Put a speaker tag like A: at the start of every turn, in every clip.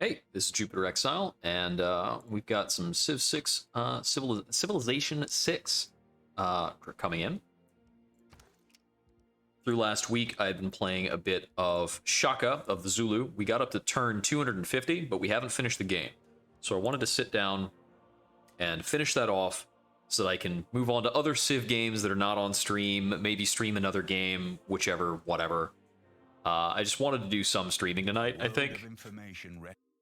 A: Hey, this is Jupiter Exile, and we've got some Civ 6, Civilization 6 coming in. Through last week, I've been playing a bit of Shaka of the Zulu. We got up to turn 250, but we haven't finished the game. So I wanted to sit down and finish that off so that I can move on to other Civ games that are not on stream, maybe stream another game, whichever, whatever. I just wanted to do some streaming tonight, I think.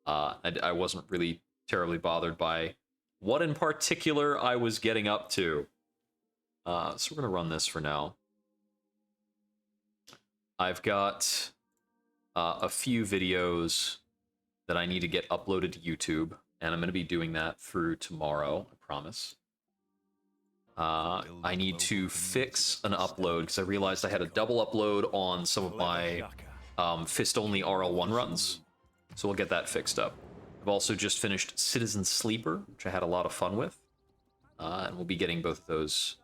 A: I wasn't really terribly bothered by what in particular I was getting up to. So we're going to run this for now. I've got a few videos that I need to get uploaded to YouTube, and I'm going to be doing that through tomorrow, I promise. I need to fix an upload because I realized I had a double upload on some of my fist-only RL1 runs, so we'll get that fixed up. I've also just finished Citizen Sleeper, which I had a lot of fun with, and we'll be getting both of those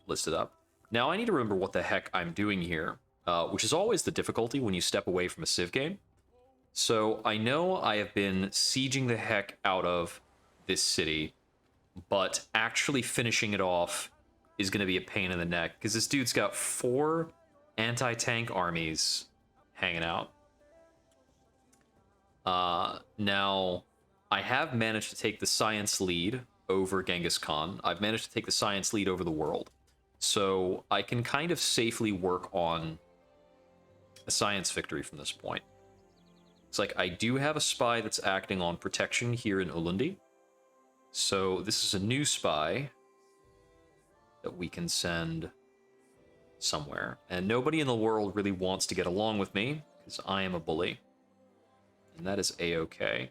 A: listed up. Now, I need to remember what the heck I'm doing here, which is always the difficulty when you step away from a Civ game. So I know I have been sieging the heck out of this city, but actually finishing it off is going to be a pain in the neck, because this dude's got 4 anti-tank armies hanging out. Now, I have managed to take the science lead over Genghis Khan. I've managed to take the science lead over the world. So I can kind of safely work on a science victory from this point. It's like I do have a spy that's acting on protection here in Ulundi. So this is a new spy that we can send somewhere. And nobody in the world really wants to get along with me, because I am a bully. And that is A-okay.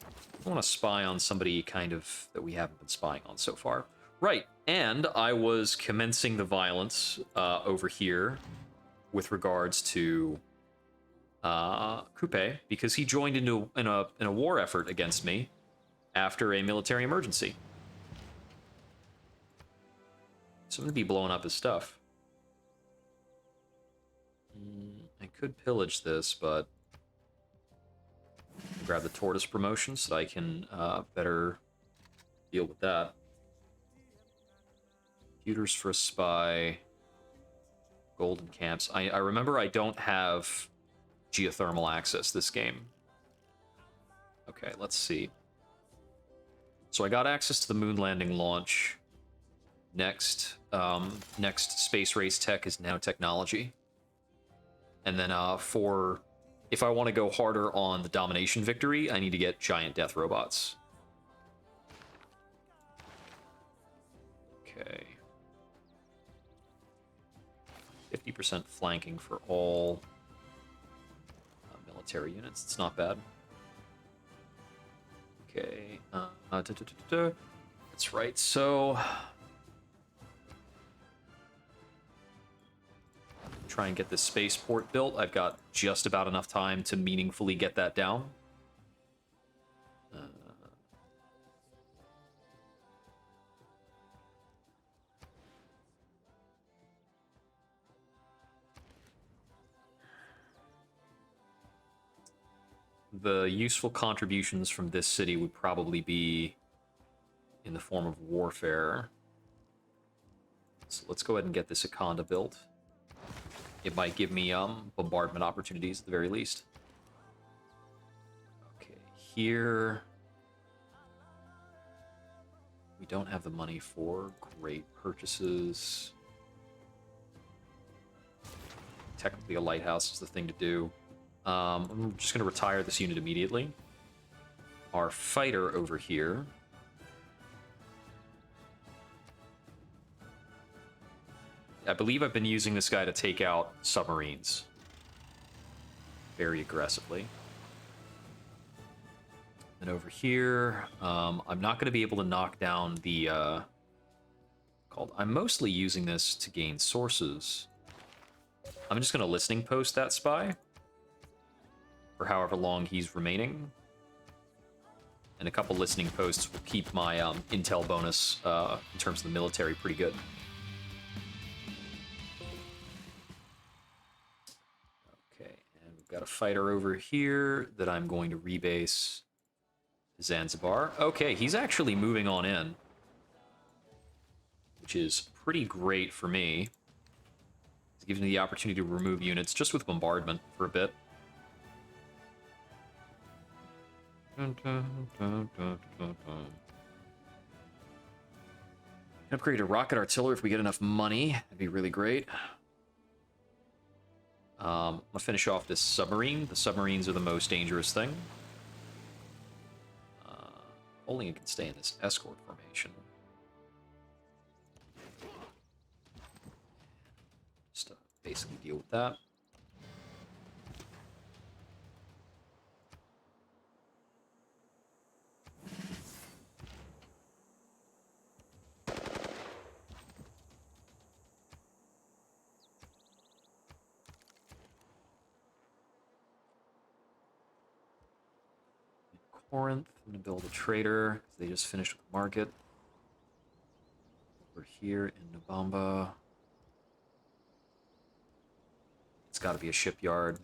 A: I want to spy on somebody kind of that we haven't been spying on so far. Right, and I was commencing the violence over here with regards to Coupe, because he joined in a war effort against me after a military emergency. So I'm going to be blowing up his stuff. I could pillage this, but grab the tortoise promotion so that I can better deal with that. Computers for a spy. Golden camps. I remember I don't have geothermal access this game. Okay, let's see. So I got access to the moon landing launch. Next space race tech is nanotechnology. And then for if I want to go harder on the domination victory, I need to get giant death robots. Okay. 50% flanking for all military units. It's not bad. Okay. That's right. So try and get this spaceport built. I've got just about enough time to meaningfully get that down. The useful contributions from this city would probably be in the form of warfare. So let's go ahead and get this Akanda built. It might give me bombardment opportunities at the very least. Okay, here we don't have the money for great purchases. Technically, a lighthouse is the thing to do. I'm just going to retire this unit immediately. Our fighter over here. I believe I've been using this guy to take out submarines very aggressively. And over here, I'm not going to be able to knock down the... I'm mostly using this to gain sources. I'm just going to listening post that spy for however long he's remaining. And a couple listening posts will keep my intel bonus in terms of the military pretty good. Okay, and we've got a fighter over here that I'm going to rebase Zanzibar. Okay, he's actually moving on in, which is pretty great for me. It gives me the opportunity to remove units just with bombardment for a bit. Upgrade a rocket artillery if we get enough money. That'd be really great. I'm gonna finish off this submarine. The submarines are the most dangerous thing. Only it can stay in this escort formation. Just basically deal with that. Corinth, I'm gonna build a trader because they just finished with the market. Over here in Nabamba, it's got to be a shipyard.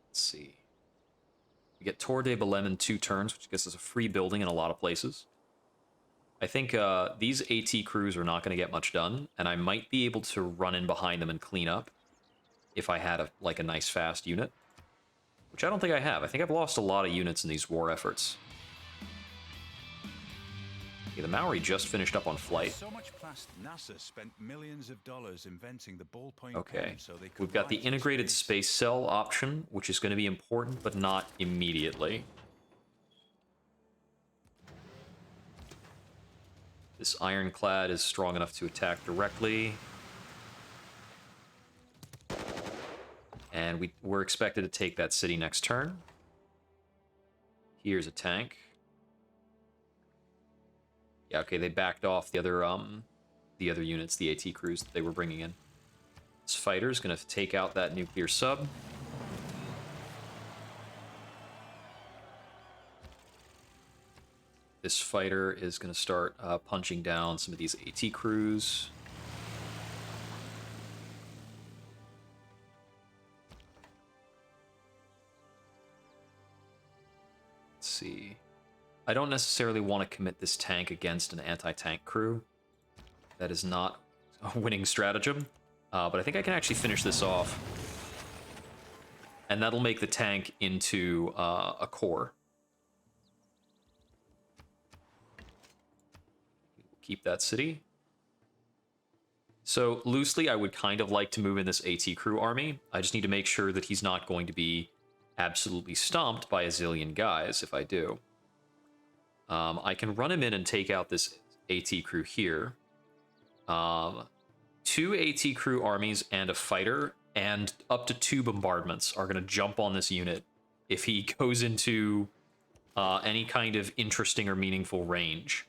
A: Let's see. We get Tor de Belém in 2 turns, which gets us a free building in a lot of places. I think these AT crews are not going to get much done, and I might be able to run in behind them and clean up if I had a nice fast unit. Which I don't think I have. I think I've lost a lot of units in these war efforts. Okay, the Maori just finished up on flight.
B: So much past NASA spent millions of dollars inventing the ballpoint
A: Okay,
B: pen so they could
A: we've got the
B: fly through
A: integrated
B: space.
A: space cell option, which is going to be important, but not immediately. This ironclad is strong enough to attack directly. And we're expected to take that city next turn. Here's a tank. Yeah, okay, they backed off the other units, the AT crews that they were bringing in. This fighter's gonna take out that nuclear sub. This fighter is gonna start punching down some of these AT crews. See. I don't necessarily want to commit this tank against an anti-tank crew. That is not a winning stratagem. But I think I can actually finish this off. And that'll make the tank into a core. Keep that city. So, loosely, I would kind of like to move in this AT crew army. I just need to make sure that he's not going to be absolutely stomped by a zillion guys if I do. I can run him in and take out this AT crew here. 2 AT crew armies and a fighter and up to 2 bombardments are going to jump on this unit if he goes into any kind of interesting or meaningful range.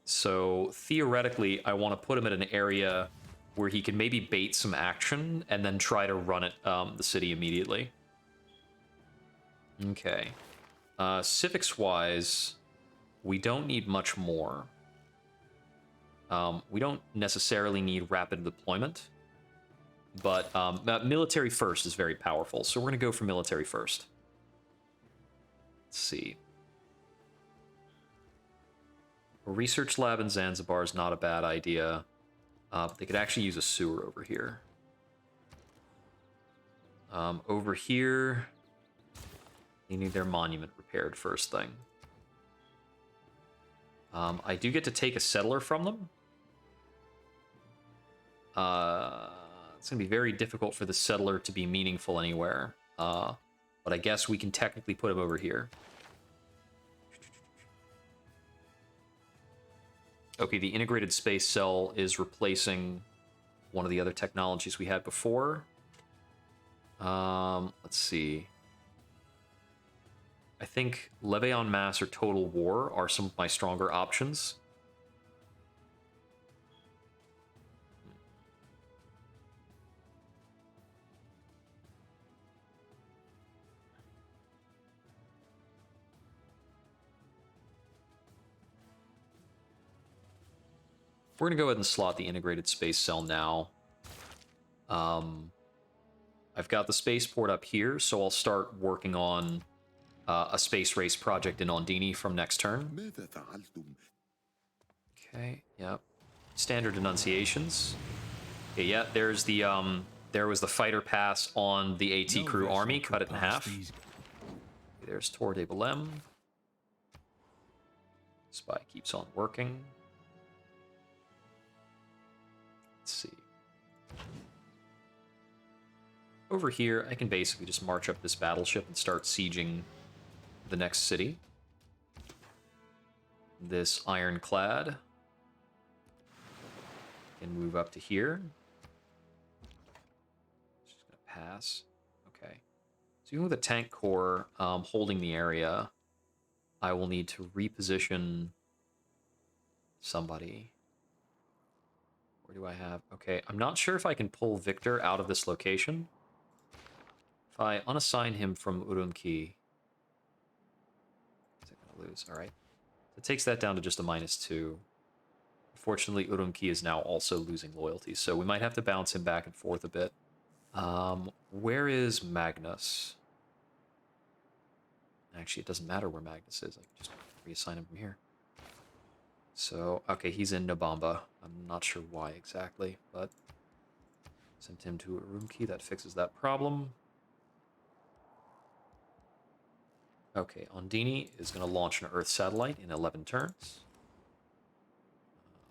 A: So theoretically, I want to put him at an area where he can maybe bait some action and then try to run at the city immediately. Okay. Civics-wise, we don't need much more. We don't necessarily need rapid deployment, but military first is very powerful, so we're going to go for military first. Let's see. A research lab in Zanzibar is not a bad idea. But they could actually use a sewer over here. Over here... They need their monument repaired first thing. I do get to take a settler from them. It's going to be very difficult for the settler to be meaningful anywhere. But I guess we can technically put him over here. Okay, the integrated space cell is replacing one of the other technologies we had before. Let's see. I think Levée en Masse or Total War are some of my stronger options. We're going to go ahead and slot the integrated space cell now. I've got the spaceport up here, so I'll start working on a space race project in Ondini from next turn. Okay, yep. Standard enunciations. Okay, yeah, there's the there was the fighter pass on the AT
B: No
A: crew
B: vessel
A: army,
B: could
A: cut it in
B: pass
A: half.
B: these.
A: Okay, there's Tor de Belem. Spy keeps on working. Let's see. Over here, I can basically just march up this battleship and start sieging the next city. This ironclad can move up to here. Just gonna pass. Okay. So even with a tank corps holding the area, I will need to reposition somebody. Where do I have? Okay, I'm not sure if I can pull Victor out of this location. If I unassign him from Urumqi, is it gonna lose? All right. It takes that down to just a -2. Unfortunately, Urumqi is now also losing loyalty, so we might have to bounce him back and forth a bit. Where is Magnus? Actually, it doesn't matter where Magnus is. I can just reassign him from here. So, okay, he's in Nabamba. I'm not sure why exactly, but sent him to Urumqi. That fixes that problem. Okay, Ondini is going to launch an Earth satellite in 11 turns.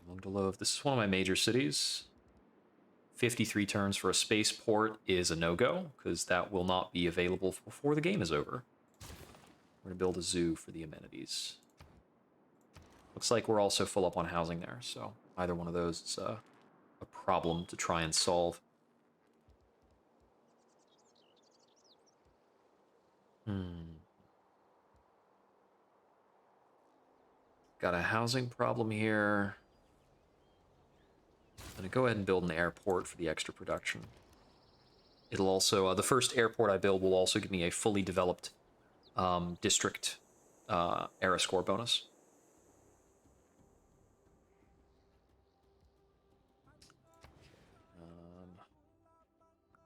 A: Mungdalov, this is one of my major cities. 53 turns for a spaceport is a no-go, because that will not be available before the game is over. We're going to build a zoo for the amenities. Looks like we're also full up on housing there, so either one of those is a problem to try and solve. Got a housing problem here. I'm going to go ahead and build an airport for the extra production. It'll also, the first airport I build will also give me a fully developed district era score bonus.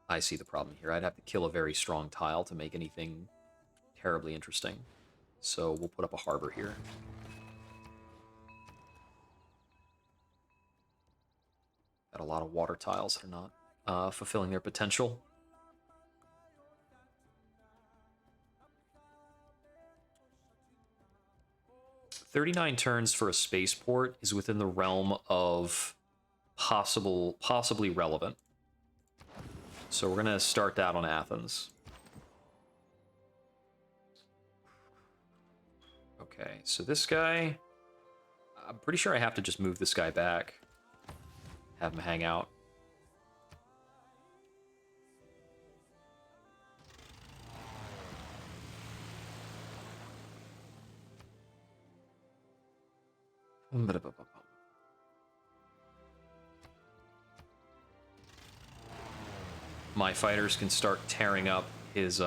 A: I see the problem here. I'd have to kill a very strong tile to make anything terribly interesting. So we'll put up a harbor here. Got a lot of water tiles that are not fulfilling their potential. "39 turns for a spaceport is within the realm of possibly relevant. So we're going to start that on Athens. Okay, so this guy, I'm pretty sure I have to just move this guy back. Have him hang out. My fighters can start tearing up his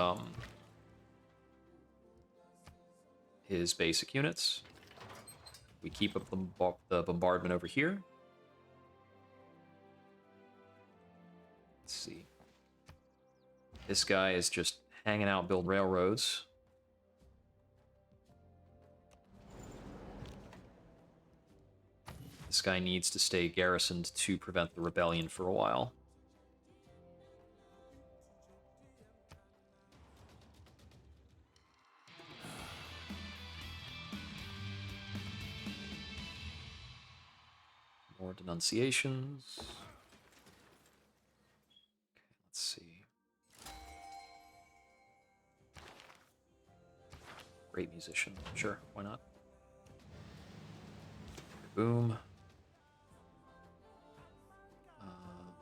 A: basic units. We keep up the bombardment over here. Let's see. This guy is just hanging out, build railroads. This guy needs to stay garrisoned to prevent the rebellion for a while. More denunciations. Okay, let's see. Great musician. Sure, why not? Boom.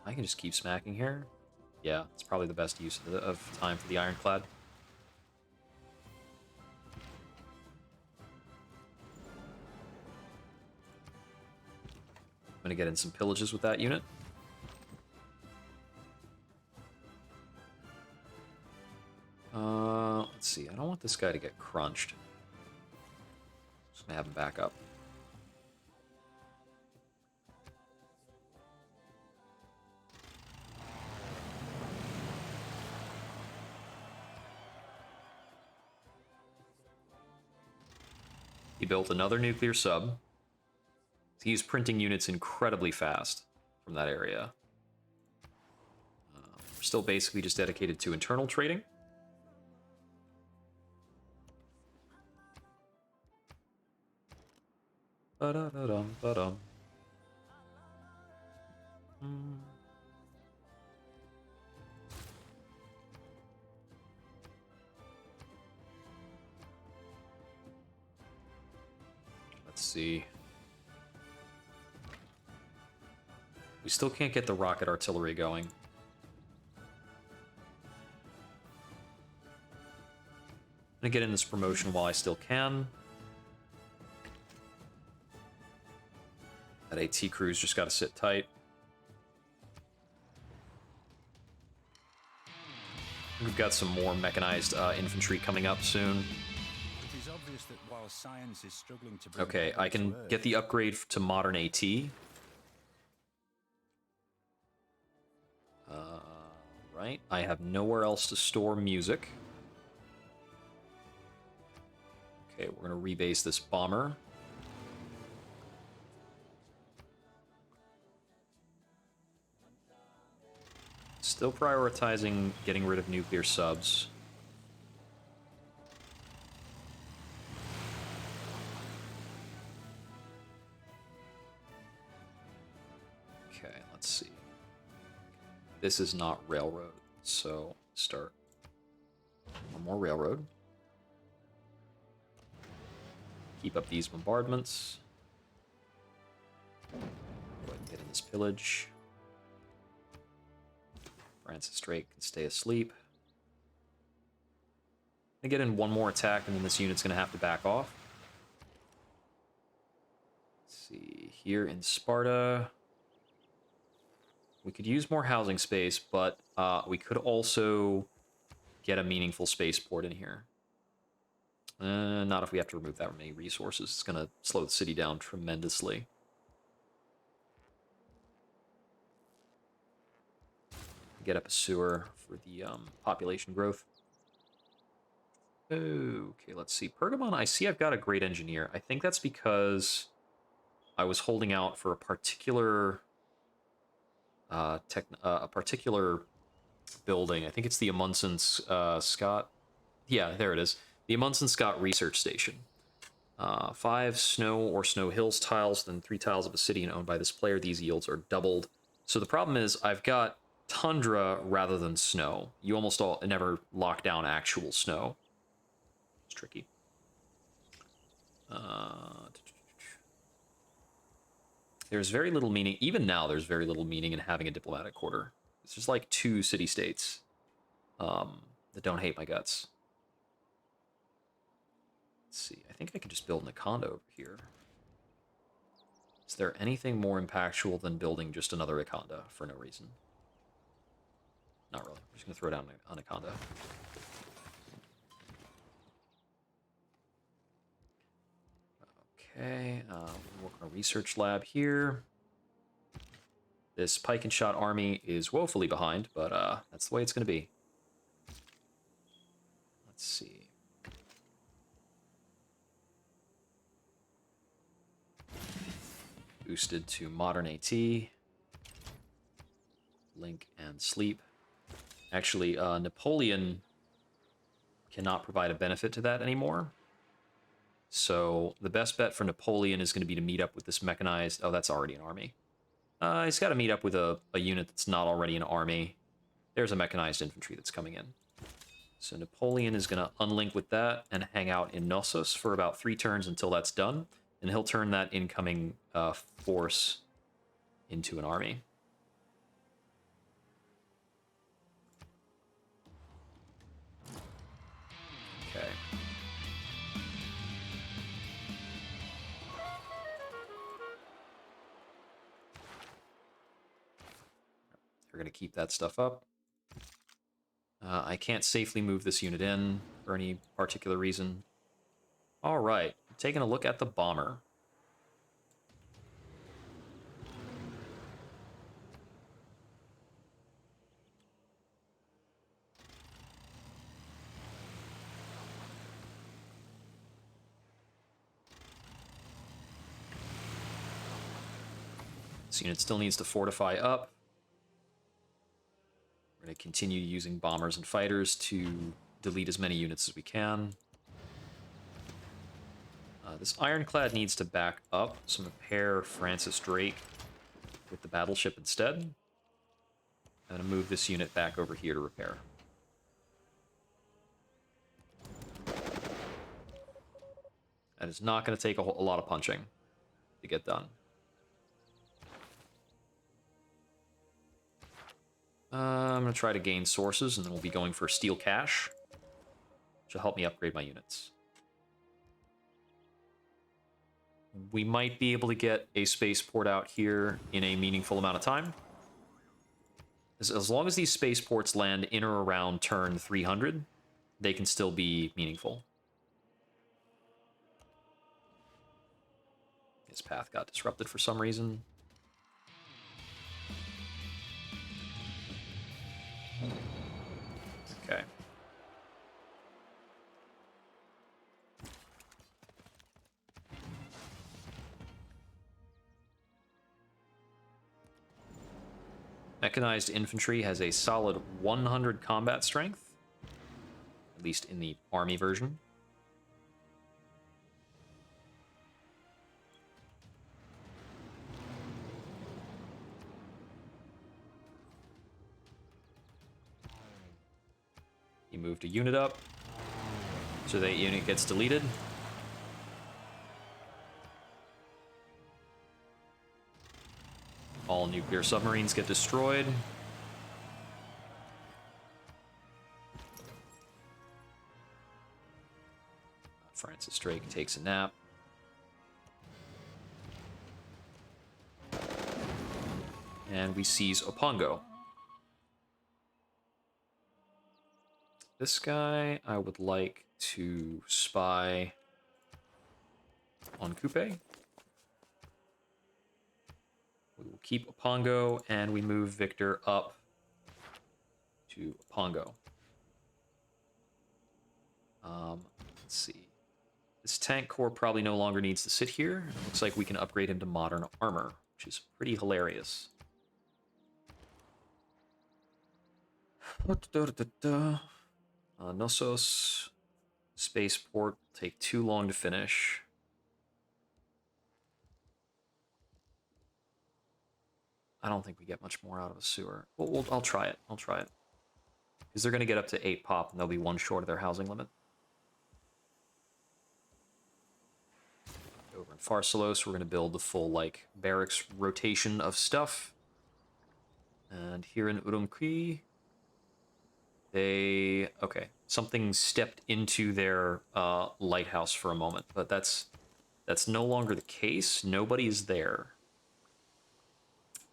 A: I can just keep smacking here. Yeah, it's probably the best use of time for the ironclad. I'm gonna get in some pillages with that unit. Let's see. I don't want this guy to get crunched. Just gonna have him back up. He built another nuclear sub. He's printing units incredibly fast from that area. We're still basically just dedicated to internal trading. Ba-da-da-dum, ba-dum. Let's see. We still can't get the rocket artillery going. I'm gonna get in this promotion while I still can. That AT crew's just gotta sit tight. We've got some more mechanized infantry coming up soon.
B: It is obvious that while science is struggling to bring
A: Okay, I
B: heaven
A: can
B: to Earth,
A: get the upgrade to modern AT. Right, I have nowhere else to store music. Okay, we're gonna rebase this bomber. Still prioritizing getting rid of nuclear subs. Okay, let's see. This is not railroad, so start one more railroad. Keep up these bombardments. Go ahead and get in this pillage. Francis Drake can stay asleep. I get in one more attack, and then this unit's going to have to back off. Let's see, here in Sparta, we could use more housing space, but we could also get a meaningful spaceport in here. Not if we have to remove that many resources. It's going to slow the city down tremendously. Get up a sewer for the population growth. Okay, let's see. Pergamon, I see I've got a great engineer. I think that's because I was holding out for a particular a particular building. I think it's the Amundsen Scott. Yeah, there it is. The Amundsen Scott Research Station. 5 snow or snow hills tiles, then 3 tiles of obsidian owned by this player. These yields are doubled. So the problem is I've got tundra rather than snow. You almost never lock down actual snow. It's tricky. There's very little meaning, even now there's very little meaning in having a diplomatic quarter. It's just like 2 city-states that don't hate my guts. Let's see, I think I could just build an Anaconda over here. Is there anything more impactful than building just another Anaconda for no reason? Not really. I'm just going to throw down an Anaconda. Okay, we'll work on a research lab here. This pike and shot army is woefully behind, but that's the way it's going to be. Let's see. Boosted to modern AT. Link and sleep. Actually, Napoleon cannot provide a benefit to that anymore. So the best bet for Napoleon is going to be to meet up with this mechanized... Oh, that's already an army. He's got to meet up with a unit that's not already an army. There's a mechanized infantry that's coming in. So Napoleon is going to unlink with that and hang out in Knossos for about 3 turns until that's done. And he'll turn that incoming force into an army. Okay. We're going to keep that stuff up. I can't safely move this unit in for any particular reason. All right, taking a look at the bomber. This unit still needs to fortify up. We're going to continue using bombers and fighters to delete as many units as we can. This ironclad needs to back up, so I'm going to pair Francis Drake with the battleship instead. I'm going to move this unit back over here to repair. That is not going to take a lot of punching to get done. I'm going to try to gain sources, and then we'll be going for steel cash, which will help me upgrade my units. We might be able to get a spaceport out here in a meaningful amount of time. As long as these spaceports land in or around turn 300, they can still be meaningful. His path got disrupted for some reason. Okay. Mechanized infantry has a solid 100 combat strength, at least in the army version. He moved a unit up, so that unit gets deleted. All nuclear submarines get destroyed. Francis Drake takes a nap. And we seize Opongo. This guy, I would like to spy on Coupe. We will keep Opongo, and we move Victor up to Opongo. Let's see. This tank corps probably no longer needs to sit here. It looks like we can upgrade him to modern armor, which is pretty hilarious. Knossos spaceport will take too long to finish. I don't think we get much more out of a sewer. I'll try it. I'll try it. Because they're going to get up to 8 pop, and they'll be 1 short of their housing limit. Over in Pharsalos, we're going to build the full, like, barracks rotation of stuff. And here in Urumqi, okay, something stepped into their lighthouse for a moment, but that's no longer the case. Nobody is there.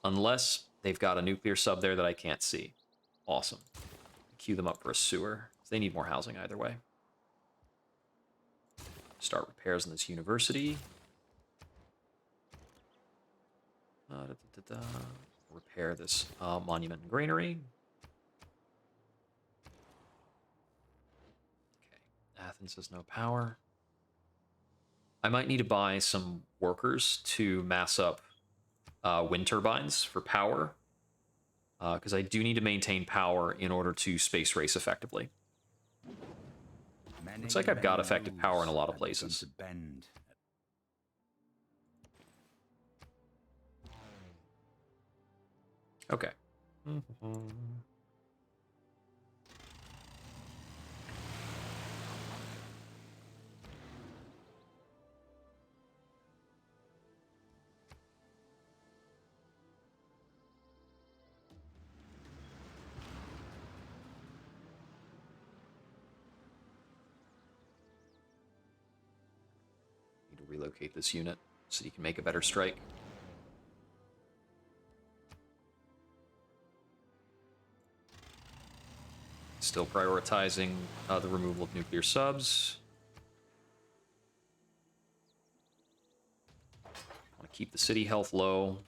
A: Unless they've got a nuclear sub there that I can't see. Awesome. Queue them up for a sewer. They need more housing either way. Start repairs in this university. Repair this monument and granary. Okay, Athens has no power. I might need to buy some workers to mass up wind turbines for power, because I do need to maintain power in order to space race effectively. Looks like I've got effective power in a lot of places. Okay. Need to relocate this unit so he can make a better strike. Still prioritizing the removal of nuclear subs. Want to keep the city health low.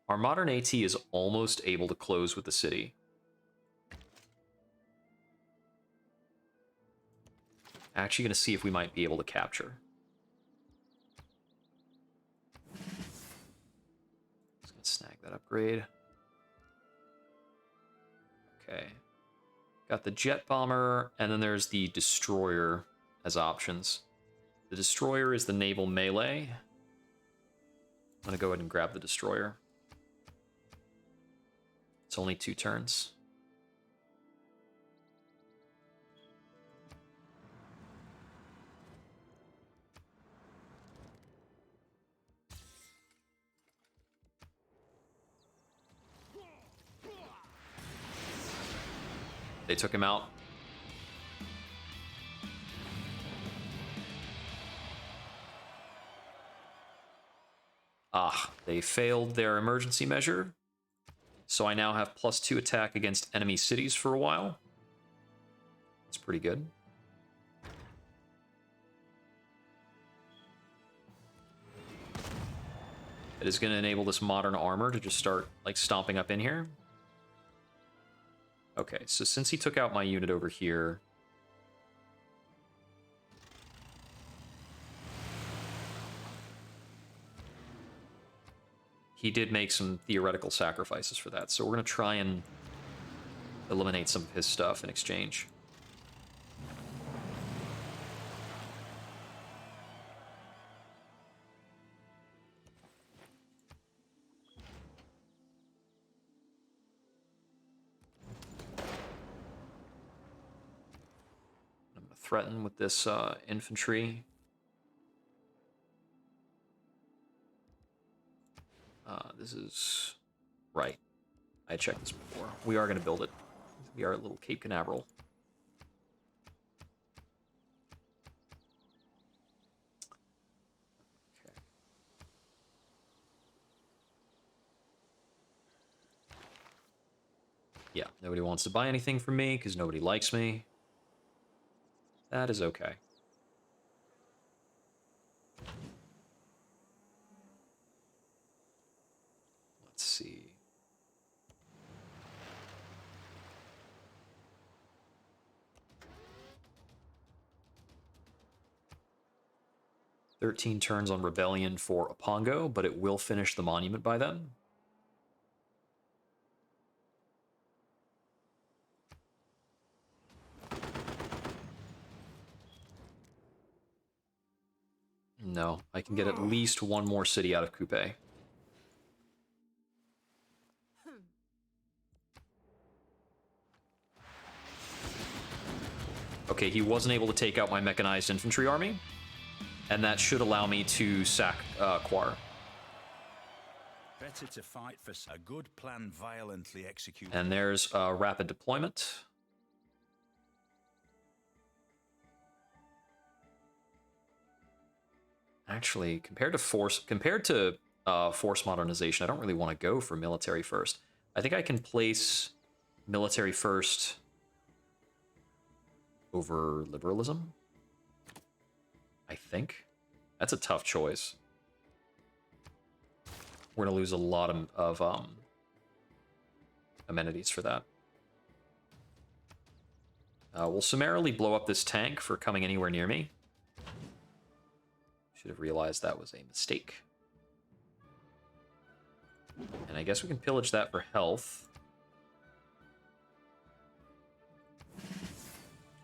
A: Our modern AT is almost able to close with the city. Actually going to see if we might be able to capture. snag that upgrade. Okay. Got the jet bomber, and then there's the destroyer as options. The destroyer is the naval melee. I'm gonna go ahead and grab the destroyer. It's only 2 turns. They took him out. Ah, they failed their emergency measure. So I now have +2 attack against enemy cities for a while. It's pretty good. It is going to enable this modern armor to just start, like, stomping up in here. Okay, so since he took out my unit over here... he did make some theoretical sacrifices for that, so we're going to try and eliminate some of his stuff in exchange. I'm going to threaten with this infantry. This is... right. I checked this before. We are going to build it. We are a little Cape Canaveral. Okay. Yeah, nobody wants to buy anything from me because nobody likes me. That is okay. Let's see. "13 turns on Rebellion for Apongo, but it will finish the monument by then." No, I can get at least one more city out of Coupe. Okay, he wasn't able to take out my mechanized infantry army, and that should allow me to sack Quar.
B: Better to fight for a good plan violently executed.
A: And there's rapid deployment. Actually, compared to force modernization, I don't really want to go for military first. I think I can place military first over liberalism. I think that's a tough choice. We're gonna lose a lot of amenities for that. We'll summarily blow up this tank for coming anywhere near me. Should have realized that was a mistake. And I guess we can pillage that for health.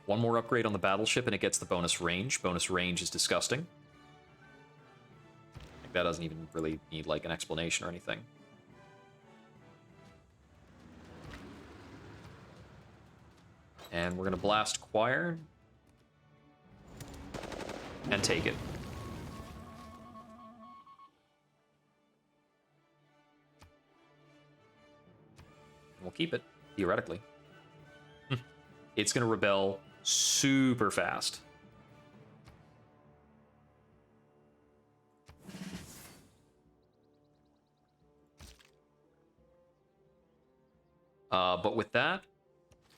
A: One more upgrade on the battleship and it gets the bonus range. Bonus range is disgusting. Like, that doesn't even really need like an explanation or anything. And we're gonna blast Choir and take it. We'll keep it, theoretically. It's gonna rebel super fast. But with that,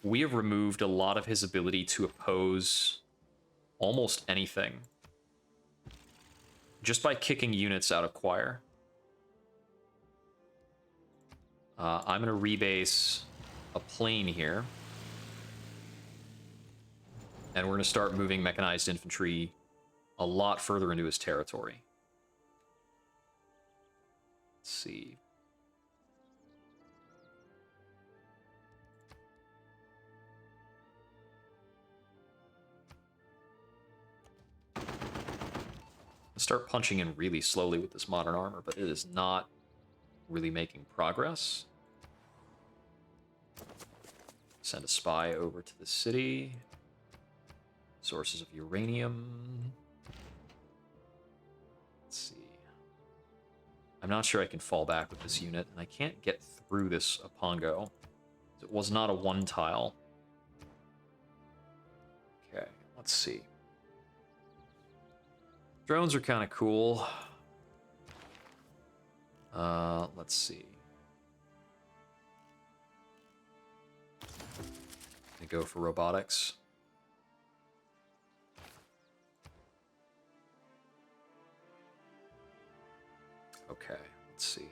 A: we have removed a lot of his ability to oppose almost anything. Just by kicking units out of Choir. I'm going to rebase a plane here. And we're going to start moving mechanized infantry a lot further into his territory. Let's see. start punching in really slowly with this modern armor, but it is not really making progress. Send a spy over to the city. Sources of uranium. Let's see. I'm not sure I can fall back with this unit, and I can't get through this Apongo. It was not a one tile. Okay, let's see. Drones are kind of cool. Let's see. I go for robotics. Okay, let's see.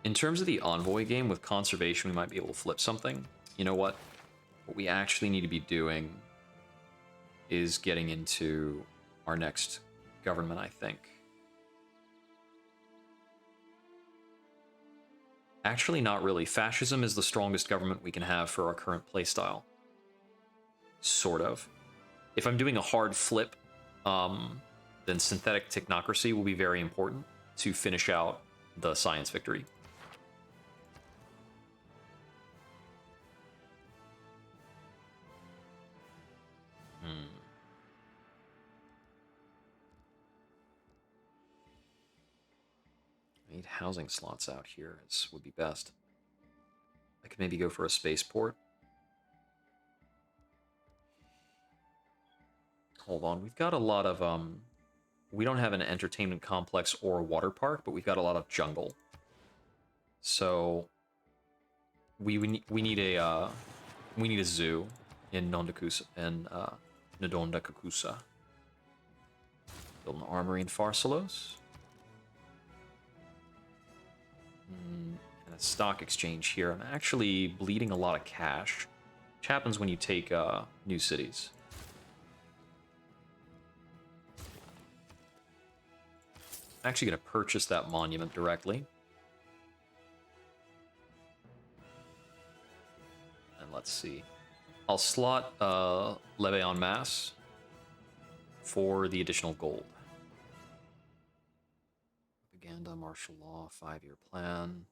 A: In terms of the Envoy game, with conservation, we might be able to flip something. You know what? What we actually need to be doing is getting into our next government, I think. Actually, not really. Fascism is the strongest government we can have for our current playstyle. Sort of. If I'm doing a hard flip, then synthetic technocracy will be very important to finish out the science victory. I need housing slots out here. This would be best. I could maybe go for a spaceport. Hold on, we've got a lot of, we don't have an entertainment complex or a water park, but we've got a lot of jungle. So, we need a zoo in Nondakusa, in, Ndondakakusa. Build an armory in Pharsalos. And a stock exchange here. I'm actually bleeding a lot of cash, which happens when you take, new cities. I'm actually going to purchase that monument directly. And let's see. I'll slot Levée en masse for the additional gold. Propaganda, martial law, 5-year plan.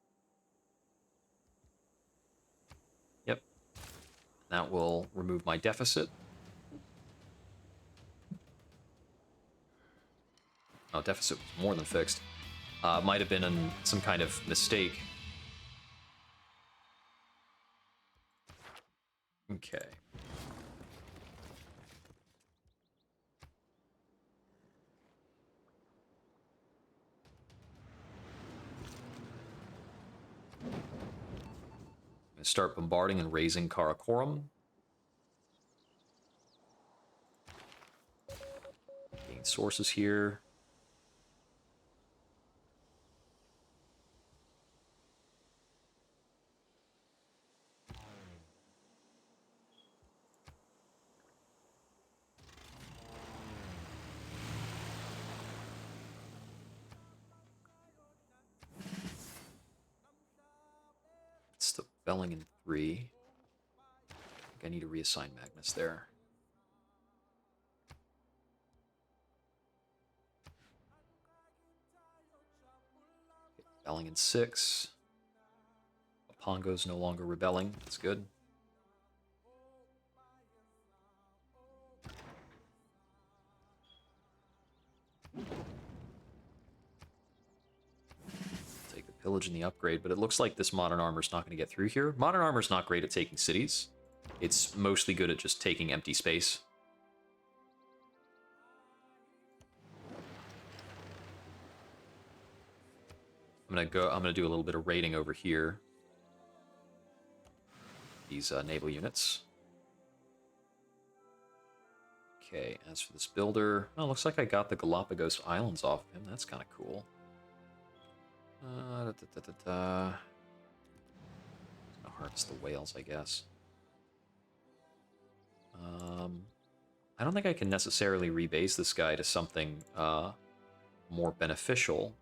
A: Yep. That will remove my deficit. Oh, deficit was more than fixed. Might have been some kind of mistake. Okay. I'm going to start bombarding and raising Karakorum. Gain sources here. It's the Belling in 3. I think I need to reassign Magnus there. Okay, Belling in 6. Pongo's no longer rebelling. That's good. Take the pillage and the upgrade, but it looks like this modern armor's not going to get through here. Modern armor's not great at taking cities. It's mostly good at just taking empty space. I'm gonna do a little bit of raiding over here. These naval units. Okay, as for this builder, oh, looks like I got the Galapagos Islands off of him. That's kind of cool. Gonna harvest the whales, I guess. I don't think I can necessarily rebase this guy to something more beneficial.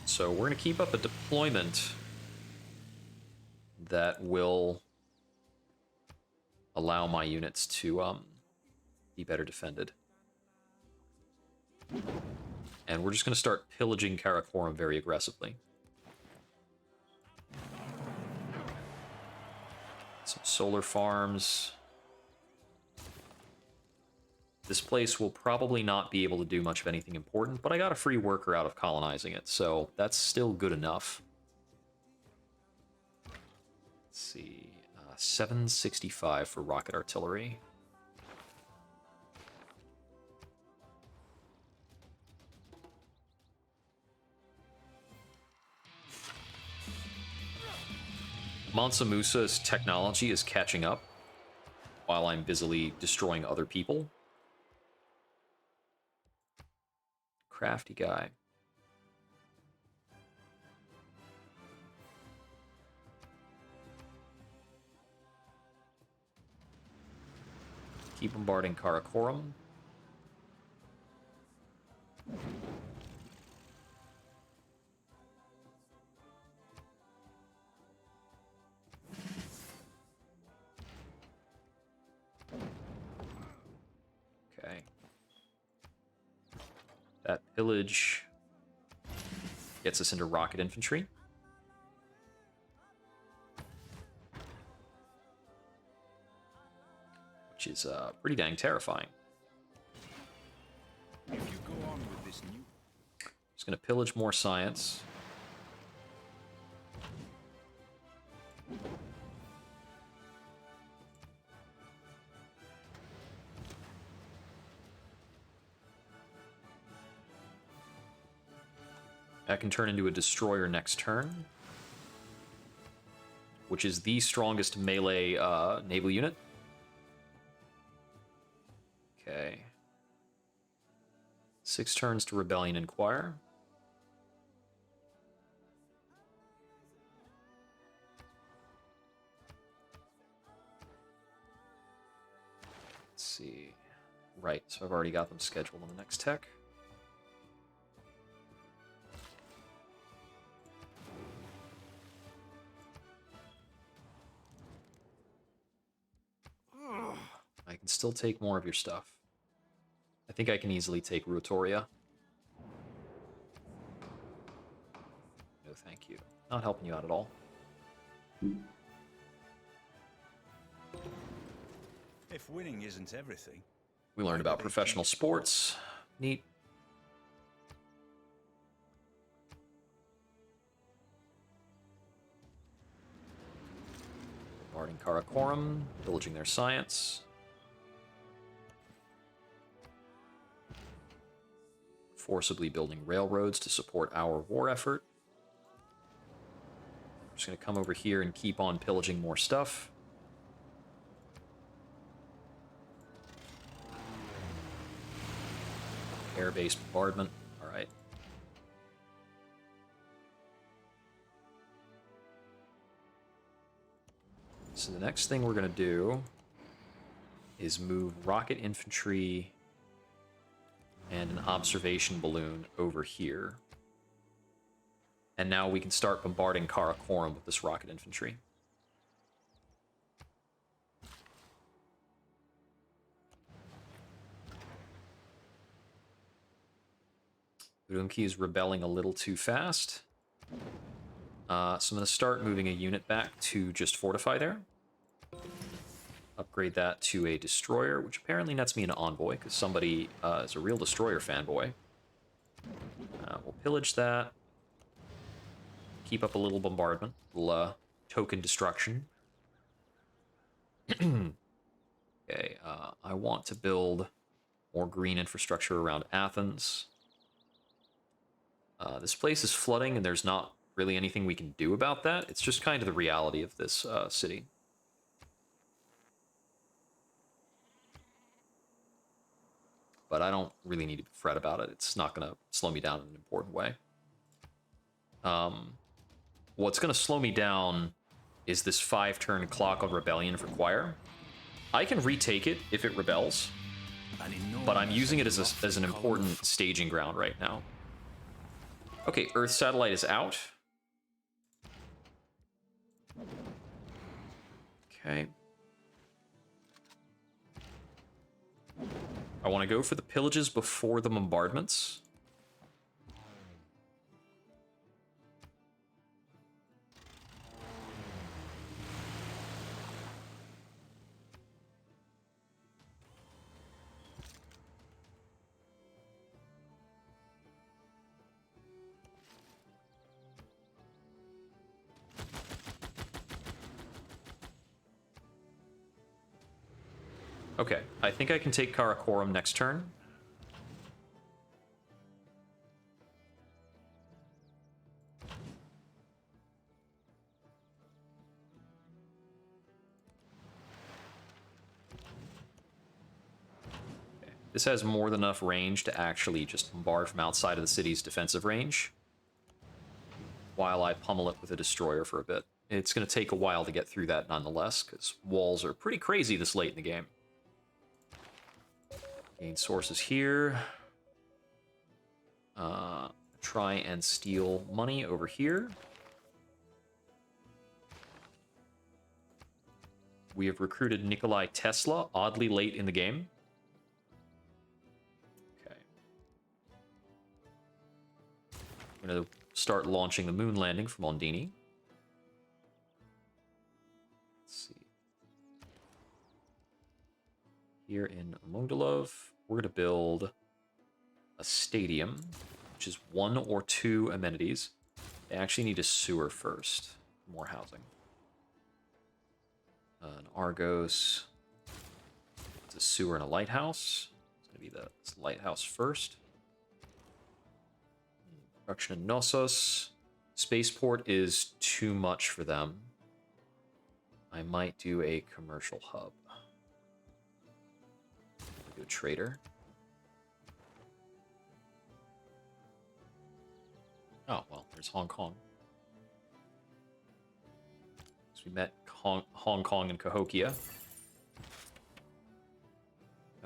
A: So we're going to keep up a deployment that will allow my units to be better defended. And we're just going to start pillaging Karakorum very aggressively. Some solar farms. This place will probably not be able to do much of anything important, but I got a free worker out of colonizing it, so that's still good enough. Let's see, 765 for rocket artillery. Mansa Musa's technology is catching up while I'm busily destroying other people. Crafty guy. Keep bombarding Karakorum. Okay. That pillage gets us into rocket infantry. Which is pretty dang terrifying.
B: If you go on with this new...
A: Just going to pillage more science. That can turn into a destroyer next turn, which is the strongest melee naval unit. Okay. 6 turns to Rebellion Inquire. Let's see. Right, so I've already got them scheduled on the next tech. I can still take more of your stuff. I think I can easily take Rutoria. No, thank you. Not helping you out at all.
B: If winning isn't everything...
A: We learned about professional sports. Neat. Bombarding Karakorum, pillaging their science. Forcibly building railroads to support our war effort. I'm just going to come over here and keep on pillaging more stuff. Air-based bombardment. All right. So the next thing we're going to do is move rocket infantry and an observation balloon over here. And now we can start bombarding Karakorum with this rocket infantry. Urumqi is rebelling a little too fast. So I'm going to start moving a unit back to just fortify there. Upgrade that to a destroyer, which apparently nets me an envoy, because somebody is a real destroyer fanboy. We'll pillage that. Keep up a little bombardment, little token destruction. Okay, I want to build more green infrastructure around Athens. This place is flooding, and there's not really anything we can do about that. It's just kind of the reality of this city. But I don't really need to fret about it. It's not going to slow me down in an important way. What's going to slow me down is this 5-turn clock on Rebellion for Choir. I can retake it if it rebels, but I'm using it as an important staging ground right now. Okay, Earth satellite is out. Okay. I want to go for the pillages before the bombardments. Okay, I think I can take Karakorum next turn. Okay. This has more than enough range to actually just bombard from outside of the city's defensive range, while I pummel it with a destroyer for a bit. It's going to take a while to get through that nonetheless, because walls are pretty crazy this late in the game. Gain sources here. Try and steal money over here. We have recruited Nikolai Tesla, oddly late in the game. Okay. I'm going to start launching the moon landing from Ondini. Let's see. Here in Mongolov, we're going to build a stadium, which is 1 or 2 amenities. They actually need a sewer first. More housing. An Argos. It's a sewer and a lighthouse. It's going to be the lighthouse first. Production in Knossos. Spaceport is too much for them. I might do a commercial hub. Do a trader. Oh, well, there's Hong Kong. So we met Hong Kong and Cahokia.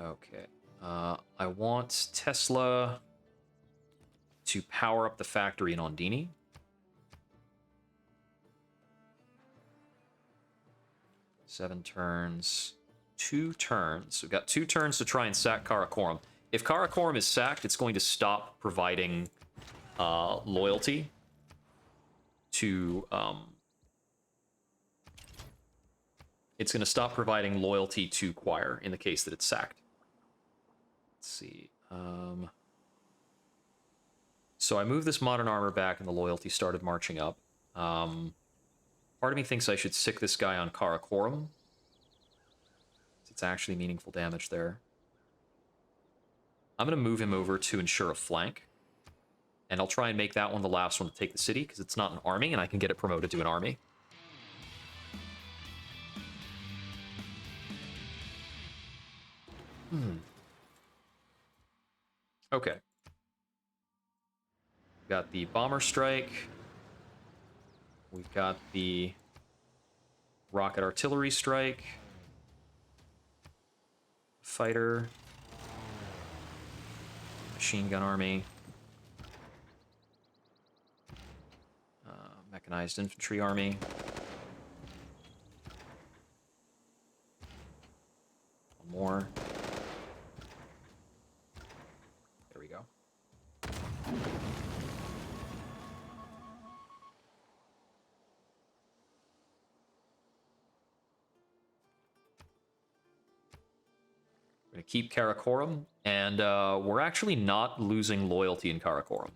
A: Okay. I want Tesla to power up the factory in Ondini. Seven turns. 2 turns. We've got 2 turns to try and sack Karakorum. If Karakorum is sacked, it's going to stop providing loyalty to... it's going to stop providing loyalty to Choir in the case that it's sacked. Let's see. So I moved this modern armor back and the loyalty started marching up. Part of me thinks I should sick this guy on Karakorum. It's actually meaningful damage there. I'm going to move him over to ensure a flank. And I'll try and make that one the last one to take the city, because it's not an army, and I can get it promoted to an army. Okay. We've got the bomber strike. We've got the rocket artillery strike. Fighter. Machine gun army. Mechanized infantry army. One more. There we go. We're going to keep Karakorum, and we're actually not losing loyalty in Karakorum,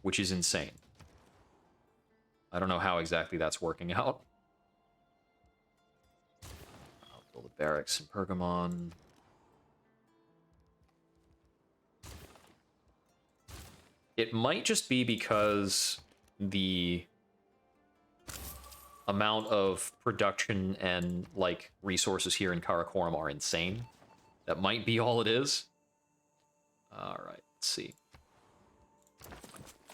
A: which is insane. I don't know how exactly that's working out. I'll build a barracks in Pergamon. It might just be because the amount of production and, like, resources here in Karakorum are insane. That might be all it is. Alright, let's see.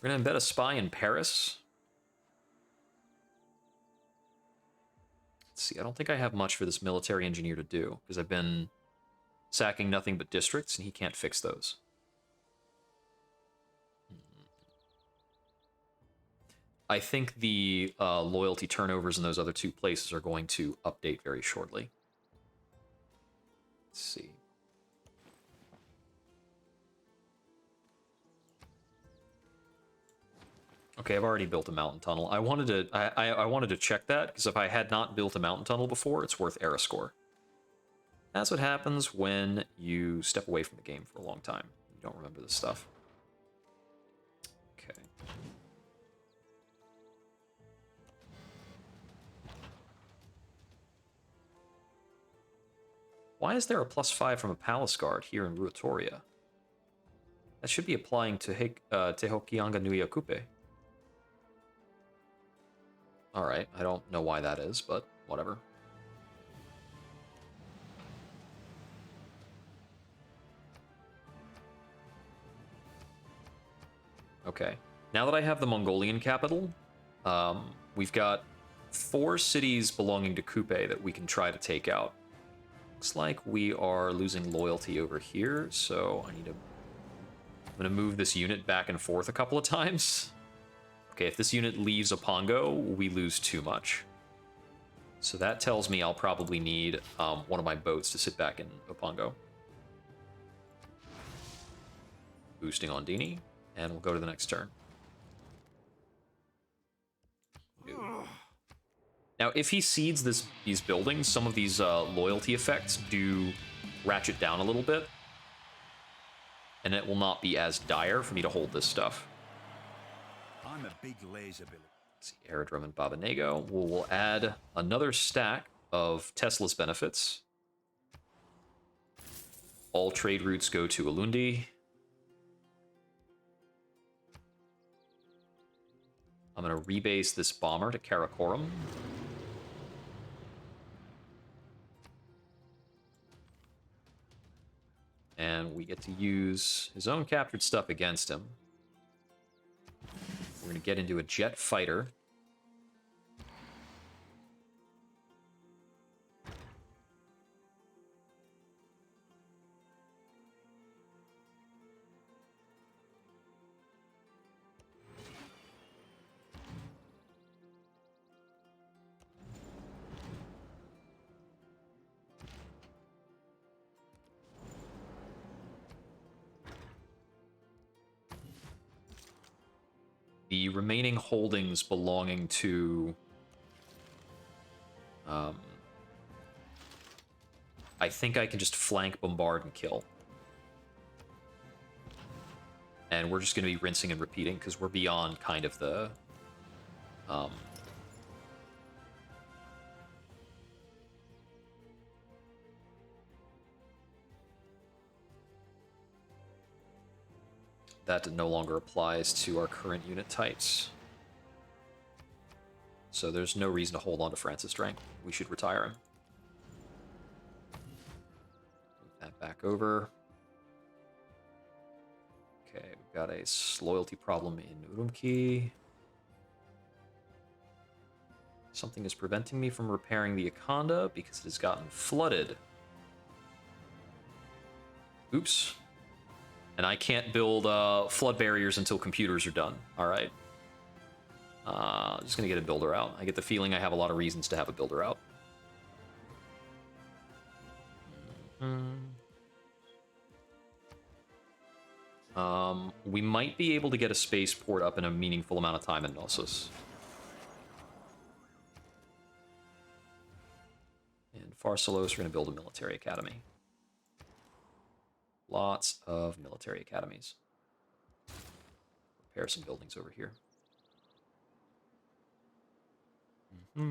A: We're going to embed a spy in Paris. Let's see, I don't think I have much for this military engineer to do, because I've been sacking nothing but districts, and he can't fix those. I think the loyalty turnovers in those other two places are going to update very shortly. Let's see. Okay, I've already built a mountain tunnel. I wanted to I wanted to check that, because if I had not built a mountain tunnel before, it's worth era score. That's what happens when you step away from the game for a long time. You don't remember this stuff. Okay. Why is there a +5 from a palace guard here in Ruatoria? That should be applying to Tehokianga Nui Akupe. Alright, I don't know why that is, but whatever. Okay, now that I have the Mongolian capital, we've got 4 cities belonging to Kupe that we can try to take out. Looks like we are losing loyalty over here, so I'm gonna move this unit back and forth a couple of times. Okay, if this unit leaves Opongo, we lose too much. So that tells me I'll probably need one of my boats to sit back in Opongo. Boosting on Dini, and we'll go to the next turn. Now, if he cedes these buildings, some of these loyalty effects do ratchet down a little bit. And it will not be as dire for me to hold this stuff.
B: I'm a big laser builder.
A: Let's see, Aerodrome and Babanego. We'll add another stack of Tesla's benefits. All trade routes go to Alundi. I'm going to rebase this bomber to Karakoram. And we get to use his own captured stuff against him. We're going to get into a jet fighter. The remaining holdings belonging to... I think I can just flank, bombard, and kill. And we're just going to be rinsing and repeating, because we're beyond kind of the... that no longer applies to our current unit types. So there's no reason to hold on to Francis Drank. We should retire him. Move that back over. Okay, we've got a loyalty problem in Urumqi. Something is preventing me from repairing the Akanda because it has gotten flooded. Oops. And I can't build flood barriers until computers are done. All right. Just gonna get a builder out. I get the feeling I have a lot of reasons to have a builder out. We might be able to get a spaceport up in a meaningful amount of time in Knossos. And Pharsalos, we're gonna build a military academy. Lots of military academies. Repair some buildings over here. Okay,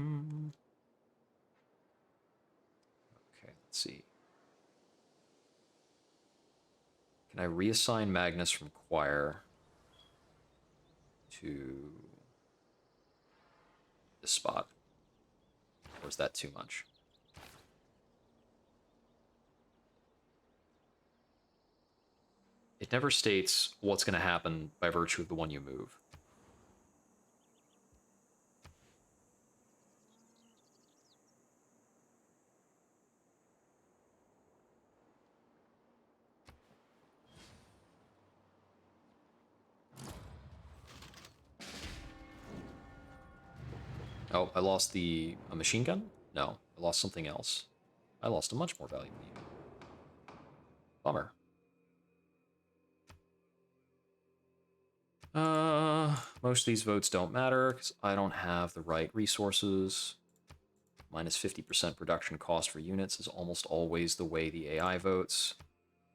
A: let's see. Can I reassign Magnus from Choir to this spot? Or is that too much? It never states what's going to happen by virtue of the one you move. Oh, I lost a machine gun? No, I lost something else. I lost a much more valuable unit. Bummer. Most of these votes don't matter because I don't have the right resources. Minus 50% production cost for units is almost always the way the AI votes.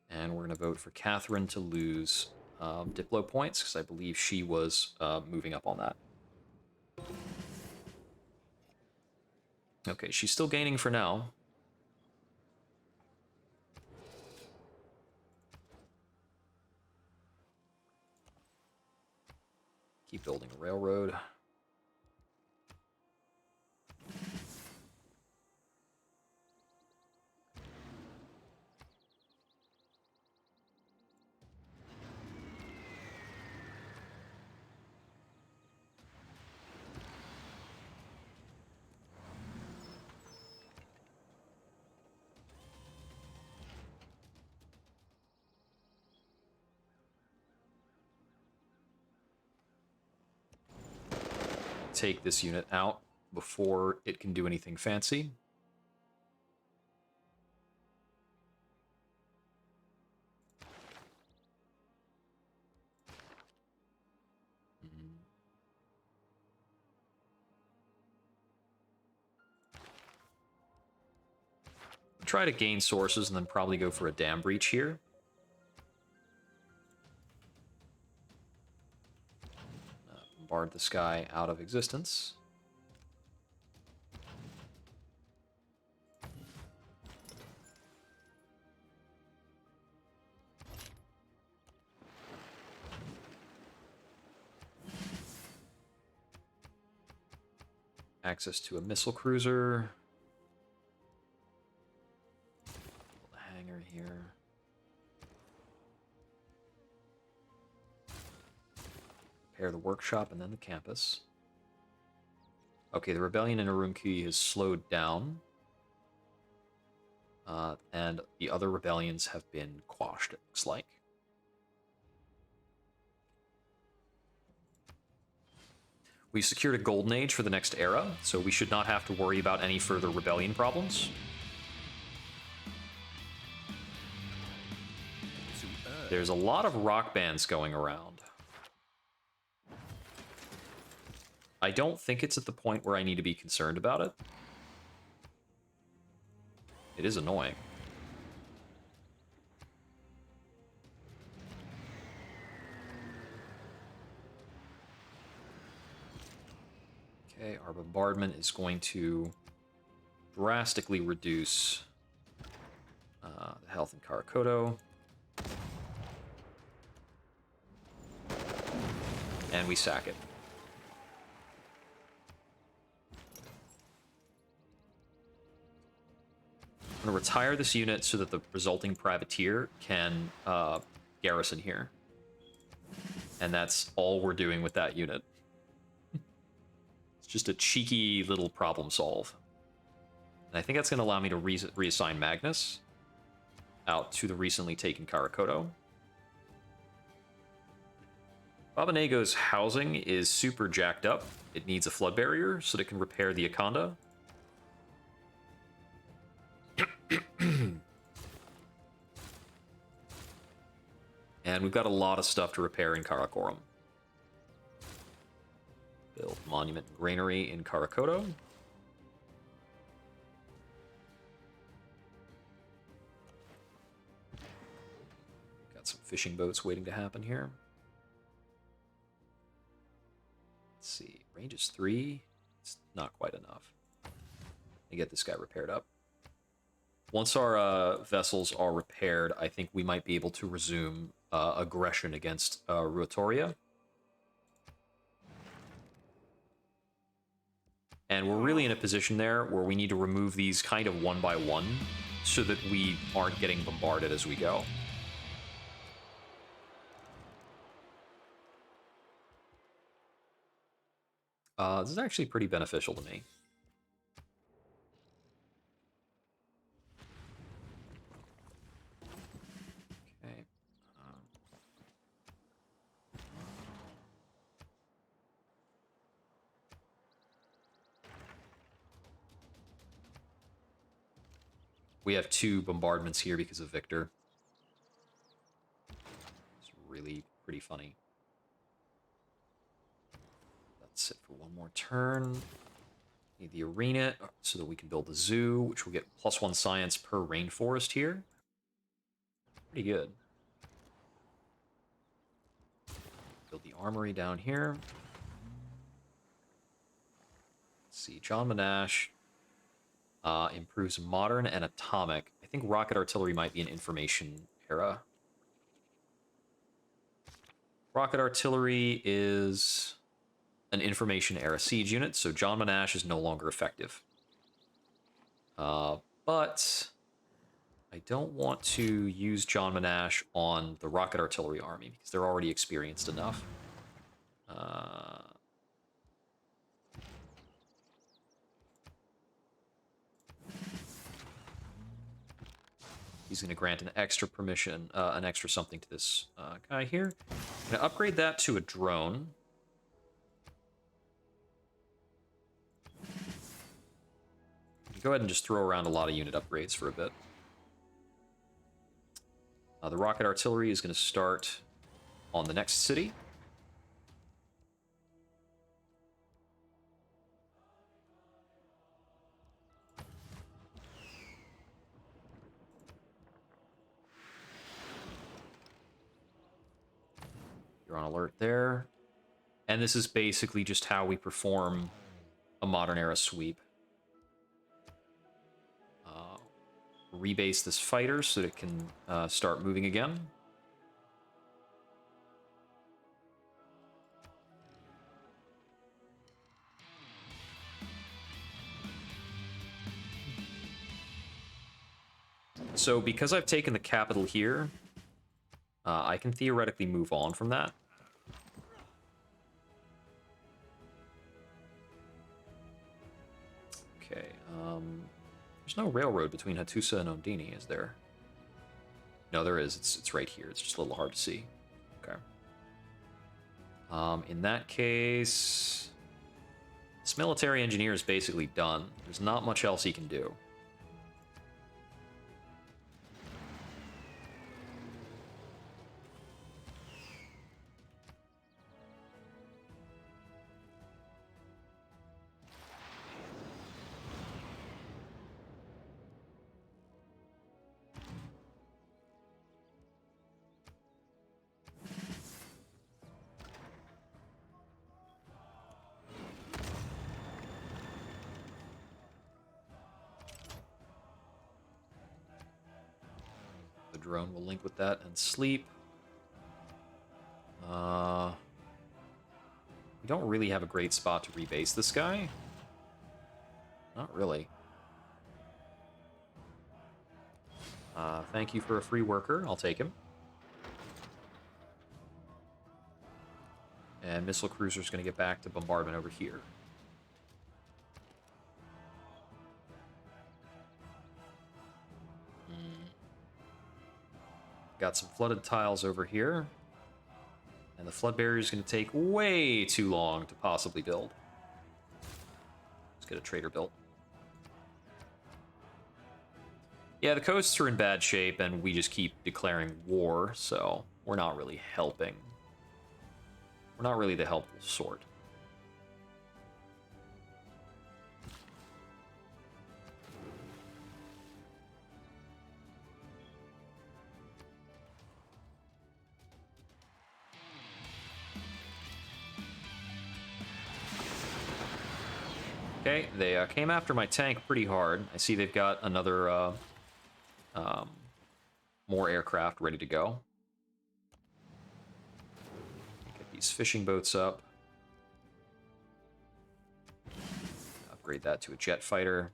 A: And we're going to vote for Catherine to lose Diplo points because I believe she was moving up on that. Okay, she's still gaining for now. Keep building a railroad. Take this unit out before it can do anything fancy. Try to gain sources and then probably go for a dam breach here. Bombard this guy out of existence. Access to a missile cruiser. Build a hangar here. Repair the workshop and then the campus. Okay, the rebellion in Urumqi has slowed down. And the other rebellions have been quashed, it looks like. We secured a golden age for the next era, so we should not have to worry about any further rebellion problems. There's a lot of rock bands going around. I don't think it's at the point where I need to be concerned about it. It is annoying. Okay, our bombardment is going to drastically reduce the health in Karakoto. And we sack it. I'm going to retire this unit so that the resulting privateer can garrison here. And that's all we're doing with that unit. It's just a cheeky little problem solve. And I think that's going to allow me to reassign Magnus out to the recently taken Karakoto. Babanego's housing is super jacked up. It needs a flood barrier so that it can repair the Akanda. And we've got a lot of stuff to repair in Karakoram. Build monument and granary in Karakoto. Got some fishing boats waiting to happen here. Let's see, range is 3. It's not quite enough. To get this guy repaired up. Once our vessels are repaired, I think we might be able to resume aggression against Ruatoria. And we're really in a position there where we need to remove these kind of one by one so that we aren't getting bombarded as we go. This is actually pretty beneficial to me. Okay. We have 2 bombardments here because of Victor. It's really pretty funny. That's it for one more turn. Need the arena so that we can build the zoo, which will get +1 science per rainforest here. Pretty good. Build the armory down here. Let's see, John Monash improves modern and atomic. I think rocket artillery might be an information era. Rocket artillery is an information era siege unit, so John Monash is no longer effective. But I don't want to use John Monash on the rocket artillery army because they're already experienced enough. He's going to grant an extra permission, an extra something to this guy here. I'm going to upgrade that to a drone. Go ahead and just throw around a lot of unit upgrades for a bit. The rocket artillery is going to start on the next city. You're on alert there. And this is basically just how we perform a modern era sweep. Rebase this fighter so that it can start moving again. So because I've taken the capital here, I can theoretically move on from that. Okay, there's no railroad between Hattusa and Ondini, is there? No, there is. It's right here. It's just a little hard to see. Okay. In that case, this military engineer is basically done. There's not much else he can do. Drone will link with that and sleep. We don't really have a great spot to rebase this guy. Not really. Thank you for a free worker. I'll take him. And missile cruiser's going to get back to bombardment over here. Got some flooded tiles over here. And the flood barrier is going to take way too long to possibly build. Let's get a trader built. Yeah, the coasts are in bad shape, and we just keep declaring war, so we're not really helping. We're not really the helpful sort. Okay, they came after my tank pretty hard. I see they've got another, more aircraft ready to go. Get these fishing boats up. Upgrade that to a jet fighter.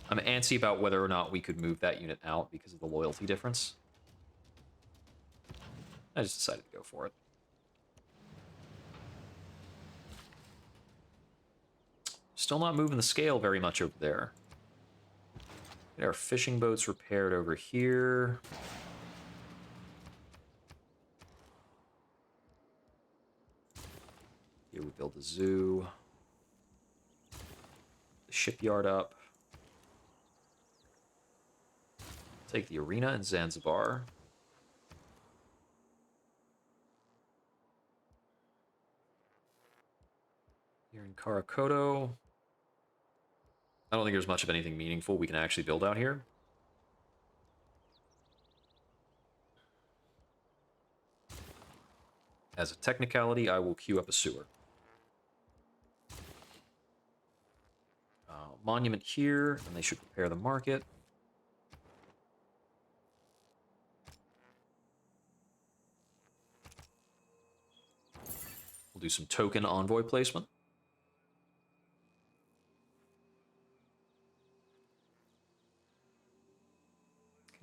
A: I'm antsy about whether or not we could move that unit out because of the loyalty difference. I just decided to go for it. Still not moving the scale very much over there. Get our fishing boats repaired over here. Here we build the zoo. The shipyard up. Take the arena in Zanzibar. Here in Karakoto. I don't think there's much of anything meaningful we can actually build out here. As a technicality, I will queue up a sewer. Monument here, and they should repair the market. We'll do some token envoy placement.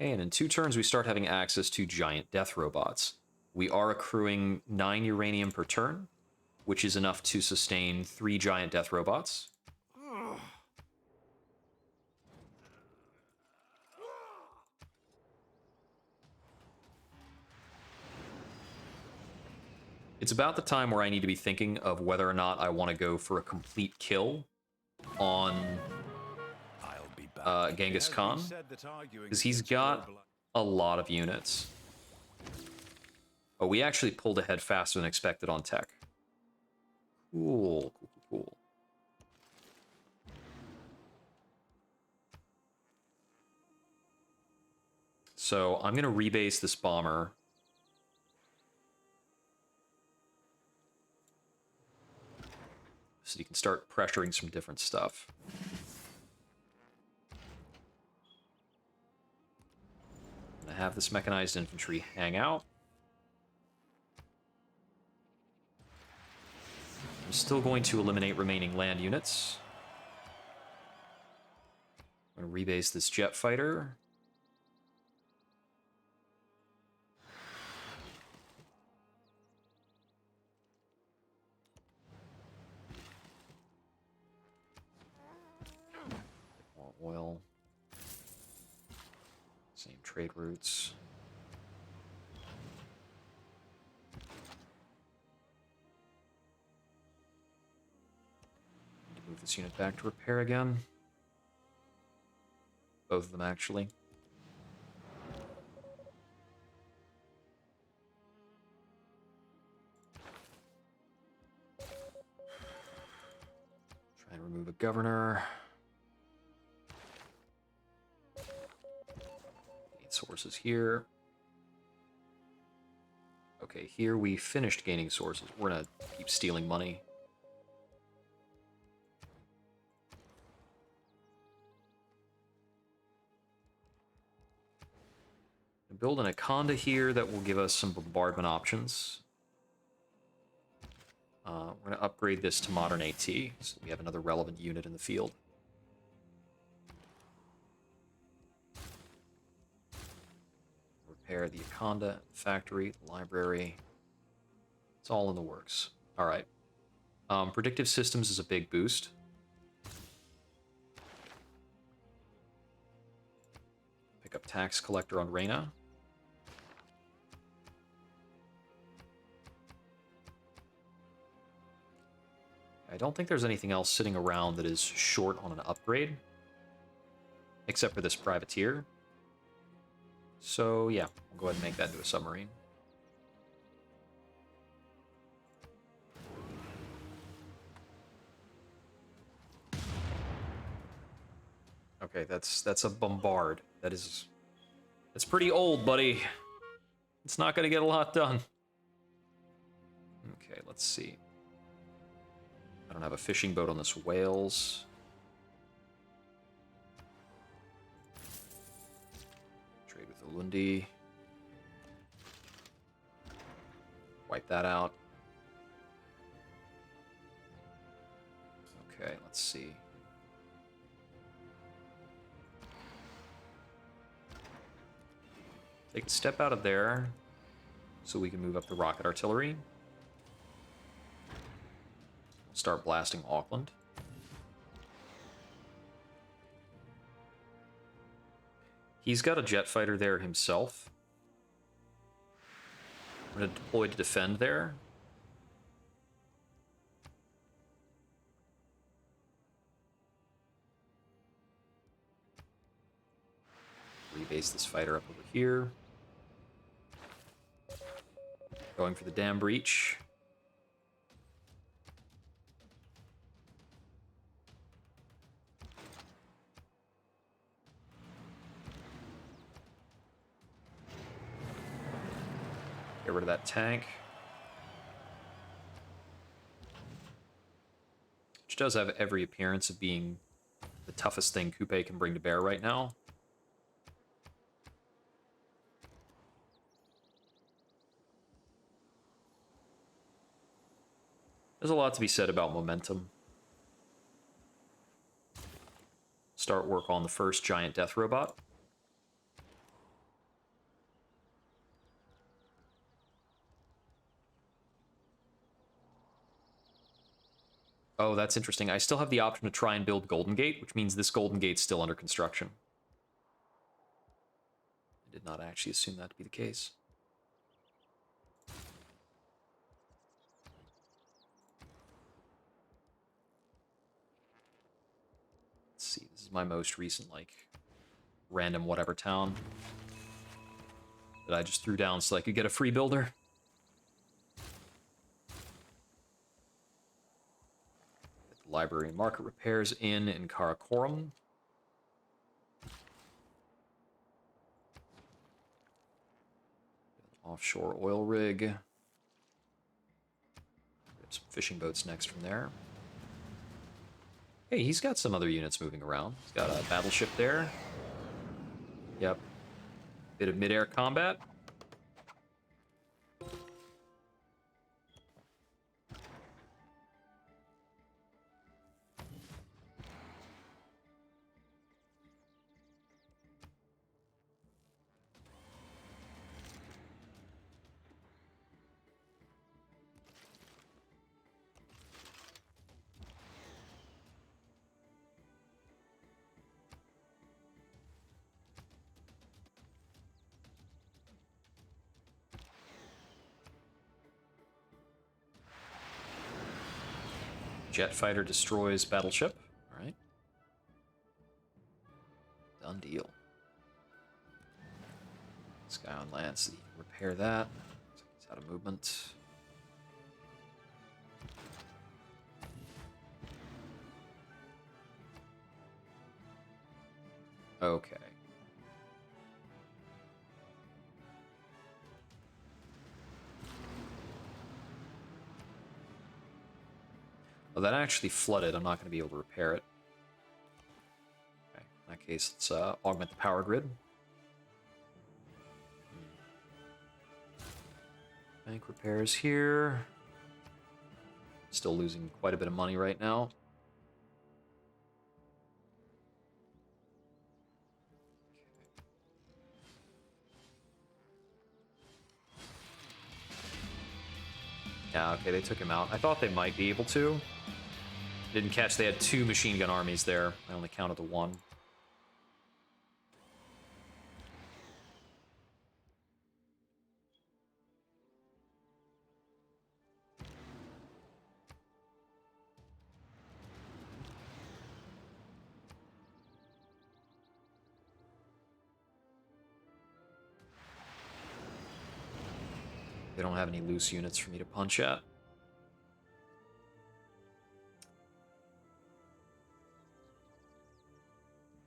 A: Okay, and in 2 turns, we start having access to giant death robots. We are accruing 9 uranium per turn, which is enough to sustain 3 giant death robots. It's about the time where I need to be thinking of whether or not I want to go for a complete kill on Genghis Khan, because he's got a lot of units. Oh, we actually pulled ahead faster than expected on tech. Cool, cool, cool, cool. So I'm going to rebase this bomber. So you can start pressuring some different stuff. I'm going to have this mechanized infantry hang out. I'm still going to eliminate remaining land units. I'm going to rebase this jet fighter. More oil. Same trade routes. Move this unit back to repair again. Both of them, actually. Try and remove a governor. Need sources here. Okay, here we finished gaining sources. We're gonna keep stealing money. Build an Akonda here that will give us some bombardment options. We're going to upgrade this to modern AT, so we have another relevant unit in the field. Repair the Akonda factory, the library. It's all in the works. All right. Predictive systems is a big boost. Pick up tax collector on Reyna. I don't think there's anything else sitting around that is short on an upgrade, except for this privateer. So yeah, we'll go ahead and make that into a submarine. Okay, that's a bombard. That's pretty old, buddy. It's not gonna get a lot done. Okay, let's see. I don't have a fishing boat on this Whales. Trade with Ulundi. Wipe that out. Okay, let's see. Take a step out of there so we can move up the rocket artillery. Start blasting Auckland. He's got a jet fighter there himself. I'm going to deploy to defend there. Rebase this fighter up over here. Going for the dam breach. Get rid of that tank. Which does have every appearance of being the toughest thing Coupe can bring to bear right now. There's a lot to be said about momentum. Start work on the first giant death robot. Oh, that's interesting. I still have the option to try and build Golden Gate, which means this Golden Gate's still under construction. I did not actually assume that to be the case. Let's see, this is my most recent, like, random whatever town that I just threw down so I could get a free builder. Library and market repairs in Karakoram. Offshore oil rig. Get some fishing boats next from there. Hey, he's got some other units moving around. He's got a battleship there. Yep. Bit of mid-air combat. Jet fighter destroys battleship. All right. Done deal. This guy on land, so he can repair that. He's out of movement. Okay. Oh, that actually flooded. I'm not going to be able to repair it. Okay, in that case, let's augment the power grid. Bank repairs here. Still losing quite a bit of money right now. Yeah, okay, they took him out. I thought they might be able to. Didn't catch they had 2 machine gun armies there. I only counted the 1. They don't have any loose units for me to punch at.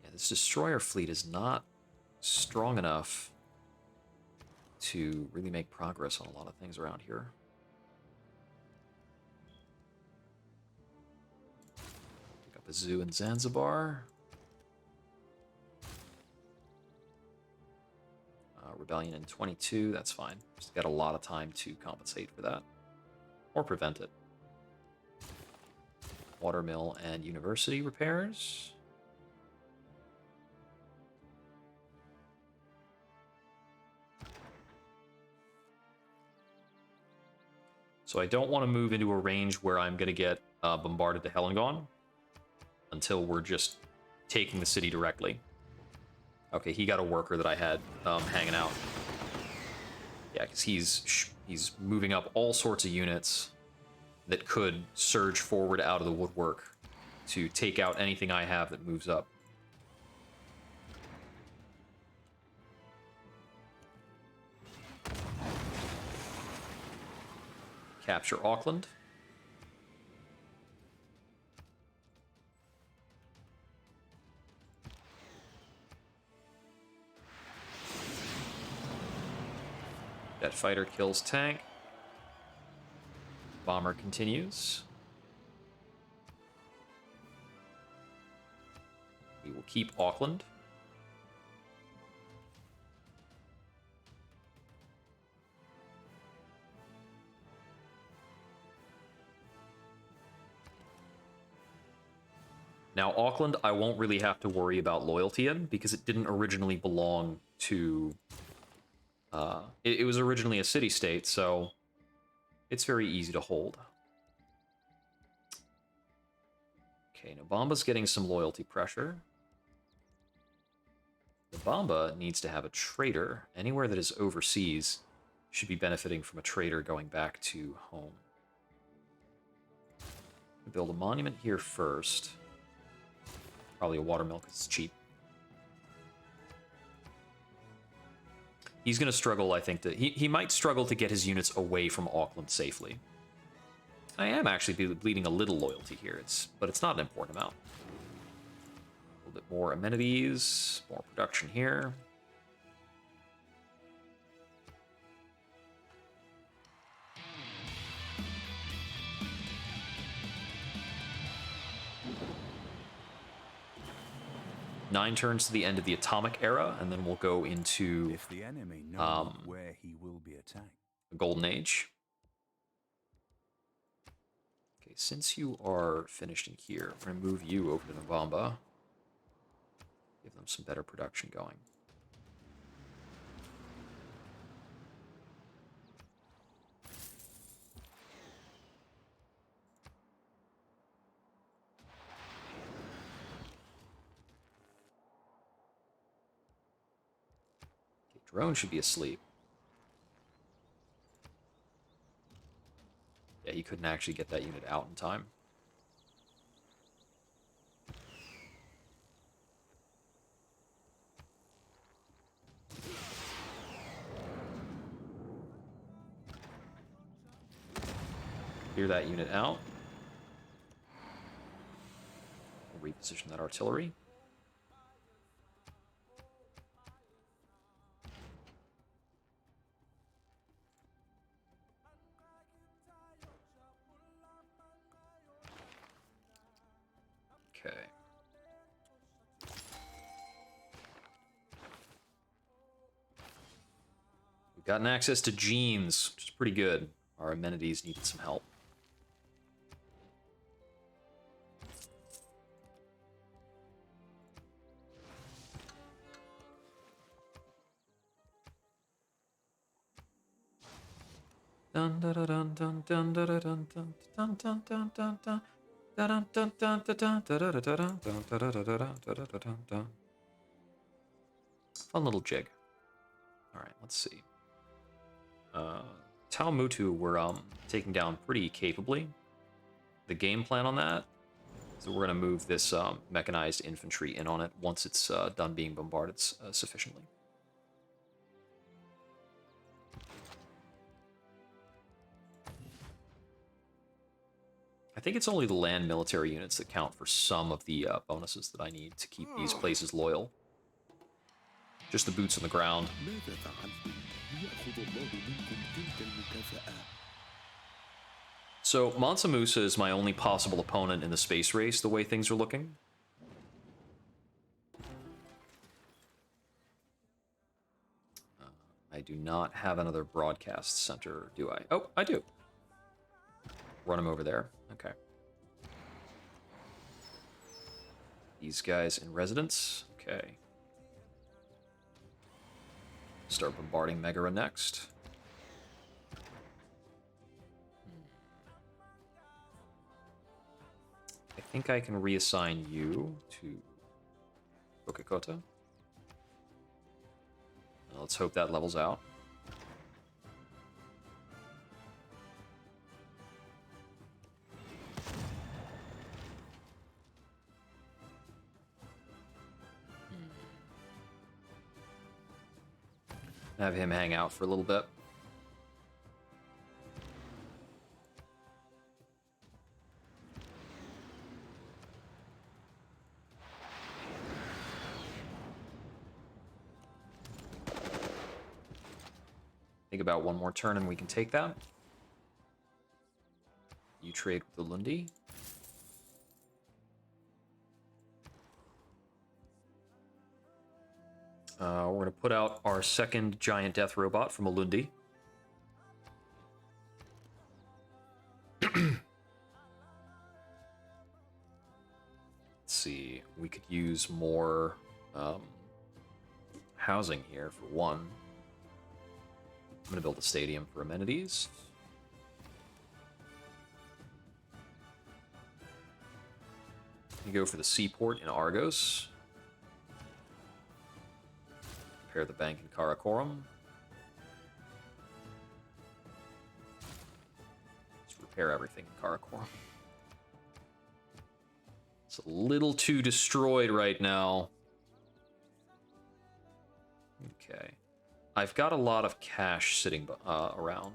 A: Yeah, this destroyer fleet is not strong enough to really make progress on a lot of things around here. Pick up a zoo in Zanzibar. Rebellion in 22, that's fine. Just got a lot of time to compensate for that. Or prevent it. Watermill and university repairs. So I don't want to move into a range where I'm going to get bombarded to hell and gone until we're just taking the city directly. Okay, he got a worker that I had hanging out. Yeah, because he's moving up all sorts of units that could surge forward out of the woodwork to take out anything I have that moves up. Capture Auckland. Jet fighter kills tank. Bomber continues. We will keep Auckland. Now, Auckland, I won't really have to worry about loyalty in, because it didn't originally belong to... it was originally a city-state, so it's very easy to hold. Okay, Nobamba's getting some loyalty pressure. Nobamba needs to have a trader. Anywhere that is overseas should be benefiting from a trader going back to home. Build a monument here first. Probably a watermill because it's cheap. He's going to struggle, I think, he might struggle to get his units away from Auckland safely. I am actually bleeding a little loyalty here, but it's not an important amount. A little bit more amenities, more production here. Nine turns to the end of the atomic era, and then we'll go into
B: If the enemy knows where he will be attacked.
A: the golden age. Okay, since you are finished in here, we're going to move you over to Nobamba. Give them some better production going. Okay, drone should be asleep. Yeah, he couldn't actually get that unit out in time. Clear that unit out. We'll reposition that artillery. Okay. We've gotten access to genes, which is pretty good. Our amenities needed some help. Dun dun dun dun dun dun dun dun dun dun dun dun dun. Fun little jig. All right, let's see. Tau Mutu we're taking down pretty capably. The game plan on that, so we're gonna move this mechanized infantry in on it once it's done being bombarded sufficiently. I think it's only the land military units that count for some of the bonuses that I need to keep these places loyal. Just the boots on the ground. So Mansa Musa is my only possible opponent in the space race, the way things are looking. I do not have another broadcast center, do I? Oh, I do. Run him over there. Okay. These guys in residence. Okay. Start bombarding Megara next. think I can reassign you to Okakota. Let's hope that levels out. Have him hang out for a little bit. Think about one more turn and we can take that. You trade with the Lundi. We're going to put out our second giant death robot from Alundi. Let's see. We could use more housing here for one. I'm going to build a stadium for amenities. You go for the seaport in Argos. Repair the bank in Karakorum. Let's repair everything in Karakorum. It's a little too destroyed right now. Okay. I've got a lot of cash sitting around.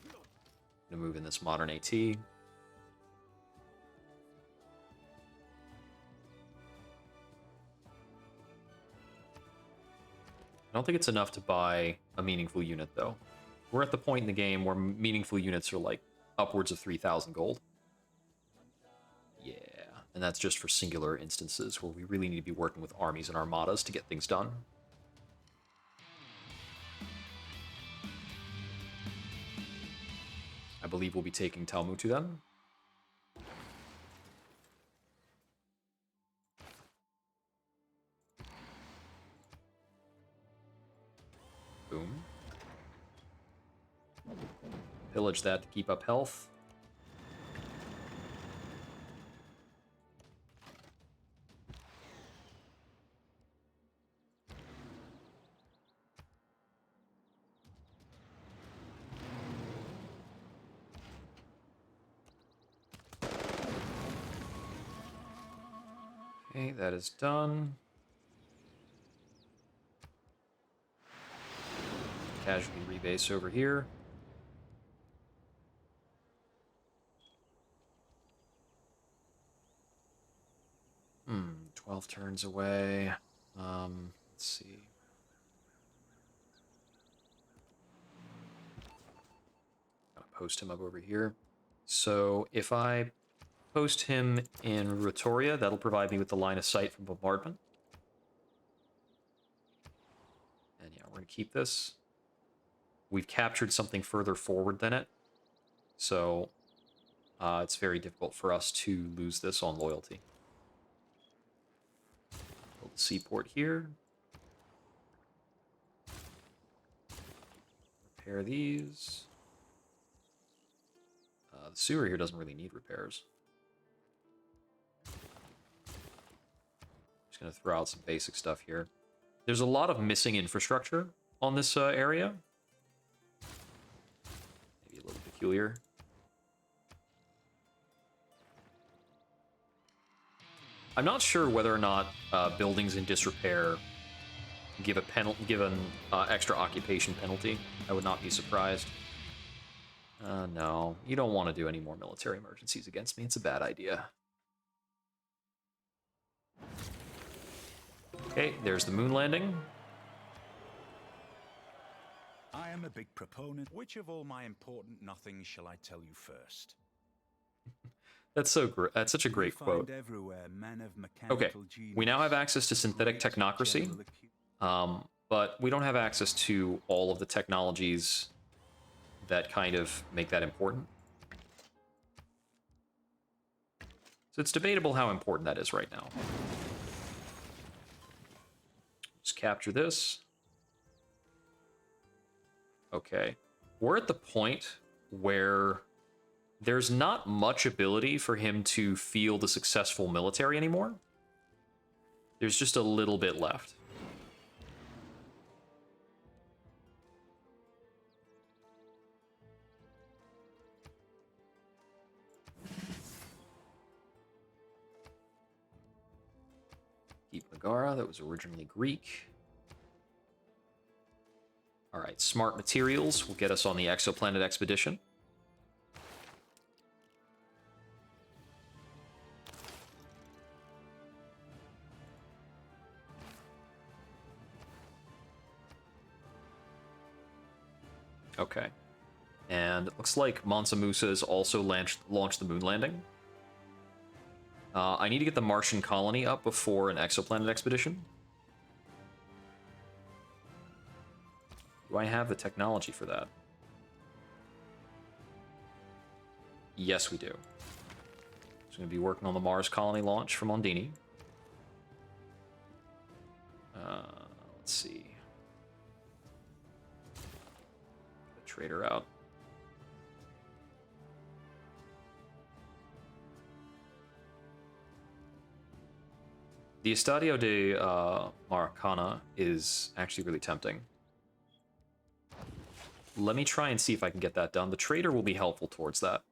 A: I'm gonna move in this modern AT. I don't think it's enough to buy a meaningful unit, though. We're at the point in the game where meaningful units are like upwards of 3,000 gold. Yeah, and that's just for singular instances where we really need to be working with armies and armadas to get things done. I believe we'll be taking Talmutu then. Boom. Pillage that to keep up health. Okay, that is done. Casualty rebase over here. 12 turns away. Let's see. Gotta post him up over here. So if I post him in Retoria, that'll provide me with the line of sight from bombardment. And yeah, we're gonna keep this. We've captured something further forward than it, so it's very difficult for us to lose this on loyalty. Build the seaport here. Repair these. The sewer here doesn't really need repairs. Just gonna throw out some basic stuff here. There's a lot of missing infrastructure on this area. Maybe a little peculiar. I'm not sure whether or not buildings in disrepair give an extra occupation penalty. I would not be surprised. No, you don't want to do any more military emergencies against me. It's a bad idea. Okay, there's the moon landing.
B: I am a big proponent. Which of all my important nothings shall I tell you first?
A: That's so great. That's such a great quote. Okay, we now have access to synthetic technocracy, but we don't have access to all of the technologies that kind of make that important. So it's debatable how important that is right now. Let's capture this. Okay, we're at the point where there's not much ability for him to field a successful military anymore. There's just a little bit left. Keep Megara, that was originally Greek. All right, smart materials will get us on the exoplanet expedition. Okay. And it looks like Mansa Musa has also launched the moon landing. I need to get the Martian colony up before an exoplanet expedition. Do I have the technology for that? Yes, we do. So going to be working on the Mars colony launch from Mondini. Let's see. The trader out. The Estadio de Maracana is actually really tempting. Let me try and see if I can get that done. The trader will be helpful towards that.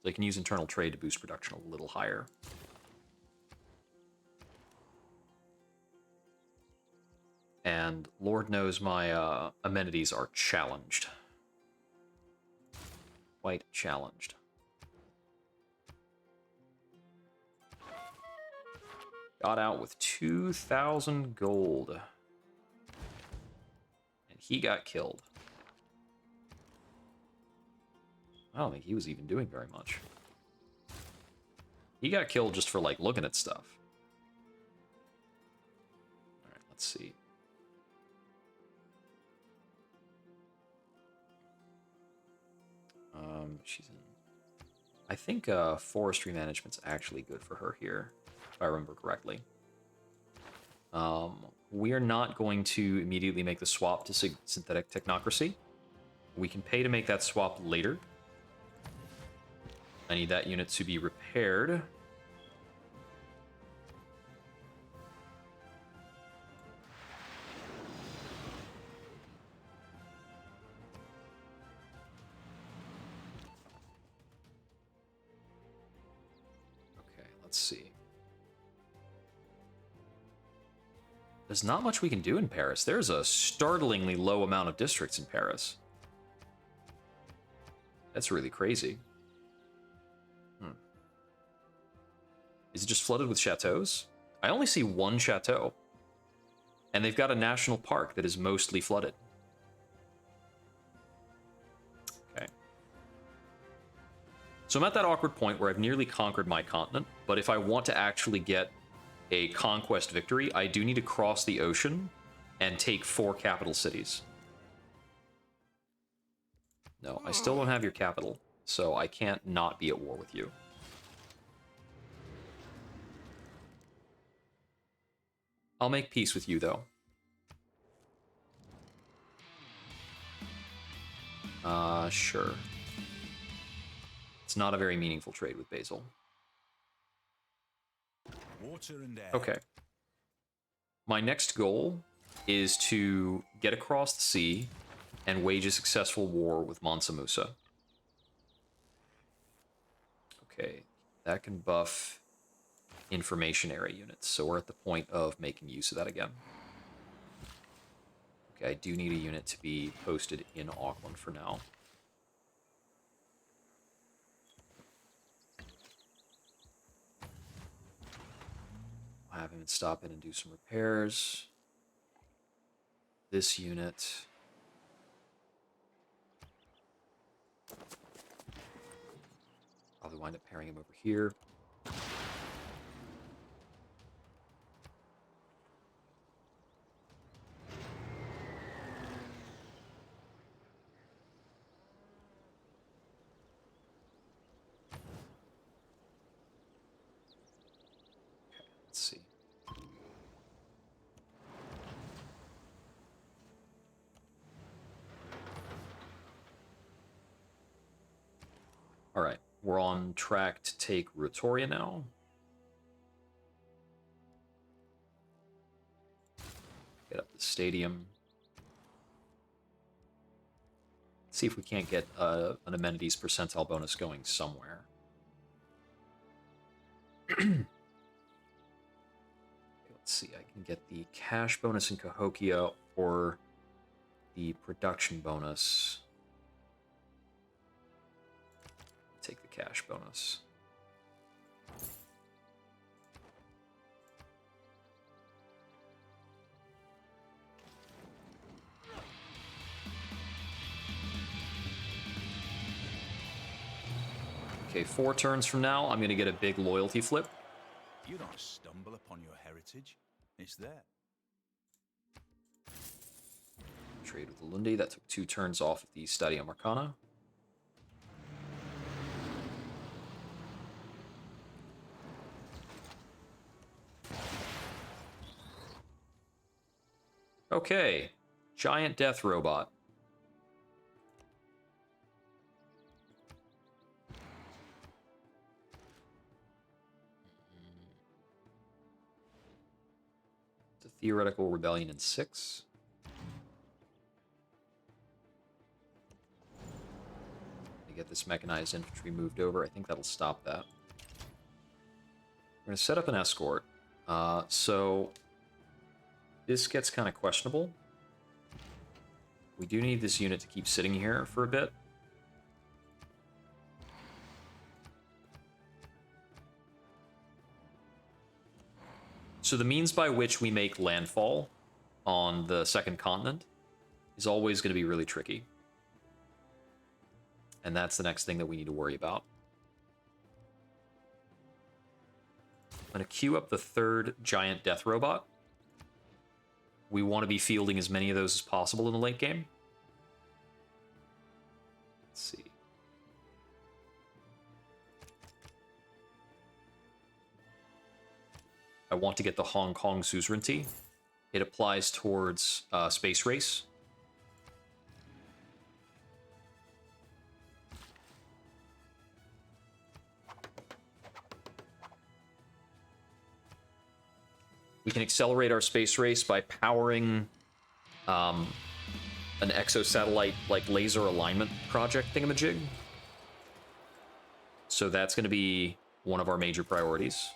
A: They can use internal trade to boost production a little higher. And Lord knows my amenities are challenged. Quite challenged. Got out with 2,000 gold. And he got killed. I don't think he was even doing very much. He got killed just for, like, looking at stuff. Alright, let's see. She's in... I think forestry management's actually good for her here, if I remember correctly. We are not going to immediately make the swap to synthetic technocracy. We can pay to make that swap later. I need that unit to be repaired. Okay, let's see. There's not much we can do in Paris. There's a startlingly low amount of districts in Paris. That's really crazy. Is it just flooded with chateaus? I only see one chateau. And they've got a national park that is mostly flooded. Okay. So I'm at that awkward point where I've nearly conquered my continent, but if I want to actually get a conquest victory, I do need to cross the ocean and take 4 capital cities. No, I still don't have your capital, so I can't not be at war with you. I'll make peace with you, though. Sure. It's not a very meaningful trade with Basil.
B: Water and air.
A: Okay. My next goal is to get across the sea and wage a successful war with Mansa Musa. Okay, that can buff information area units, so we're at the point of making use of that again. Okay, I do need a unit to be posted in Auckland for now. I'll have him stop in and do some repairs. This unit... probably wind up pairing him over here. Let's see. All right. We're on track to take Rutoria now. Get up the stadium. See if we can't get an amenities percentile bonus going somewhere. Let's see, I can get the cash bonus in Cahokia or the production bonus. Take the cash bonus. Okay, 4 turns from now, I'm going to get a big loyalty flip.
B: You don't stumble upon your heritage. It's there.
A: Trade with Lundi. That took 2 turns off of the Stadium Arcana. Okay, giant death robot. It's a theoretical rebellion in 6. To get this mechanized infantry moved over, I think that'll stop that. We're going to set up an escort. So this gets kind of questionable. We do need this unit to keep sitting here for a bit. So the means by which we make landfall on the second continent is always going to be really tricky. And that's the next thing that we need to worry about. I'm going to queue up the 3rd giant death robot. We want to be fielding as many of those as possible in the late game. Let's see. I want to get the Hong Kong suzerainty. It applies towards space race. We can accelerate our space race by powering an exosatellite like laser alignment project thingamajig. So that's going to be one of our major priorities.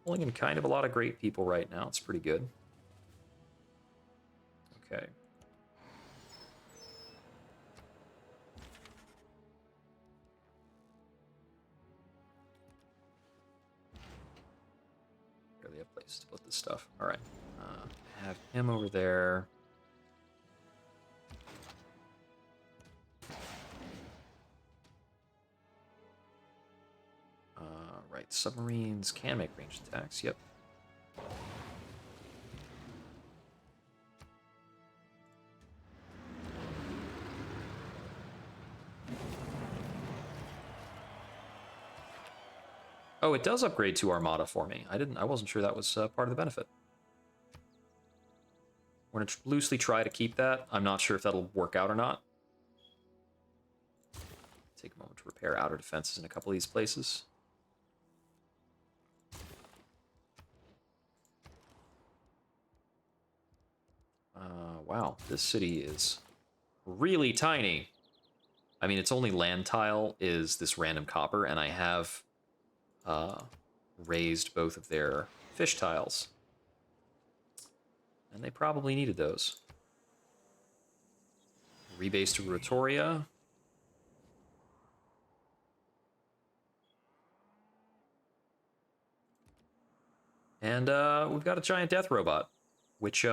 A: Pulling in kind of a lot of great people right now. It's pretty good. Okay. Barely have place to put this stuff. All right. Have him over there. Right, submarines can make ranged attacks, yep. Oh, it does upgrade to Armada for me. I wasn't sure that was part of the benefit. We're gonna loosely try to keep that. I'm not sure if that'll work out or not. Take a moment to repair outer defenses in a couple of these places. Wow, this city is really tiny. I mean, its only land tile is this random copper, and I have raised both of their fish tiles. And they probably needed those. Rebase to Rotoria. And we've got a giant death robot, which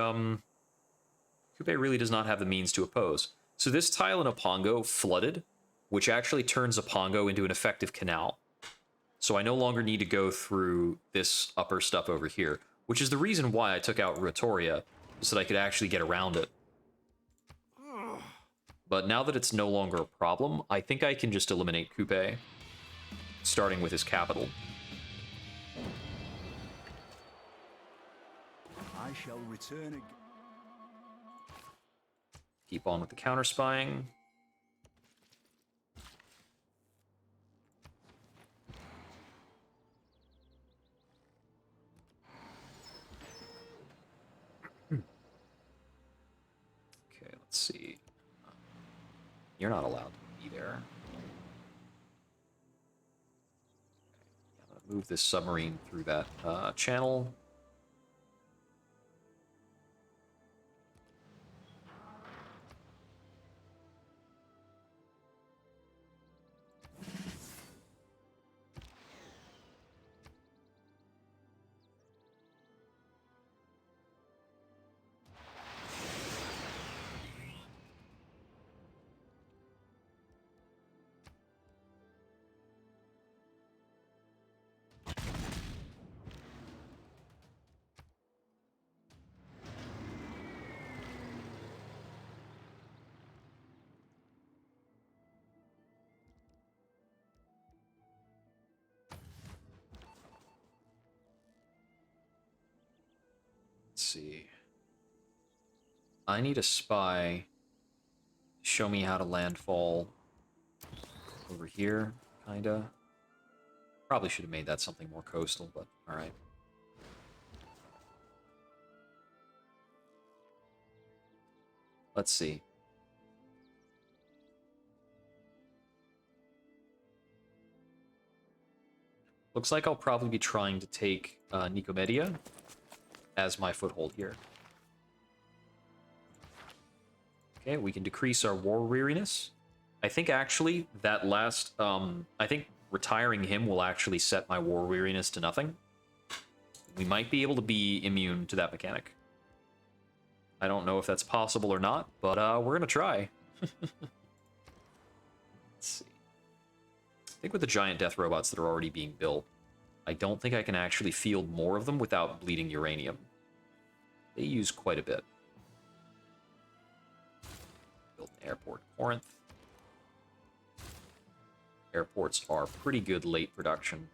A: Coupe really does not have the means to oppose. So this tile in Opongo flooded, which actually turns Opongo into an effective canal. So I no longer need to go through this upper stuff over here, which is the reason why I took out Rotoria, so that I could actually get around it. But now that it's no longer a problem, I think I can just eliminate Coupe, starting with his capital.
B: I shall return again.
A: Keep on with the counter spying. Okay, let's see. You're not allowed to be there. Okay, I'm gonna move this submarine through that channel. Let's see. I need a spy to show me how to landfall over here, kinda. Probably should have made that something more coastal, but alright. Let's see. Looks like I'll probably be trying to take Nicomedia as my foothold here. Okay, we can decrease our war weariness. I think actually that last, I think retiring him will actually set my war weariness to nothing. We might be able to be immune to that mechanic. I don't know if that's possible or not, but we're gonna try. Let's see. I think with the giant death robots that are already being built, I don't think I can actually field more of them without bleeding uranium. They use quite a bit. Build an airport in Corinth. Airports are pretty good late production.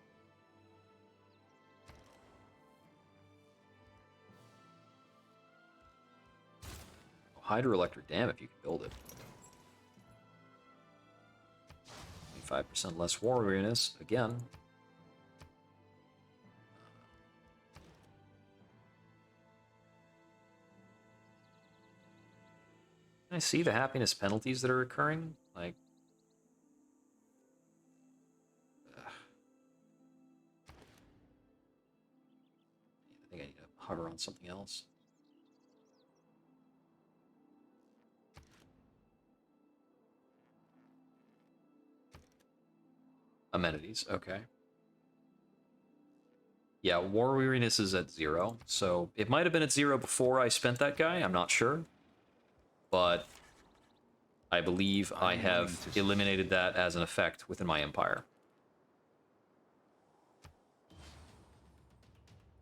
A: Hydroelectric dam if you can build it. 25% less war weariness, again. Can I see the happiness penalties that are occurring? Like, I think I need to hover on something else. Amenities, okay. Yeah, war weariness is at 0, so it might have been at 0 before I spent that guy, I'm not sure. But I believe I have eliminated that as an effect within my empire.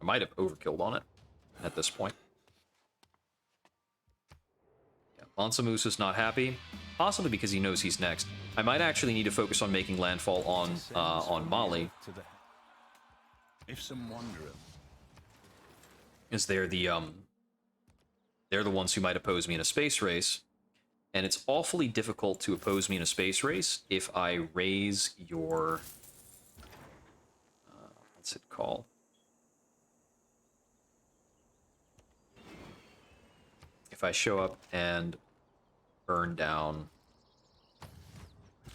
A: I might have overkilled on it at this point. Yeah, Mansamus is not happy, possibly because he knows he's next. I might actually need to focus on making landfall on Mali.
B: If some wanderer,
A: Is they're the ones who might oppose me in a space race, and it's awfully difficult to oppose me in a space race if I raise your what's it called? If I show up and burn down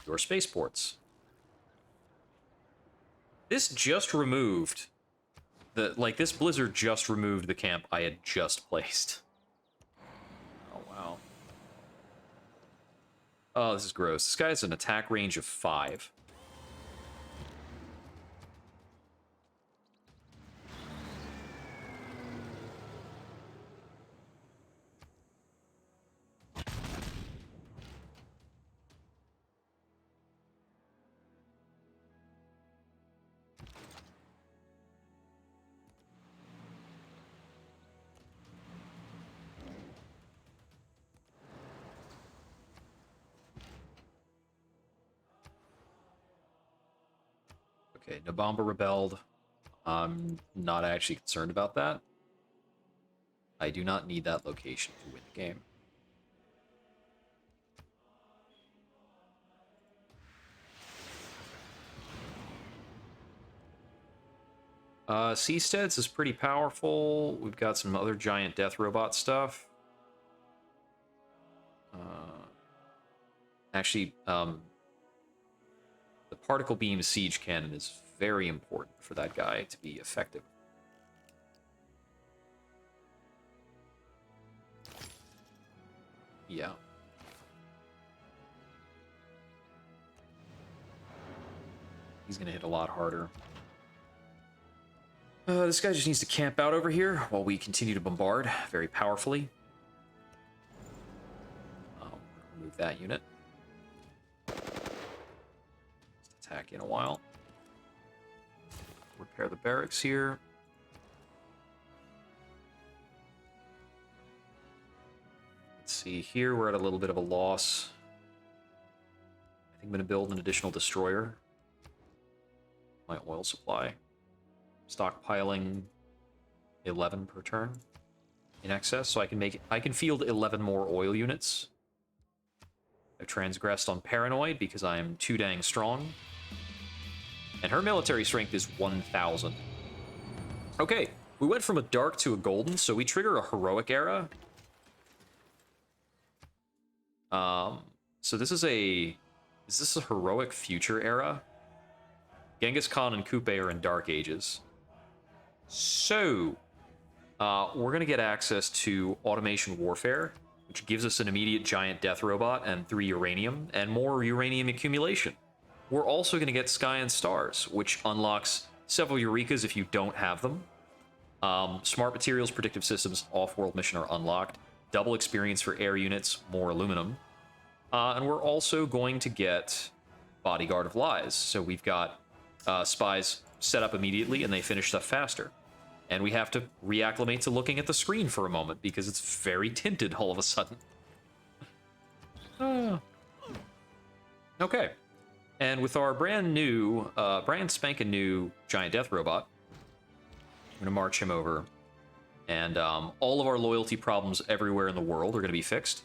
A: your spaceports. This just removed this blizzard just removed the camp I had just placed. Oh wow. Oh, this is gross. This guy has an attack range of 5. Okay, Nabamba rebelled. I'm not actually concerned about that. I do not need that location to win the game. Seasteads is pretty powerful. We've got some other giant death robot stuff. Actually, the particle beam siege cannon is very important for that guy to be effective. Yeah. He's going to hit a lot harder. This guy just needs to camp out over here while we continue to bombard very powerfully. Remove that unit. Let's attack in a while. Repair the barracks here. Let's see, here we're at a little bit of a loss. I think I'm going to build an additional destroyer. My oil supply. Stockpiling 11 per turn in excess, so I can field 11 more oil units. I've transgressed on Paranoid because I am too dang strong. And her military strength is 1,000. Okay, we went from a dark to a golden, so we trigger a heroic era. So this is this a heroic future era? Genghis Khan and Kupe are in Dark Ages. So, we're going to get access to Automation Warfare, which gives us an immediate giant death robot and 3 uranium, and more uranium accumulation. We're also going to get Sky and Stars, which unlocks several Eurekas if you don't have them. Smart Materials, Predictive Systems, Off-World Mission are unlocked. Double experience for air units, more aluminum. And we're also going to get Bodyguard of Lies. So we've got spies set up immediately, and they finish stuff faster. And we have to reacclimate to looking at the screen for a moment, because it's very tinted all of a sudden. Okay. And with our brand spanking new giant death robot, I'm going to march him over. And all of our loyalty problems everywhere in the world are going to be fixed.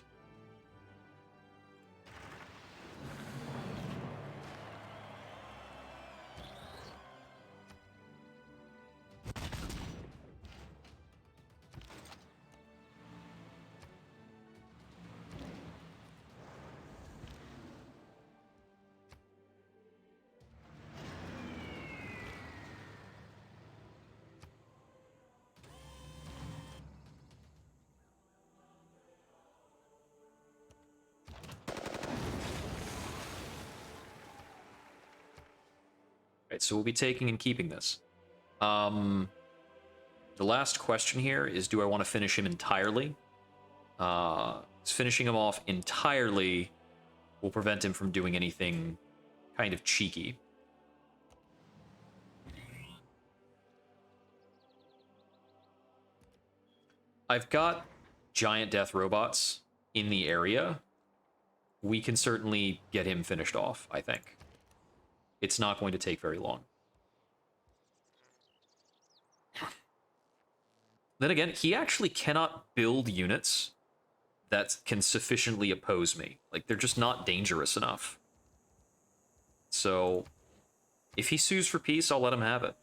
A: Right, so we'll be taking and keeping this. The last question here is, do I want to finish him entirely? Finishing him off entirely will prevent him from doing anything kind of cheeky. I've got giant death robots in the area. We can certainly get him finished off, I think. It's not going to take very long. Then again, he actually cannot build units that can sufficiently oppose me. Like, they're just not dangerous enough. So, if he sues for peace, I'll let him have it.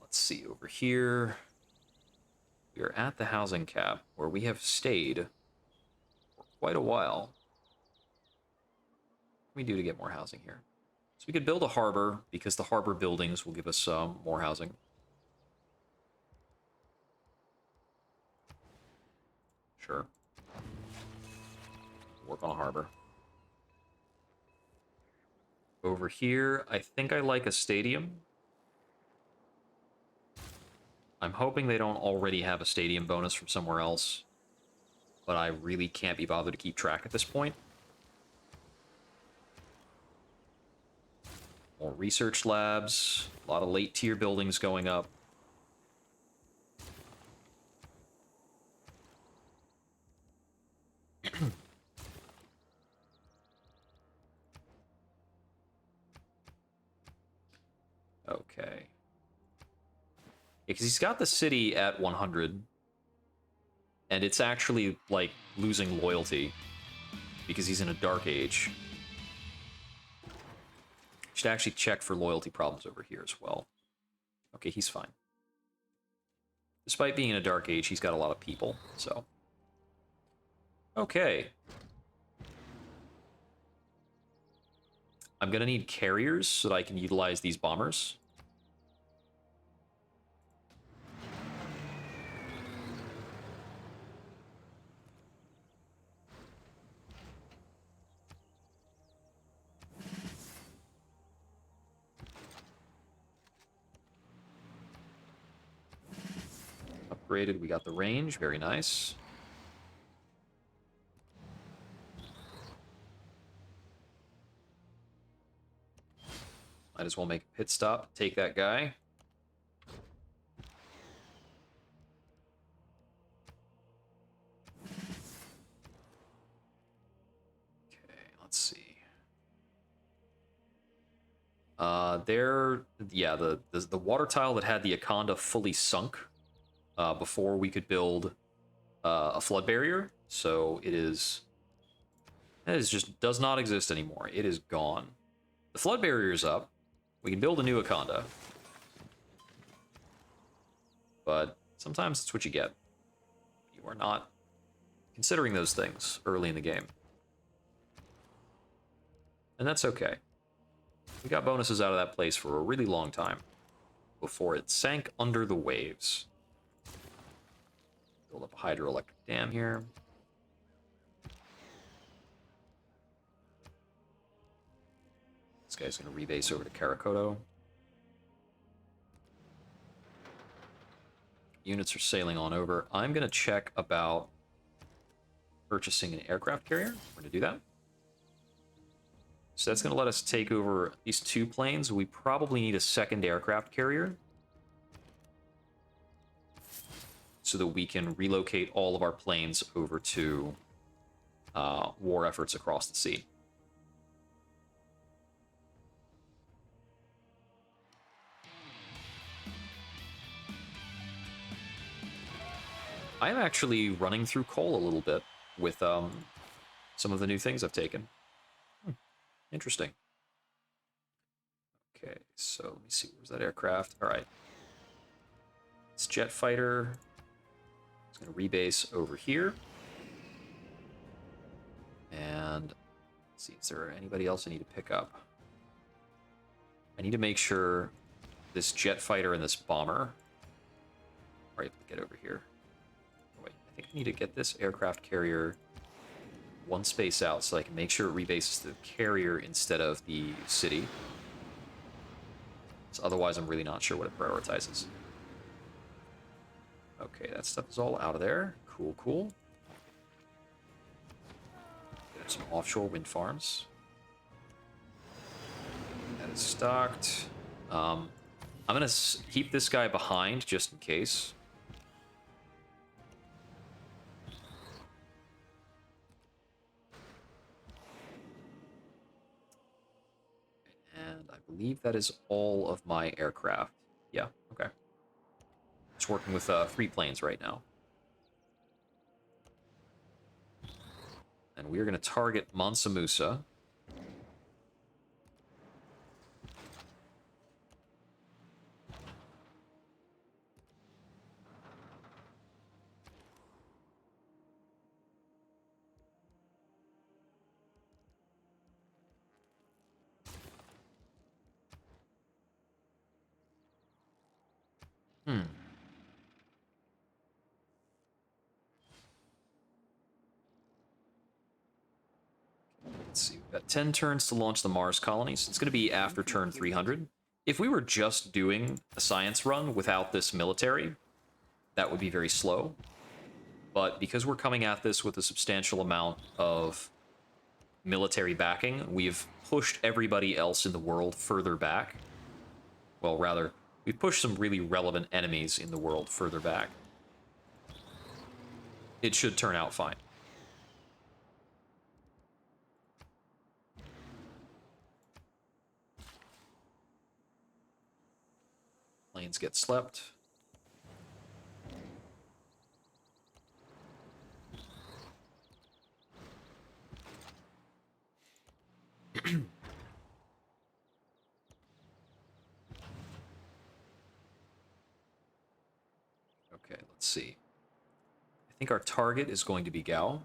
A: Let's see, over here. We are at the housing cap, where we have stayed for quite a while. What can we do to get more housing here? So we could build a harbor, because the harbor buildings will give us more housing. Sure. Work on a harbor. Over here, I think I like a stadium. I'm hoping they don't already have a stadium bonus from somewhere else, but I really can't be bothered to keep track at this point. More research labs, a lot of late tier buildings going up. Okay. Because he's got the city at 100, and it's actually, like, losing loyalty because he's in a dark age. Should actually check for loyalty problems over here as well. Okay, he's fine. Despite being in a dark age, he's got a lot of people, so. Okay. I'm gonna need carriers so that I can utilize these bombers. Upgraded, we got the range, very nice. Might as well make a pit stop, take that guy. Okay, let's see. Yeah, the water tile that had the Akonda fully sunk before we could build a flood barrier. So it is just does not exist anymore. It is gone. The flood barrier is up. We can build a new Akonda. But sometimes it's what you get. You are not considering those things early in the game. And that's okay. We got bonuses out of that place for a really long time before it sank under the waves. Build up a hydroelectric dam here. This guy's going to rebase over to Karakoto. Units are sailing on over. I'm going to check about purchasing an aircraft carrier. We're going to do that. So that's going to let us take over these 2 planes. We probably need a second aircraft carrier so that we can relocate all of our planes over to war efforts across the sea. I'm actually running through coal a little bit with some of the new things I've taken. Interesting. Okay, so let me see. Where's that aircraft? All right. It's jet fighter. It's going to rebase over here. And let's see, is there anybody else I need to pick up? I need to make sure this jet fighter and this bomber are able to get over here. Oh, wait, I think I need to get this aircraft carrier one space out so I can make sure it rebases the carrier instead of the city. So otherwise, I'm really not sure what it prioritizes. Okay, that stuff is all out of there. Cool, cool. There's some offshore wind farms. That is stocked. I'm going to keep this guy behind just in case. And I believe that is all of my aircraft. Yeah, okay. Just working with 3 planes right now. And we're going to target Mansa Musa. Let's see, we've got 10 turns to launch the Mars colonies. It's going to be after turn 300. If we were just doing a science run without this military, that would be very slow. But because we're coming at this with a substantial amount of military backing, we've pushed everybody else in the world further back. Well, rather, we've pushed some really relevant enemies in the world further back. It should turn out fine. Planes get slept. Let's see. I think our target is going to be Gao.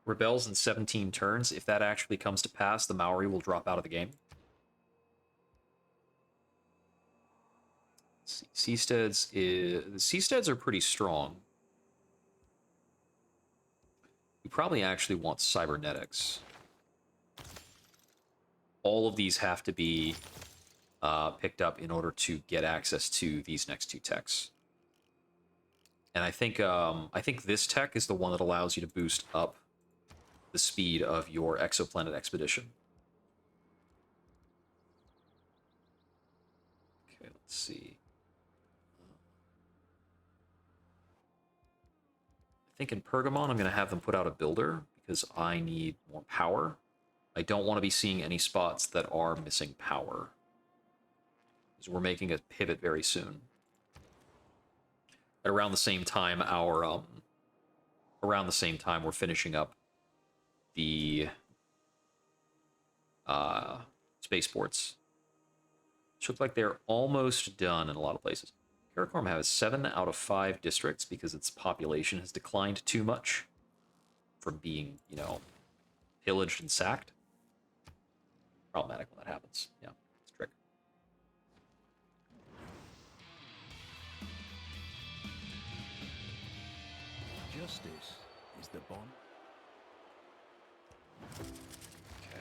A: Rebels in 17 turns. If that actually comes to pass, the Maori will drop out of the game. Let's see. The Seasteads are pretty strong. We probably actually want cybernetics. All of these have to be picked up in order to get access to these next two techs. And I think this tech is the one that allows you to boost up the speed of your exoplanet expedition. Okay, let's see. I think in Pergamon, I'm going to have them put out a builder because I need more power. I don't want to be seeing any spots that are missing power, because we're making a pivot very soon. At around the same time, we're finishing up the spaceports. Which look like they're almost done in a lot of places. Karakorum has 7 out of 5 districts because its population has declined too much from being, you know, pillaged and sacked. Problematic when that happens. Yeah, it's a trick.
B: Justice is the bond.
A: Okay.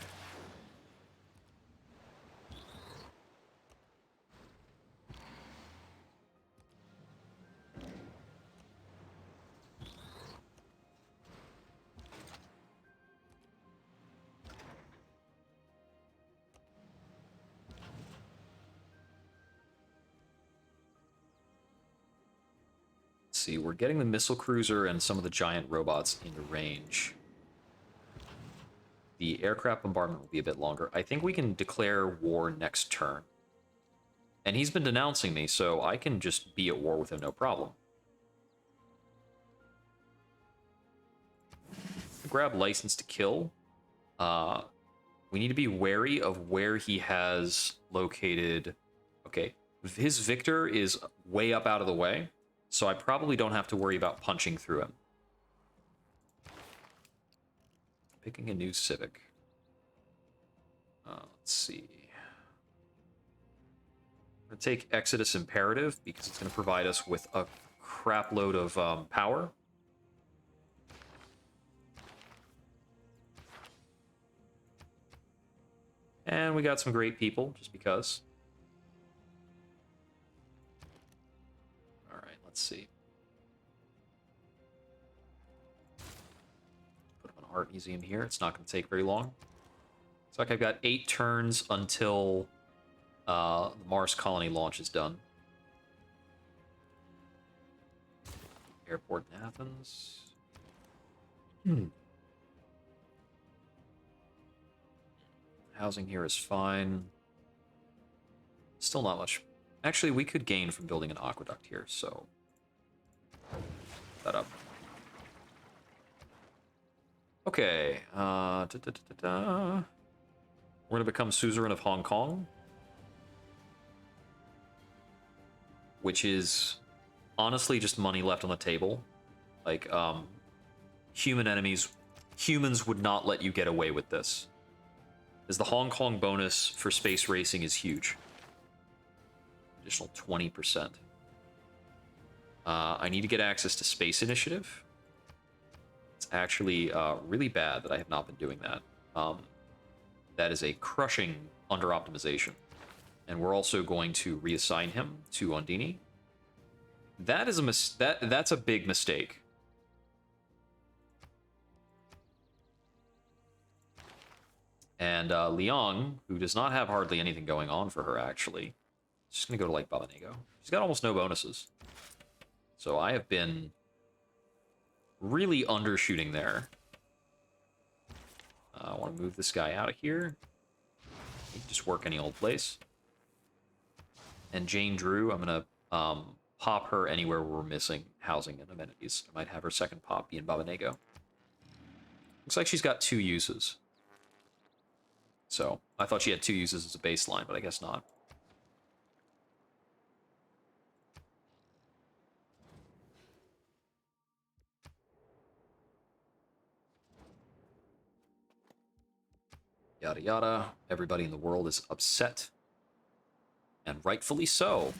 A: See, we're getting the missile cruiser and some of the giant robots into range. The aircraft bombardment will be a bit longer. I think we can declare war next turn. And he's been denouncing me, so I can just be at war with him, no problem. Grab license to kill. We need to be wary of where he has located... Okay, his Victor is way up out of the way, so I probably don't have to worry about punching through him. Picking a new Civic. Let's see. I'm going to take Exodus Imperative because it's going to provide us with a crap load of power. And we got some great people, just because. Alright, let's see. Put up an art museum here. It's not going to take very long. It's like I've got 8 turns until the Mars colony launch is done. Airport in Athens. Housing here is fine. Still not much. Actually, we could gain from building an aqueduct here, so... that up. Okay. We're going to become suzerain of Hong Kong. Which is honestly just money left on the table. Like, humans would not let you get away with this. Because the Hong Kong bonus for space racing is huge. Additional 20%. I need to get access to Space Initiative. It's actually really bad that I have not been doing that. That is a crushing under-optimization. And we're also going to reassign him to Ondini. That is that's a big mistake. And Liang, who does not have hardly anything going on for her, actually, is just going to go to Lake Babanego. She's got almost no bonuses. So I have been really undershooting there. I want to move this guy out of here. He can just work any old place. And Jane Drew, I'm going to pop her anywhere where we're missing housing and amenities. I might have her second pop be in Babanego. Looks like she's got 2 uses. So I thought she had 2 uses as a baseline, but I guess not. Yada yada. Everybody in the world is upset. And rightfully so.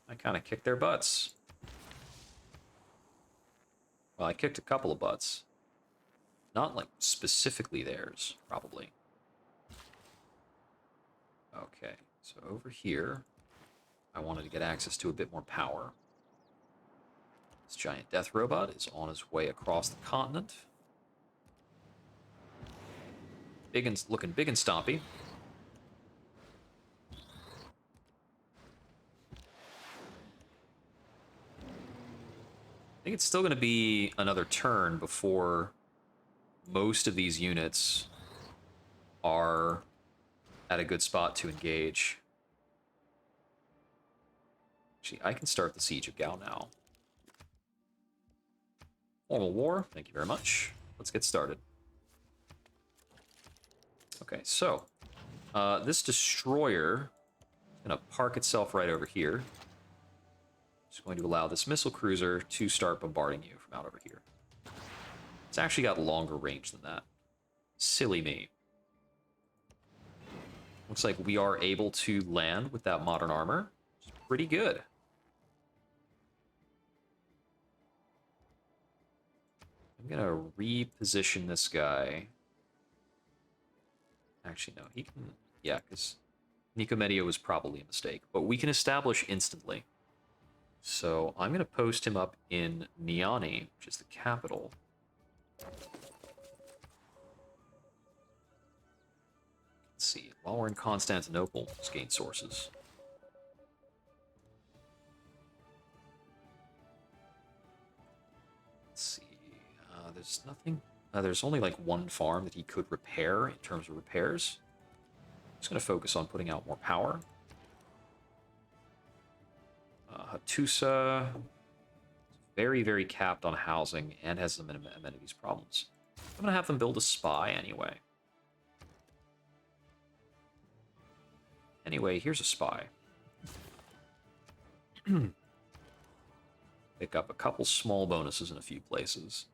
A: I kind of kicked their butts. Well, I kicked a couple of butts. Not, like, specifically theirs, probably. Okay, so over here, I wanted to get access to a bit more power. This giant death robot is on his way across the continent. Looking big and stompy. I think it's still going to be another turn before most of these units are at a good spot to engage. Actually, I can start the Siege of Gao now. Formal war, thank you very much. Let's get started. Okay, so this destroyer is going to park itself right over here. It's going to allow this missile cruiser to start bombarding you from out over here. It's actually got longer range than that. Silly me. Looks like we are able to land with that modern armor. It's pretty good. I'm going to reposition this guy. Actually, no, he can... Yeah, because Nicomedia was probably a mistake. But we can establish instantly. So I'm going to post him up in Niani, which is the capital. Let's see. While we're in Constantinople, let's gain sources. Let's see. There's nothing... there's only like one farm that he could repair in terms of repairs. I'm just going to focus on putting out more power. Hattusa is very, very capped on housing and has some amenities problems. I'm going to have them build a spy anyway. Anyway, here's a spy. Pick up a couple small bonuses in a few places.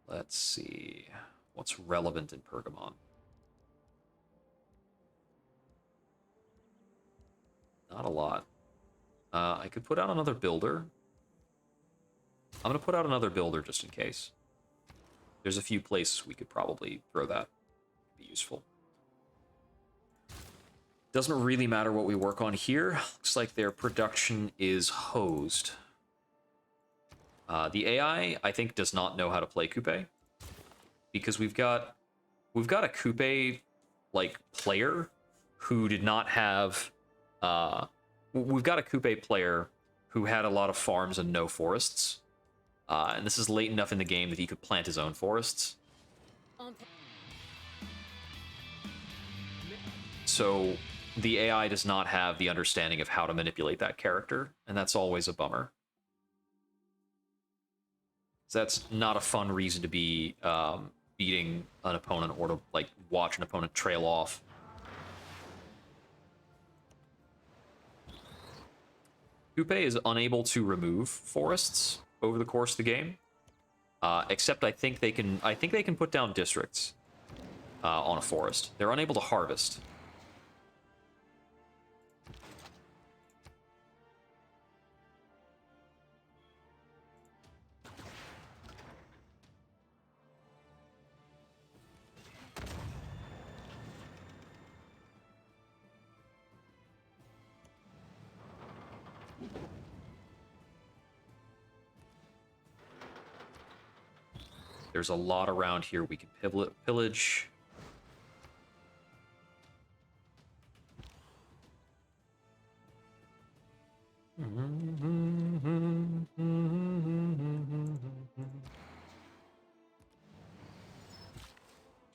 A: Let's see. What's relevant in Pergamon? Not a lot. I could put out another builder. I'm going to put out another builder just in case. There's a few places we could probably throw that. Be useful. Doesn't really matter what we work on here. Looks like their production is hosed. The AI, I think, does not know how to play Coupe. Because we've got a Coupe, like, player who did not have... we've got a Coupe player who had a lot of farms and no forests. And this is late enough in the game that he could plant his own forests. So the AI does not have the understanding of how to manipulate that character, and that's always a bummer. So that's not a fun reason to be beating an opponent or to, like, watch an opponent trail off. Coupe is unable to remove forests over the course of the game, except I think they can put down districts on a forest. They're unable to harvest. There's a lot around here we can pillage.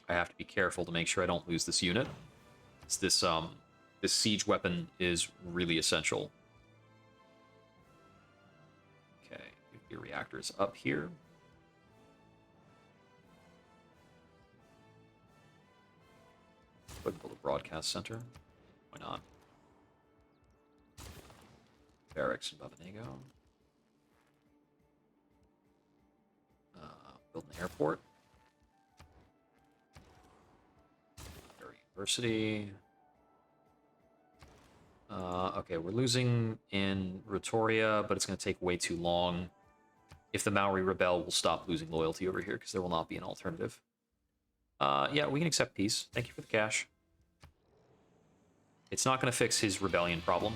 A: I have to be careful to make sure I don't lose this unit. This siege weapon is really essential. Okay, nuclear reactors up here. broadcast center. Why not? Barracks in Babanego. Build an airport. University. Okay, we're losing in Retoria, but it's going to take way too long. If the Maori rebel, we'll stop losing loyalty over here because there will not be an alternative. Yeah, we can accept peace. Thank you for the cash. It's not going to fix his rebellion problem.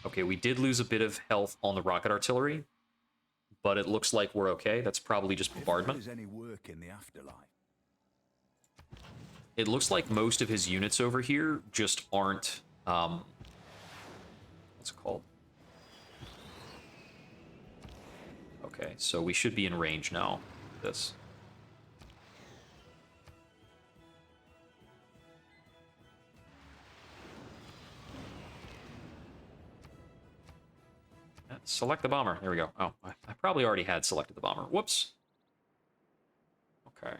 A: Okay, we did lose a bit of health on the rocket artillery, but it looks like we're okay. That's probably just bombardment.
B: If there is any work in the afterlife.
A: It looks like most of his units over here just aren't, what's it called? Okay, so we should be in range now. This. Select the bomber. There we go. Oh, I probably already had selected the bomber. Whoops. Okay.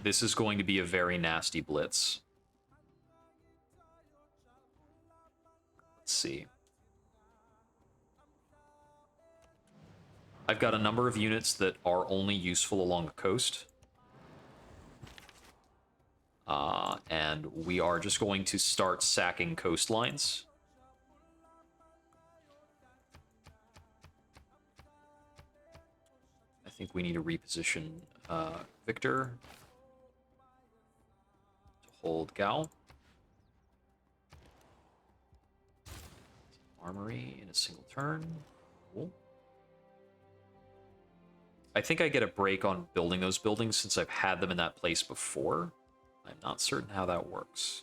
A: This is going to be a very nasty blitz. Let's see. I've got a number of units that are only useful along the coast. And we are just going to start sacking coastlines. I think we need to reposition Victor to hold Gal. Armory in a single turn. Cool. I think I get a break on building those buildings since I've had them in that place before. I'm not certain how that works.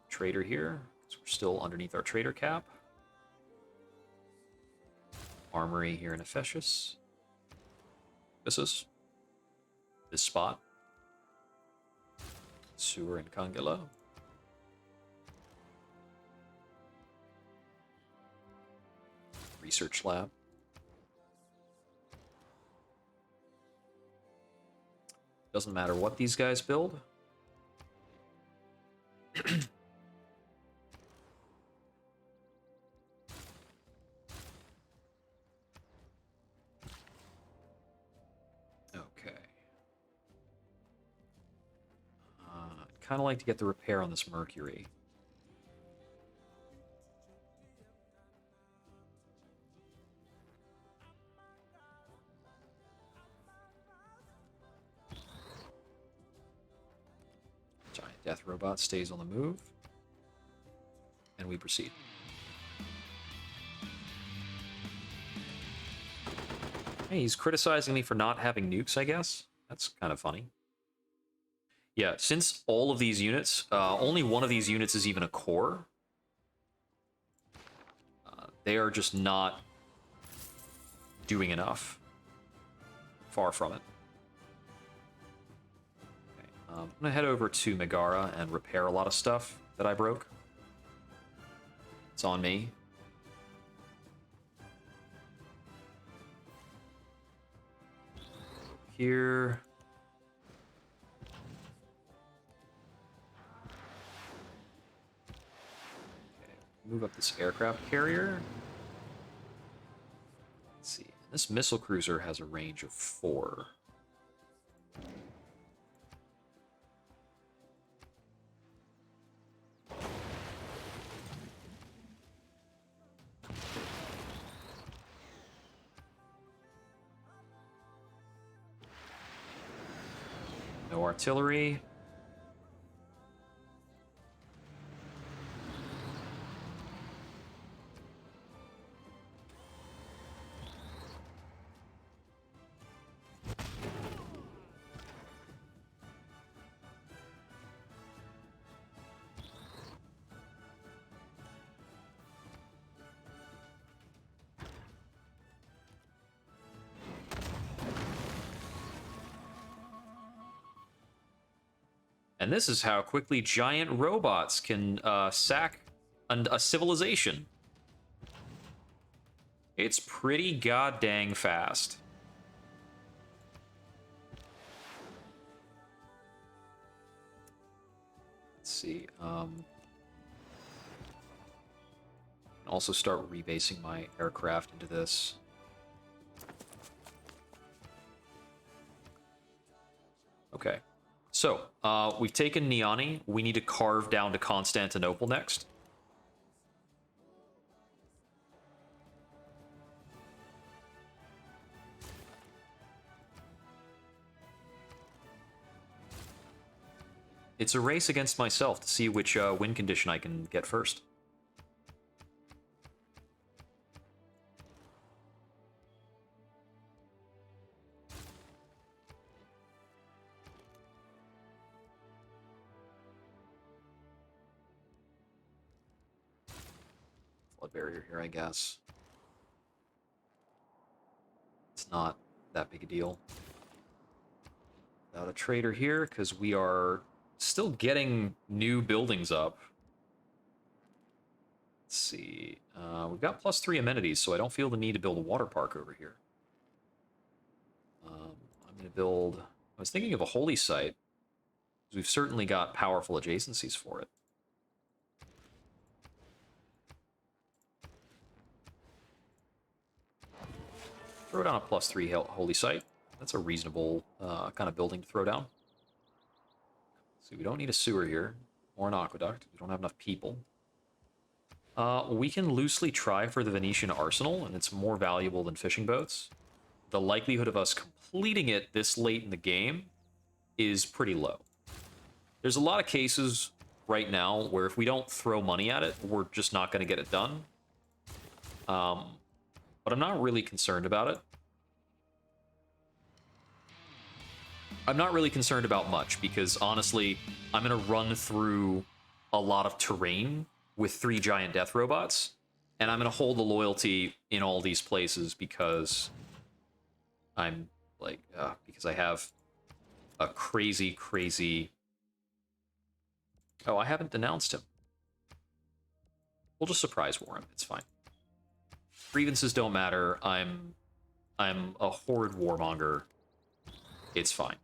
A: Trader here, because we're still underneath our trader cap. Armory here in Ephesus. This spot. Sewer in Kangela. Research lab. Doesn't matter what these guys build. Okay. I'd kind of like to get the repair on this Mercury. Giant death robot stays on the move. And we proceed. Hey, he's criticizing me for not having nukes, I guess. That's kind of funny. Yeah, since all of these units, only one of these units is even a core. They are just not doing enough. Far from it. Okay, I'm gonna head over to Megara and repair a lot of stuff that I broke. It's on me. Here. Okay, move up this aircraft carrier. Let's see. This missile cruiser has a range of 4. No artillery. And this is how quickly giant robots can sack a civilization. It's pretty goddamn fast. Let's see. Also start rebasing my aircraft into this. Okay. So, we've taken Niani. We need to carve down to Constantinople next. It's a race against myself to see which win condition I can get first. Flood barrier here, I guess. It's not that big a deal. Without a trader here, because we are still getting new buildings up. Let's see. We've got +3 amenities, so I don't feel the need to build a water park over here. I'm going to build... I was thinking of a holy site. We've certainly got powerful adjacencies for it. Throw down a +3 holy site. That's a reasonable kind of building to throw down. So we don't need a sewer here, or an aqueduct. We don't have enough people. We can loosely try for the Venetian arsenal, and it's more valuable than fishing boats. The likelihood of us completing it this late in the game is pretty low. There's a lot of cases right now where if we don't throw money at it, we're just not going to get it done. But I'm not really concerned about it. I'm not really concerned about much because, honestly, I'm going to run through a lot of terrain with 3 giant death robots, and I'm going to hold the loyalty in all these places because I'm, like, because I have a crazy, crazy... Oh, I haven't denounced him. We'll just surprise war him. It's fine. Grievances don't matter. I'm a horrid warmonger. It's fine.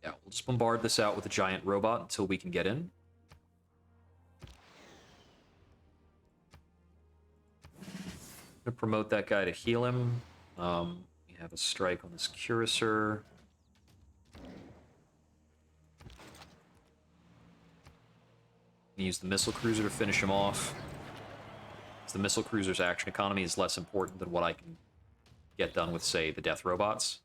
A: Yeah, we'll just bombard this out with a giant robot until we can get in. I'm gonna promote that guy to heal him. We have a strike on this Cuirassor. Use the missile cruiser to finish him off. The missile cruiser's action economy is less important than what I can get done with, say, the death robots.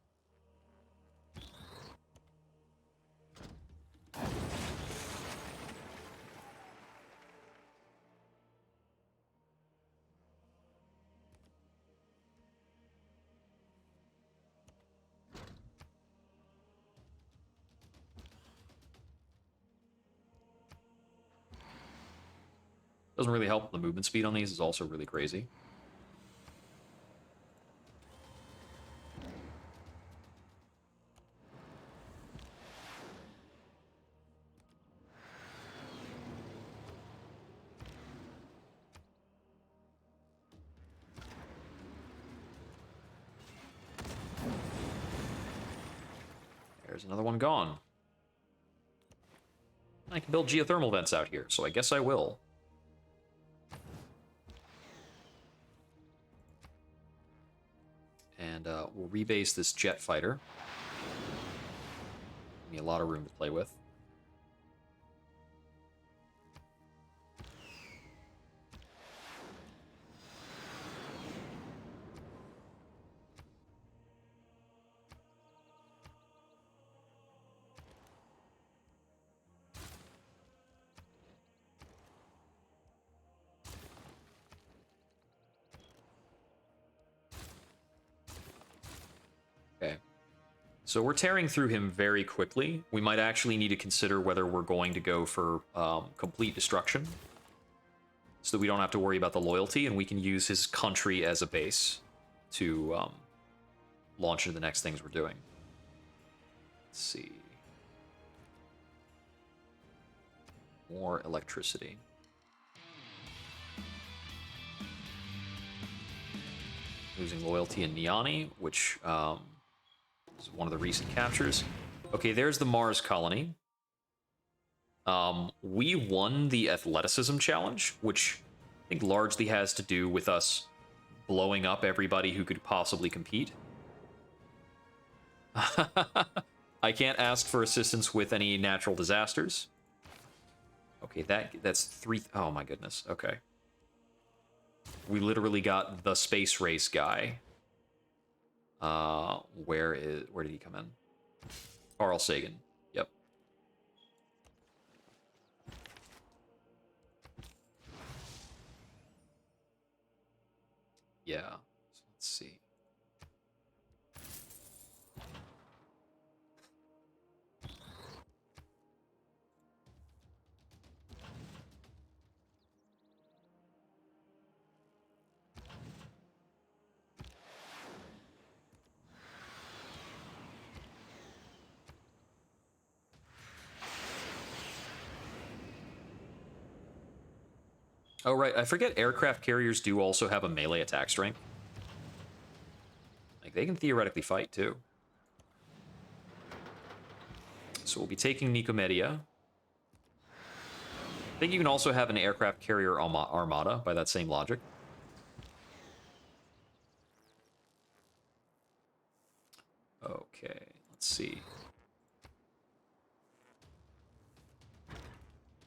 A: Doesn't really help. The movement speed on these is also really crazy. There's another one gone. I can build geothermal vents out here, so I guess I will. And we'll rebase this jet fighter. me a lot of room to play with. Okay. So we're tearing through him very quickly. We might actually need to consider whether we're going to go for complete destruction, so that we don't have to worry about the loyalty, and we can use his country as a base to launch into the next things we're doing. Let's see. More electricity. Losing loyalty in Niani, which is one of the recent captures. Okay, there's the Mars colony. We won the athleticism challenge, which I think largely has to do with us blowing up everybody who could possibly compete. I can't ask for assistance with any natural disasters. Okay, that's 3... Oh my goodness, okay. We literally got the space race guy. Where did he come in? Carl Sagan. Yep. Yeah. So let's see. Oh, right. I forget aircraft carriers do also have a melee attack strength. Like, they can theoretically fight, too. So we'll be taking Nicomedia. I think you can also have an aircraft carrier armada by that same logic. Okay, let's see.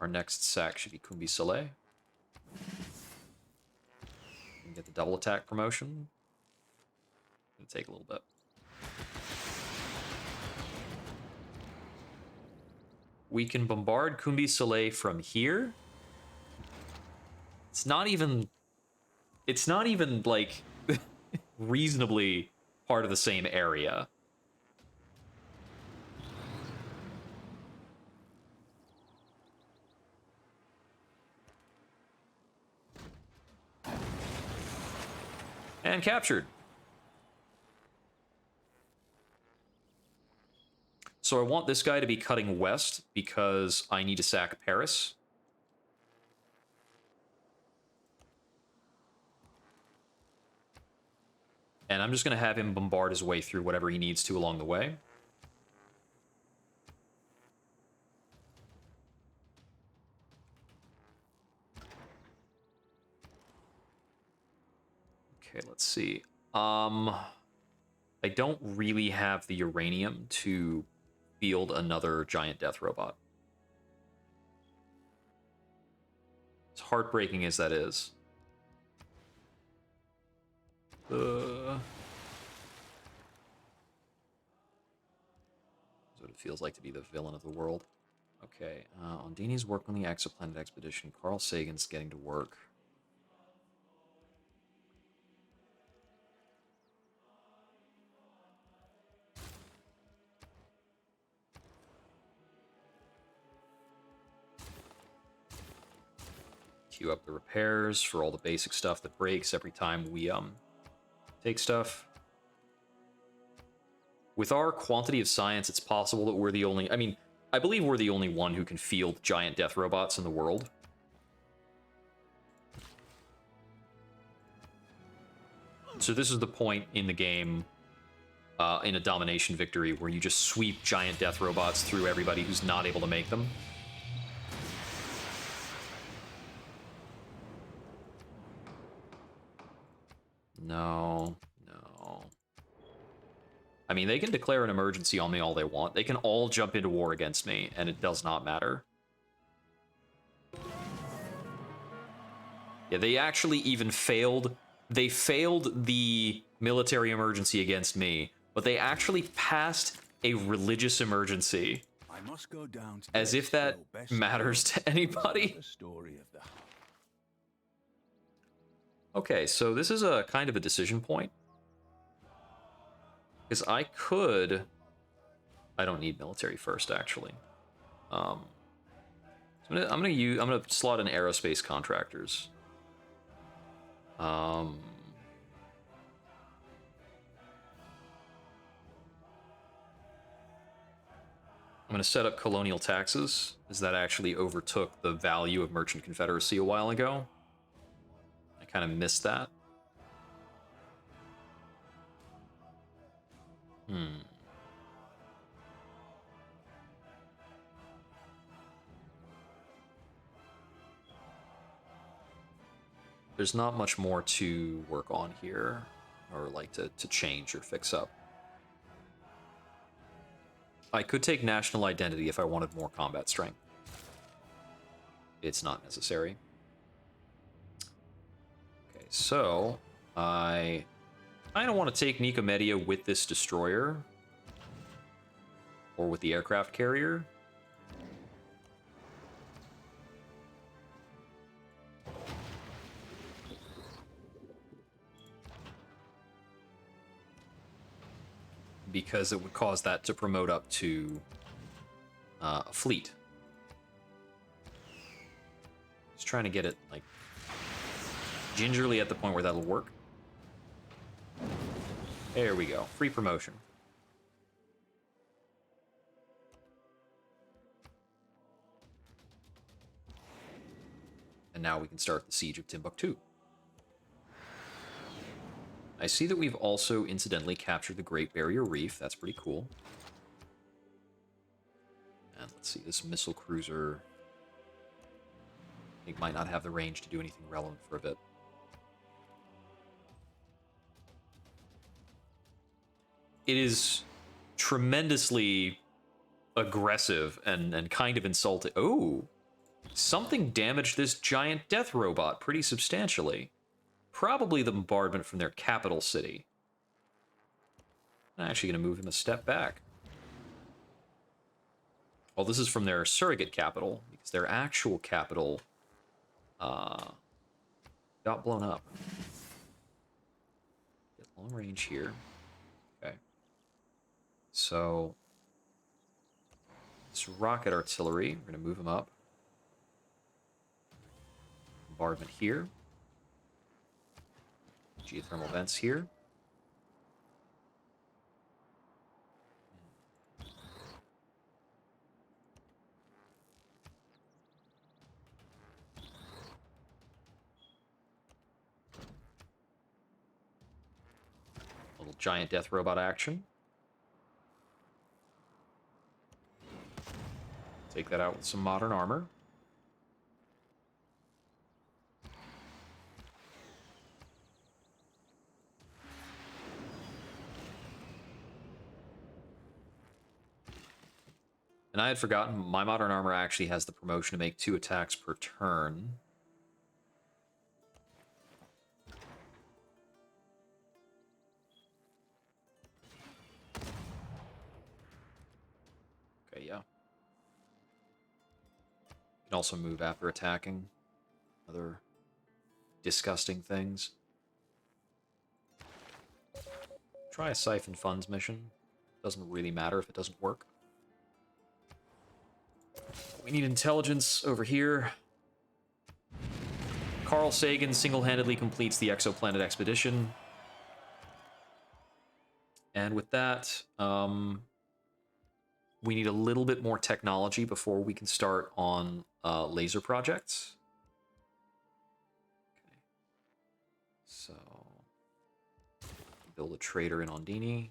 A: Our next sack should be Kumbi Saleh. Get the double attack promotion. It'll take a little bit. We can bombard Kumbi Saleh from here. It's not even like reasonably part of the same area. And captured. So I want this guy to be cutting west because I need to sack Paris. And I'm just going to have him bombard his way through whatever he needs to along the way. Okay, let's see. I don't really have the uranium to field another giant death robot. As heartbreaking as that is. That's what it feels like to be the villain of the world. Okay, Ondini's work on the exoplanet expedition. Carl Sagan's getting to work. Queue up the repairs for all the basic stuff that breaks every time we take stuff. With our quantity of science, it's possible that we're the only... I mean, I believe we're the only one who can field giant death robots in the world. So this is the point in the game, in a domination victory, where you just sweep giant death robots through everybody who's not able to make them. No, no. I mean, they can declare an emergency on me all they want. They can all jump into war against me, and it does not matter. Yeah, they actually even failed. They failed the military emergency against me, but they actually passed a religious emergency.
B: I must go down to
A: As if that matters to anybody.
B: the story of the
A: Okay, so this is a kind of a decision point. Because I could... I don't need military first, actually. So I'm gonna slot in aerospace contractors. I'm gonna set up colonial taxes, as that actually overtook the value of merchant confederacy a while ago. I kind of missed that. There's not much more to work on here, or like to change or fix up. I could take national identity if I wanted more combat strength. It's not necessary. Okay, so I don't want to take Nicomedia with this destroyer or with the aircraft carrier. Because it would cause that to promote up to a fleet. Just trying to get it, like, gingerly at the point where that'll work. There we go. Free promotion. And now we can start the siege of Timbuktu. I see that we've also incidentally captured the Great Barrier Reef. That's pretty cool. And let's see, this missile cruiser, I think, might not have the range to do anything relevant for a bit. It is tremendously aggressive and kind of insulting. Oh, something damaged this giant death robot pretty substantially. Probably the bombardment from their capital city. I'm actually going to move him a step back. Well, this is from their surrogate capital, because their actual capital got blown up. Get long range here. Okay. So, this rocket artillery, we're going to move him up. Bombardment here. Geothermal vents here. Little giant death robot action. Take that out with some modern armor. And I had forgotten, my modern armor actually has the promotion to make 2 attacks per turn. Okay, yeah. You can also move after attacking. Other disgusting things. Try a siphon funds mission. Doesn't really matter if it doesn't work. We need intelligence over here. Carl Sagan single-handedly completes the exoplanet expedition. And with that, we need a little bit more technology before we can start on laser projects. Okay. So, build a trader in Ondini.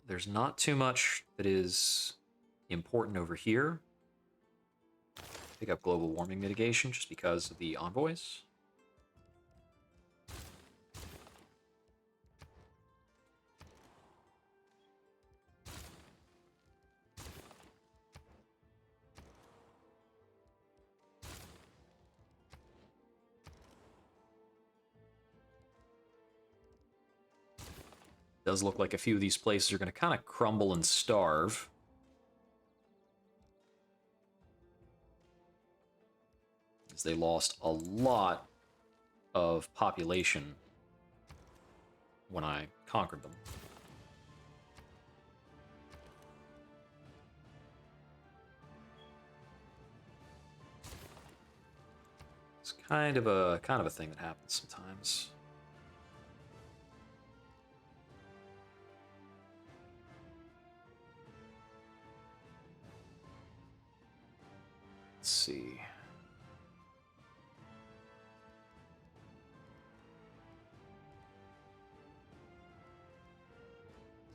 A: There's not too much that is important over here. Pick up global warming mitigation just because of the envoys. Does look like a few of these places are going to kind of crumble and starve. As they lost a lot of population when I conquered them. It's kind of a thing that happens sometimes. Let's see.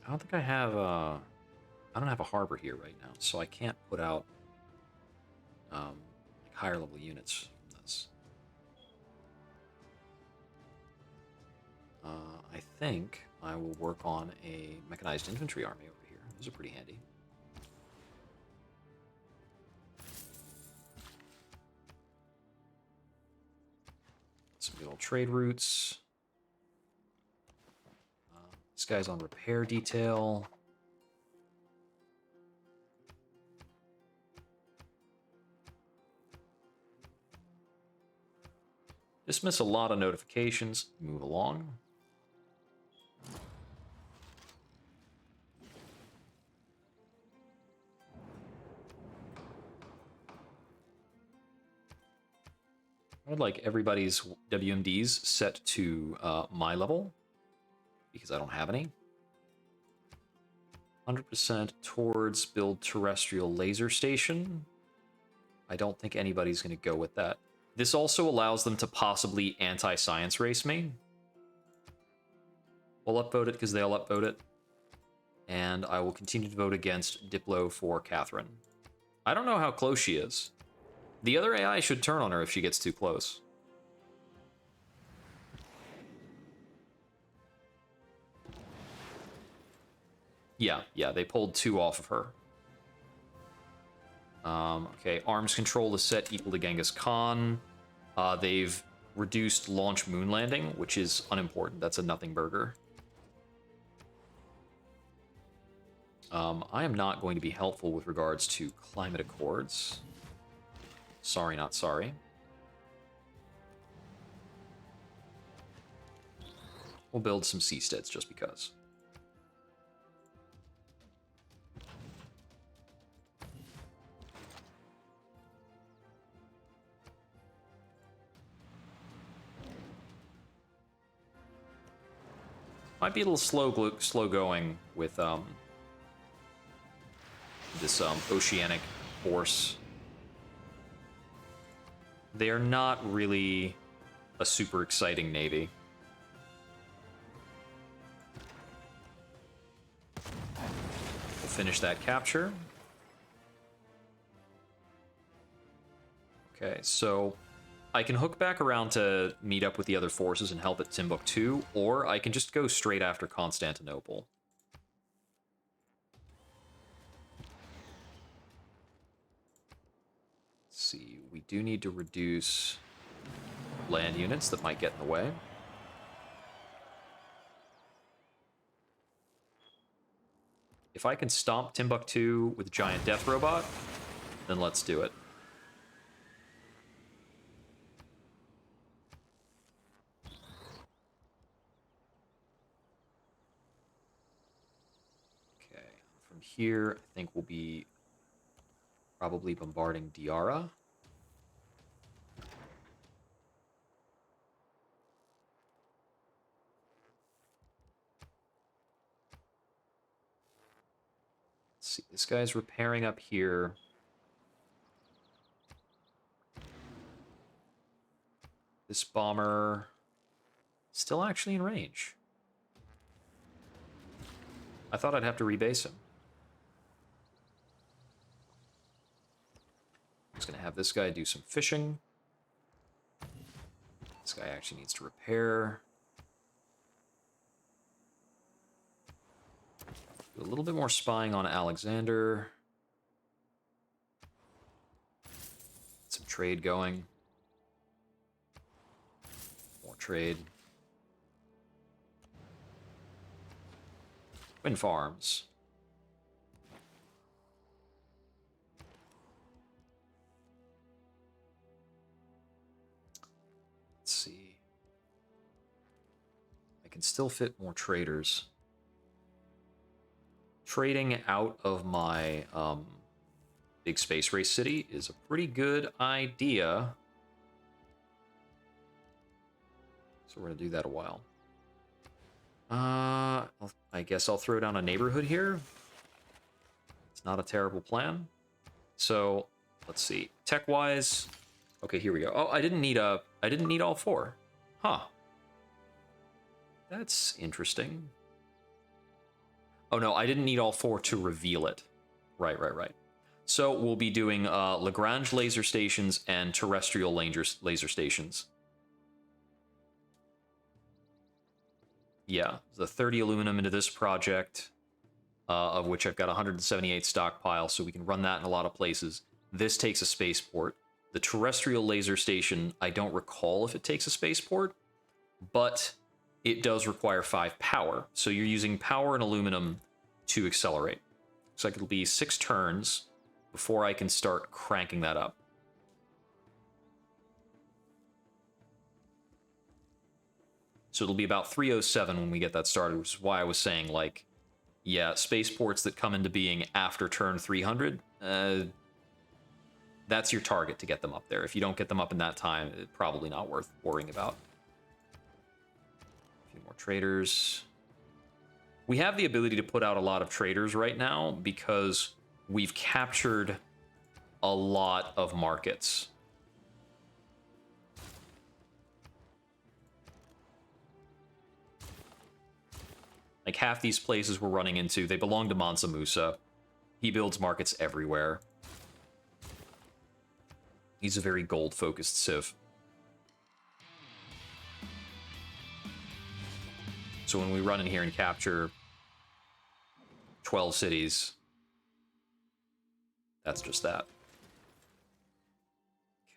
A: I don't think I have a... I don't have a harbor here right now, so I can't put out like higher level units from this. I think I will work on a mechanized infantry army over here. Those are pretty handy. Some good old trade routes. This guy's on repair detail. Dismiss a lot of notifications. Move along. I would like everybody's WMDs set to my level, because I don't have any. 100% towards build terrestrial laser station. I don't think anybody's going to go with that. This also allows them to possibly anti-science race me. We'll upvote it because they'll upvote it. And I will continue to vote against Diplo for Catherine. I don't know how close she is. The other AI should turn on her if she gets too close. Yeah, they pulled 2 off of her. Okay, arms control is set equal to Genghis Khan. They've reduced launch moon landing, which is unimportant. That's a nothing burger. I am not going to be helpful with regards to climate accords. Sorry, not sorry. We'll build some seasteads just because. Might be a little slow going with this oceanic force. They're not really a super exciting navy. We'll finish that capture. Okay, so I can hook back around to meet up with the other forces and help at Timbuktu, or I can just go straight after Constantinople. Let's see, we do need to reduce land units that might get in the way. If I can stomp Timbuktu with a giant death robot, then let's do it. From here, I think we'll be probably bombarding Diara. Let's see, this guy's repairing up here. This bomber still actually in range. I thought I'd have to rebase him. Just gonna have this guy do some fishing. This guy actually needs to repair. Do a little bit more spying on Alexander. Some trade going. More trade. Wind farms. Let's see. I can still fit more traders. Trading out of my big space race city is a pretty good idea. So we're going to do that a while. I guess I'll throw down a neighborhood here. It's not a terrible plan. So let's see. Tech-wise, okay, here we go. Oh, I didn't need all four. Huh. That's interesting. Oh no, I didn't need all four to reveal it. Right. So we'll be doing Lagrange laser stations and terrestrial laser stations. Yeah, the 30 aluminum into this project, of which I've got 178 stockpile, so we can run that in a lot of places. This takes a spaceport. The terrestrial laser station, I don't recall if it takes a spaceport, but it does require 5 power. So you're using power and aluminum to accelerate. Looks like it'll be 6 turns before I can start cranking that up. So it'll be about 307 when we get that started, which is why I was saying, like, yeah, spaceports that come into being after turn 300, that's your target to get them up there. If you don't get them up in that time, it's probably not worth worrying about. A few more traders. We have the ability to put out a lot of traders right now because we've captured a lot of markets. Like half these places we're running into, they belong to Mansa Musa. He builds markets everywhere. He's a very gold-focused civ. So when we run in here and capture 12 cities, that's just that.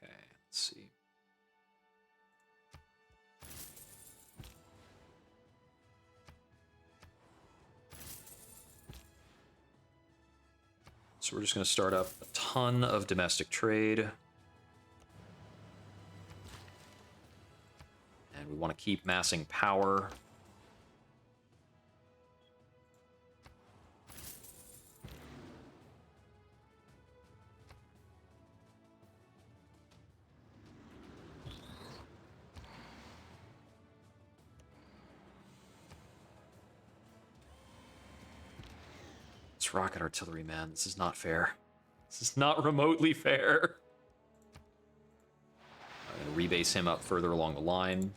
A: Okay, let's see. So we're just going to start up a ton of domestic trade. And we want to keep massing power. It's rocket artillery, man. This is not fair. This is not remotely fair. I'm going to rebase him up further along the line.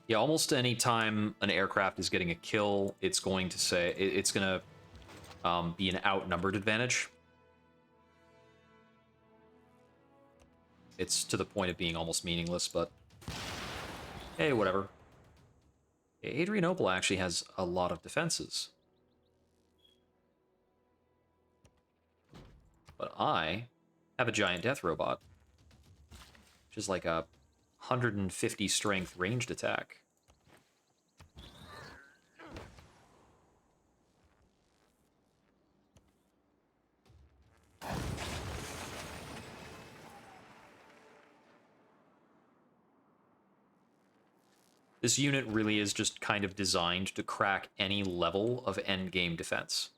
A: Yeah, almost any time an aircraft is getting a kill, it's going to say it's going to be an outnumbered advantage. It's to the point of being almost meaningless, but hey, whatever. Adrianople actually has a lot of defenses. But I have a giant death robot, which is like a 150 strength ranged attack. This unit really is just kind of designed to crack any level of endgame defense.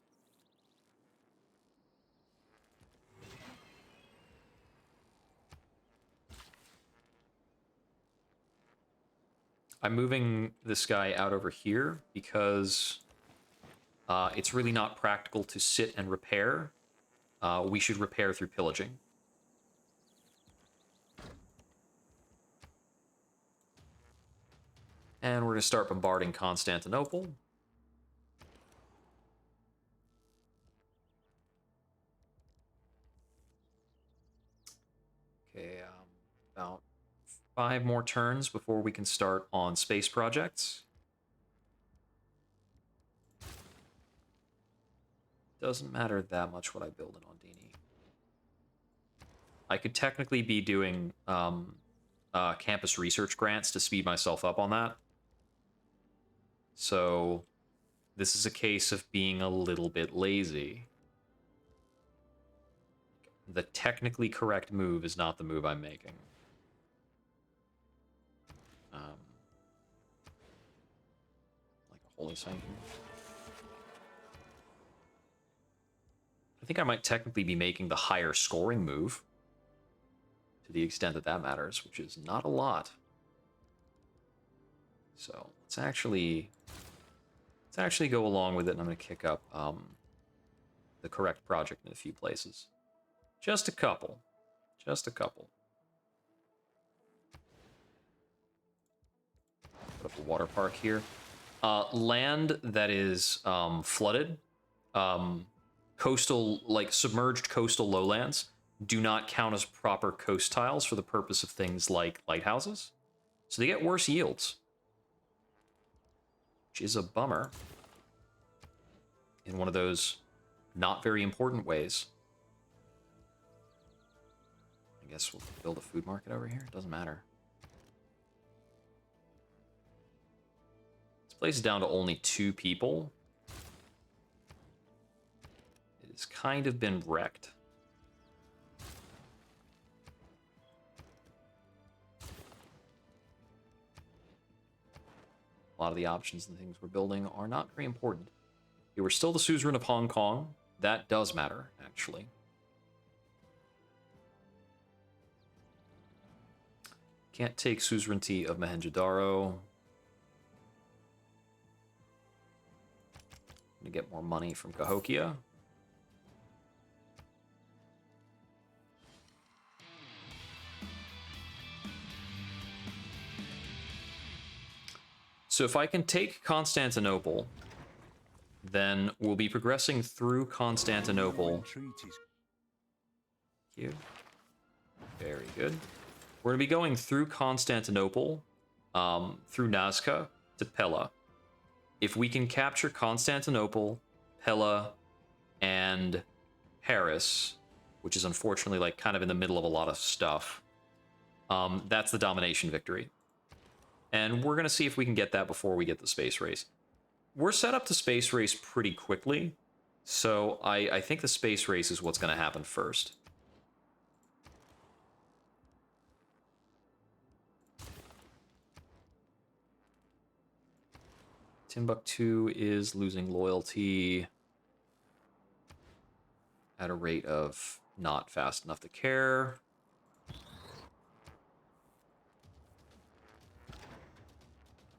A: I'm moving this guy out over here because it's really not practical to sit and repair. We should repair through pillaging. And we're going to start bombarding Constantinople. Okay, about 5 more turns before we can start on space projects. Doesn't matter that much what I build in Ondini. I could technically be doing campus research grants to speed myself up on that. So this is a case of being a little bit lazy. The technically correct move is not the move I'm making. Like a holy sanction. I think I might technically be making the higher scoring move, to the extent that that matters, which is not a lot. So let's actually go along with it, and I'm going to kick up the correct project in a few places. Just a couple. Just a couple. Put up a water park here. Land that is flooded, coastal, like submerged coastal lowlands, do not count as proper coast tiles for the purpose of things like lighthouses. So they get worse yields, which is a bummer in one of those not very important ways. I guess we'll build a food market over here. It doesn't matter. This place is down to only 2 people. It has kind of been wrecked. A lot of the options and things we're building are not very important. Okay, we're still the suzerain of Hong Kong. That does matter, actually. Can't take suzerainty of Mohenjo-Daro. To get more money from Cahokia. So if I can take Constantinople, then we'll be progressing through Constantinople. Cute. Very good. We're going to be going through Constantinople, through Nazca to Pella. If we can capture Constantinople, Pella, and Paris, which is unfortunately like kind of in the middle of a lot of stuff, that's the domination victory. And we're going to see if we can get that before we get the space race. We're set up to space race pretty quickly, so I think the space race is what's going to happen first. Timbuktu is losing loyalty at a rate of not fast enough to care.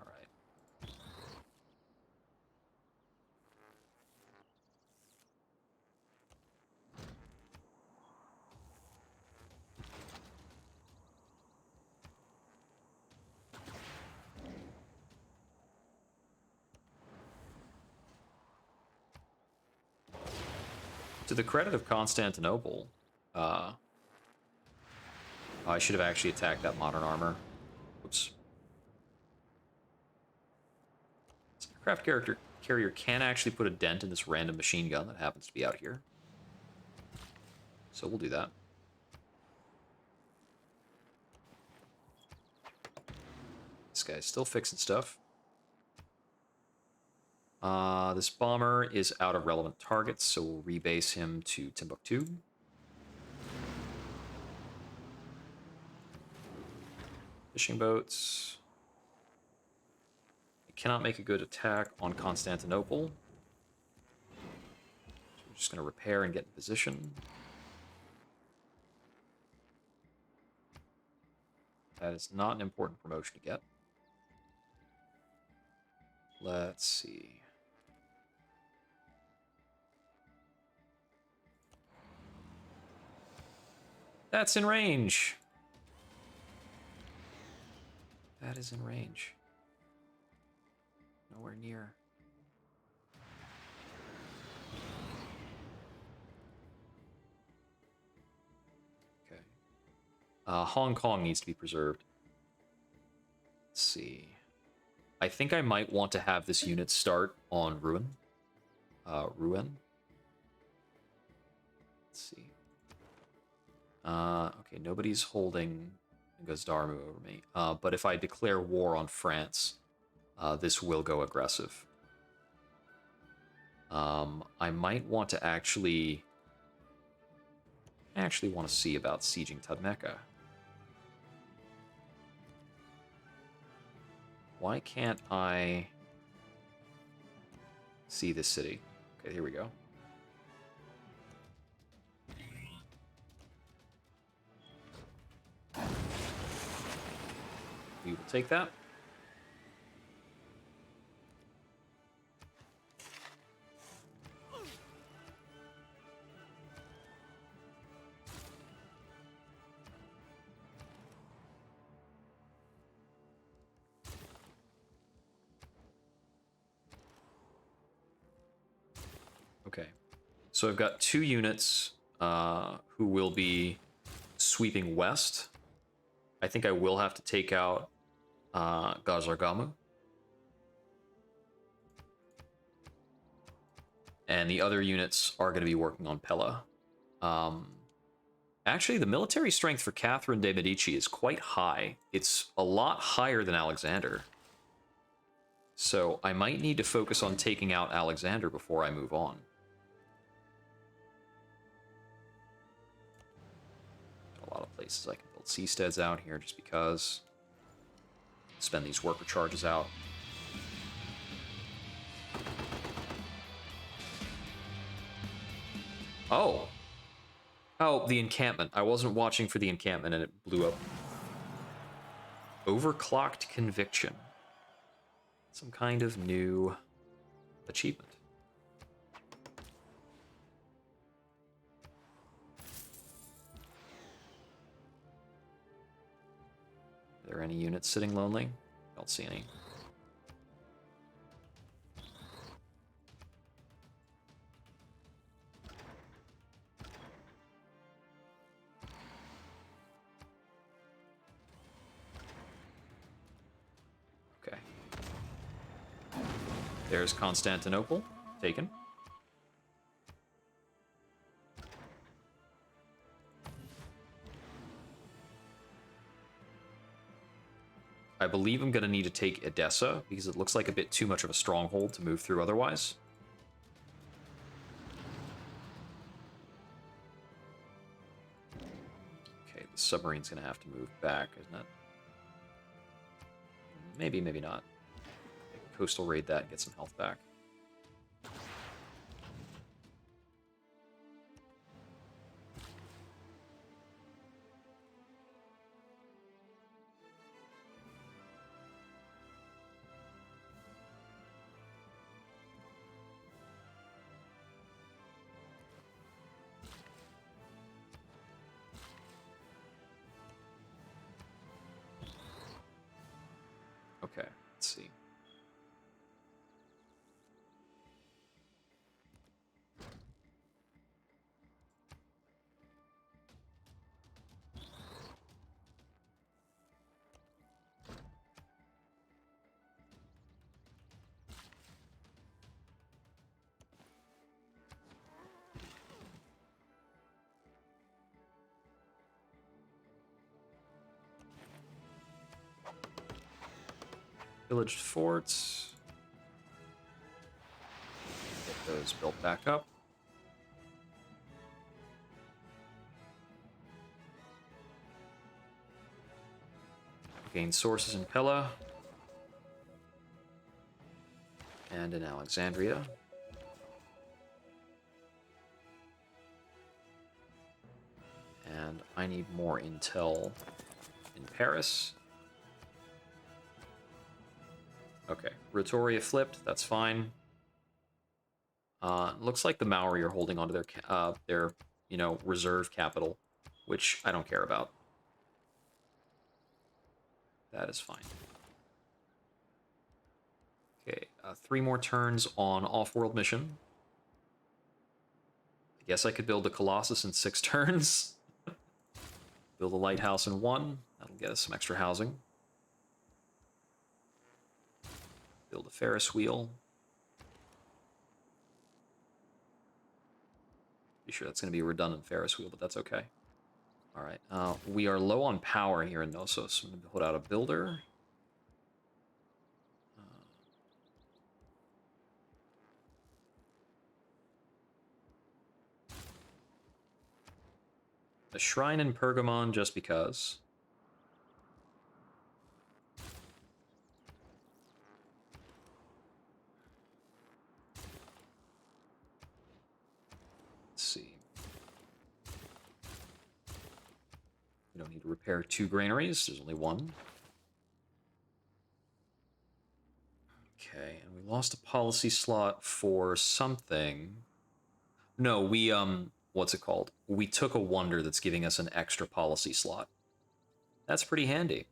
A: All right. To the credit of Constantinople, I should have actually attacked that modern armor. Oops. This aircraft carrier can actually put a dent in this random machine gun that happens to be out here. So we'll do that. This guy's still fixing stuff. This bomber is out of relevant targets, so we'll rebase him to Timbuktu. Fishing boats. We cannot make a good attack on Constantinople. So we're just going to repair and get in position. That is not an important promotion to get. Let's see. That's in range. That is in range. Nowhere near. Okay. Hong Kong needs to be preserved. Let's see. I think I might want to have this unit start on Ruin. Ruin. Let's see. Okay, nobody's holding Gazdarmu over me. But if I declare war on France, this will go aggressive. I might want to actually want to see about sieging Tadmeka. Why can't I see this city? Okay, here we go. We will take that. Okay, so I've got 2 units who will be sweeping west. I think I will have to take out Gazargamu. And the other units are going to be working on Pella. Actually, the military strength for Catherine de' Medici is quite high. It's a lot higher than Alexander. So I might need to focus on taking out Alexander before I move on. A lot of places I can build seasteads out here just because. Spend these worker charges out. Oh. Oh, the encampment. I wasn't watching for the encampment and it blew up. Overclocked conviction. Some kind of new achievement. Are there any units sitting lonely? Don't see any. Okay. There's Constantinople. Taken. I believe I'm going to need to take Edessa, because it looks like a bit too much of a stronghold to move through otherwise. Okay, the submarine's going to have to move back, isn't it? Maybe, maybe not. I can coastal raid that and get some health back. Okay, let's see. Villaged forts. Get those built back up. Gain sources in Pella. And in Alexandria. And I need more intel in Paris. Okay, Retoria flipped, that's fine. Looks like the Maori are holding onto their reserve capital, which I don't care about. That is fine. Okay, 3 more turns on off-world mission. I guess I could build a Colossus in 6 turns. Build a lighthouse in 1. That'll get us some extra housing. Build a Ferris wheel. Be sure that's going to be a redundant Ferris wheel, but that's okay. All right. We are low on power here in Knossos. So I'm going to put out a builder. A shrine in Pergamon just because. Let's see. We don't need to repair 2 granaries. There's only 1. Okay, and we lost a policy slot for something. No, we, what's it called? We took a wonder that's giving us an extra policy slot. That's pretty handy.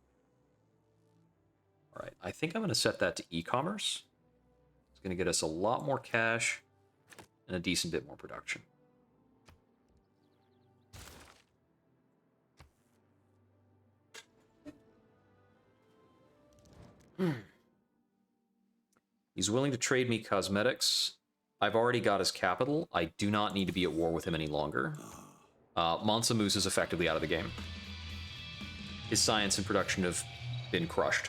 A: All right, I think I'm going to set that to e-commerce. It's going to get us a lot more cash and a decent bit more production. He's willing to trade me cosmetics. I've already got his capital. I do not need to be at war with him any longer. Mansa Moose is effectively out of the game. His science and production have been crushed.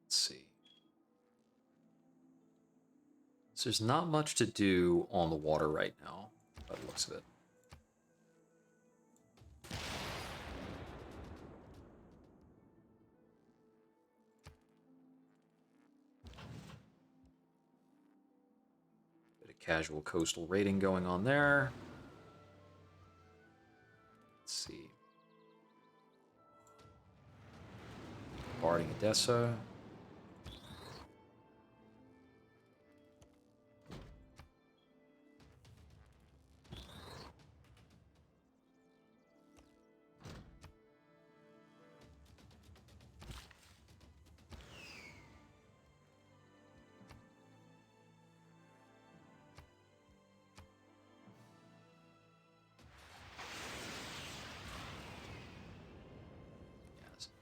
A: Let's see. So there's not much to do on the water right now, by the looks of it. Bit of casual coastal raiding going on there. Let's see. Guarding Edessa.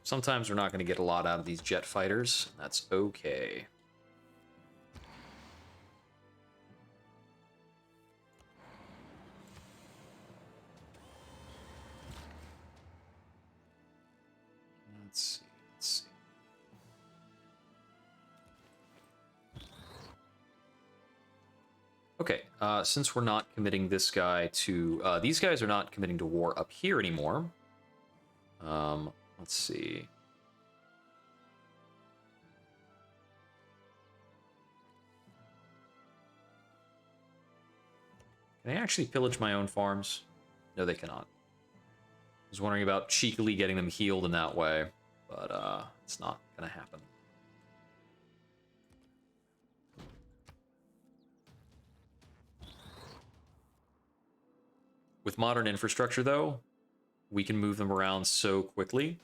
A: Sometimes we're not going to get a lot out of these jet fighters. That's okay. Let's see. Let's see. Okay, since we're not committing this guy to... these guys are not committing to war up here anymore. Let's see. Can I actually pillage my own farms? No, they cannot. I was wondering about cheekily getting them healed in that way, but it's not gonna happen. With modern infrastructure, though, we can move them around so quickly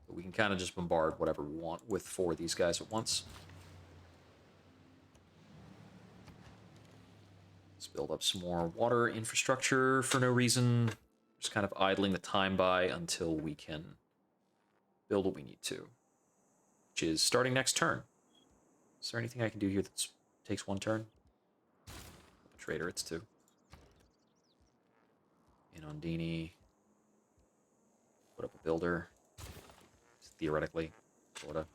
A: that we can kind of just bombard whatever we want with 4 of these guys at once. Let's build up some more water infrastructure for no reason. Just kind of idling the time by until we can build what we need to, which is starting next turn. Is there anything I can do here that takes 1 turn? A trader, it's 2. In Ondini. Put up a builder. Theoretically, sorta.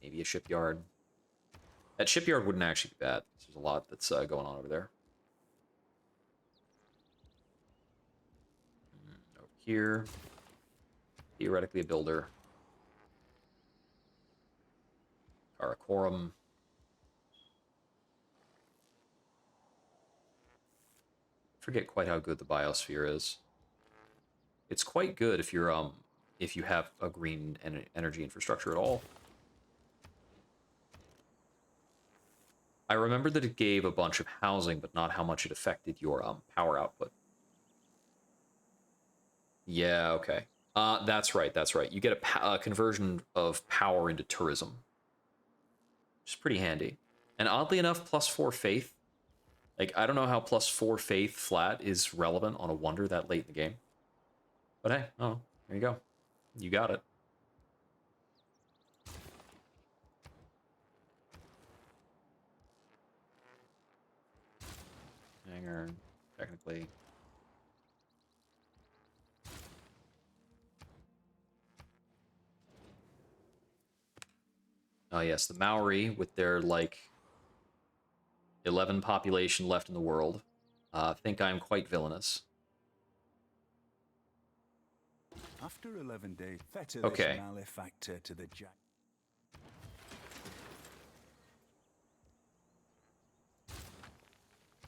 A: Maybe a shipyard. That shipyard wouldn't actually be bad. There's a lot that's going on over there. Over here. Theoretically a builder. Karakorum. Forget quite how good the biosphere is. It's quite good if you're if you have a green energy infrastructure at all. I remember that it gave a bunch of housing, but not how much it affected your power output. Yeah, okay. That's right, that's right. You get a conversion of power into tourism, which is pretty handy. And oddly enough, +4 faith. Like, I don't know how +4 faith flat is relevant on a wonder that late in the game. But hey, oh, there you go. You got it. Hanger, technically. Oh yes, the Maori with their like 11 population left in the world think I'm quite villainous.
B: After 11 days, fetter this
A: Okay.
B: malefactor to the jack.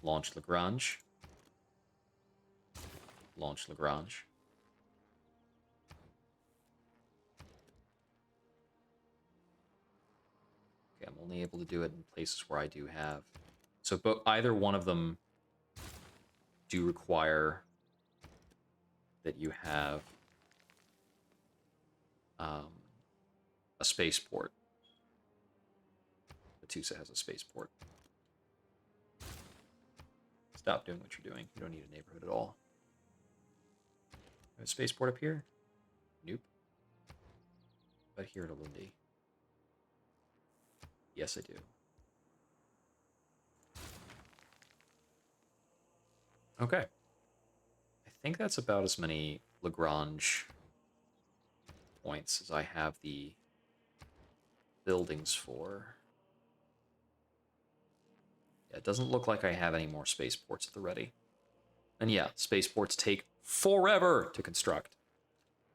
A: Launch Lagrange. Launch Lagrange. Okay, I'm only able to do it in places where I do have. So, but either one of them do require that you have a spaceport. Batusa has a spaceport. Stop doing what you're doing. You don't need a neighborhood at all. A spaceport up here? Nope. But here at Alundi. Yes, I do. Okay. I think that's about as many Lagrange points as I have the buildings for. Yeah, it doesn't look like I have any more spaceports at the ready. And yeah, spaceports take forever to construct.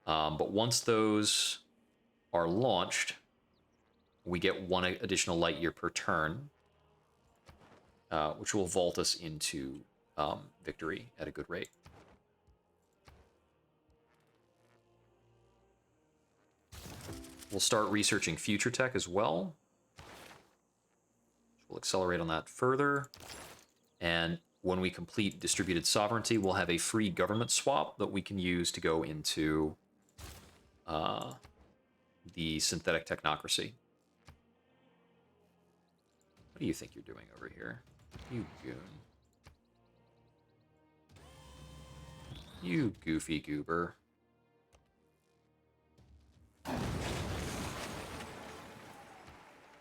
A: But once those are launched, we get one additional light year per turn, which will vault us into victory at a good rate. We'll start researching future tech as well. We'll accelerate on that further. And when we complete distributed sovereignty, we'll have a free government swap that we can use to go into the synthetic technocracy. What do you think you're doing over here? You goon. You goofy goober.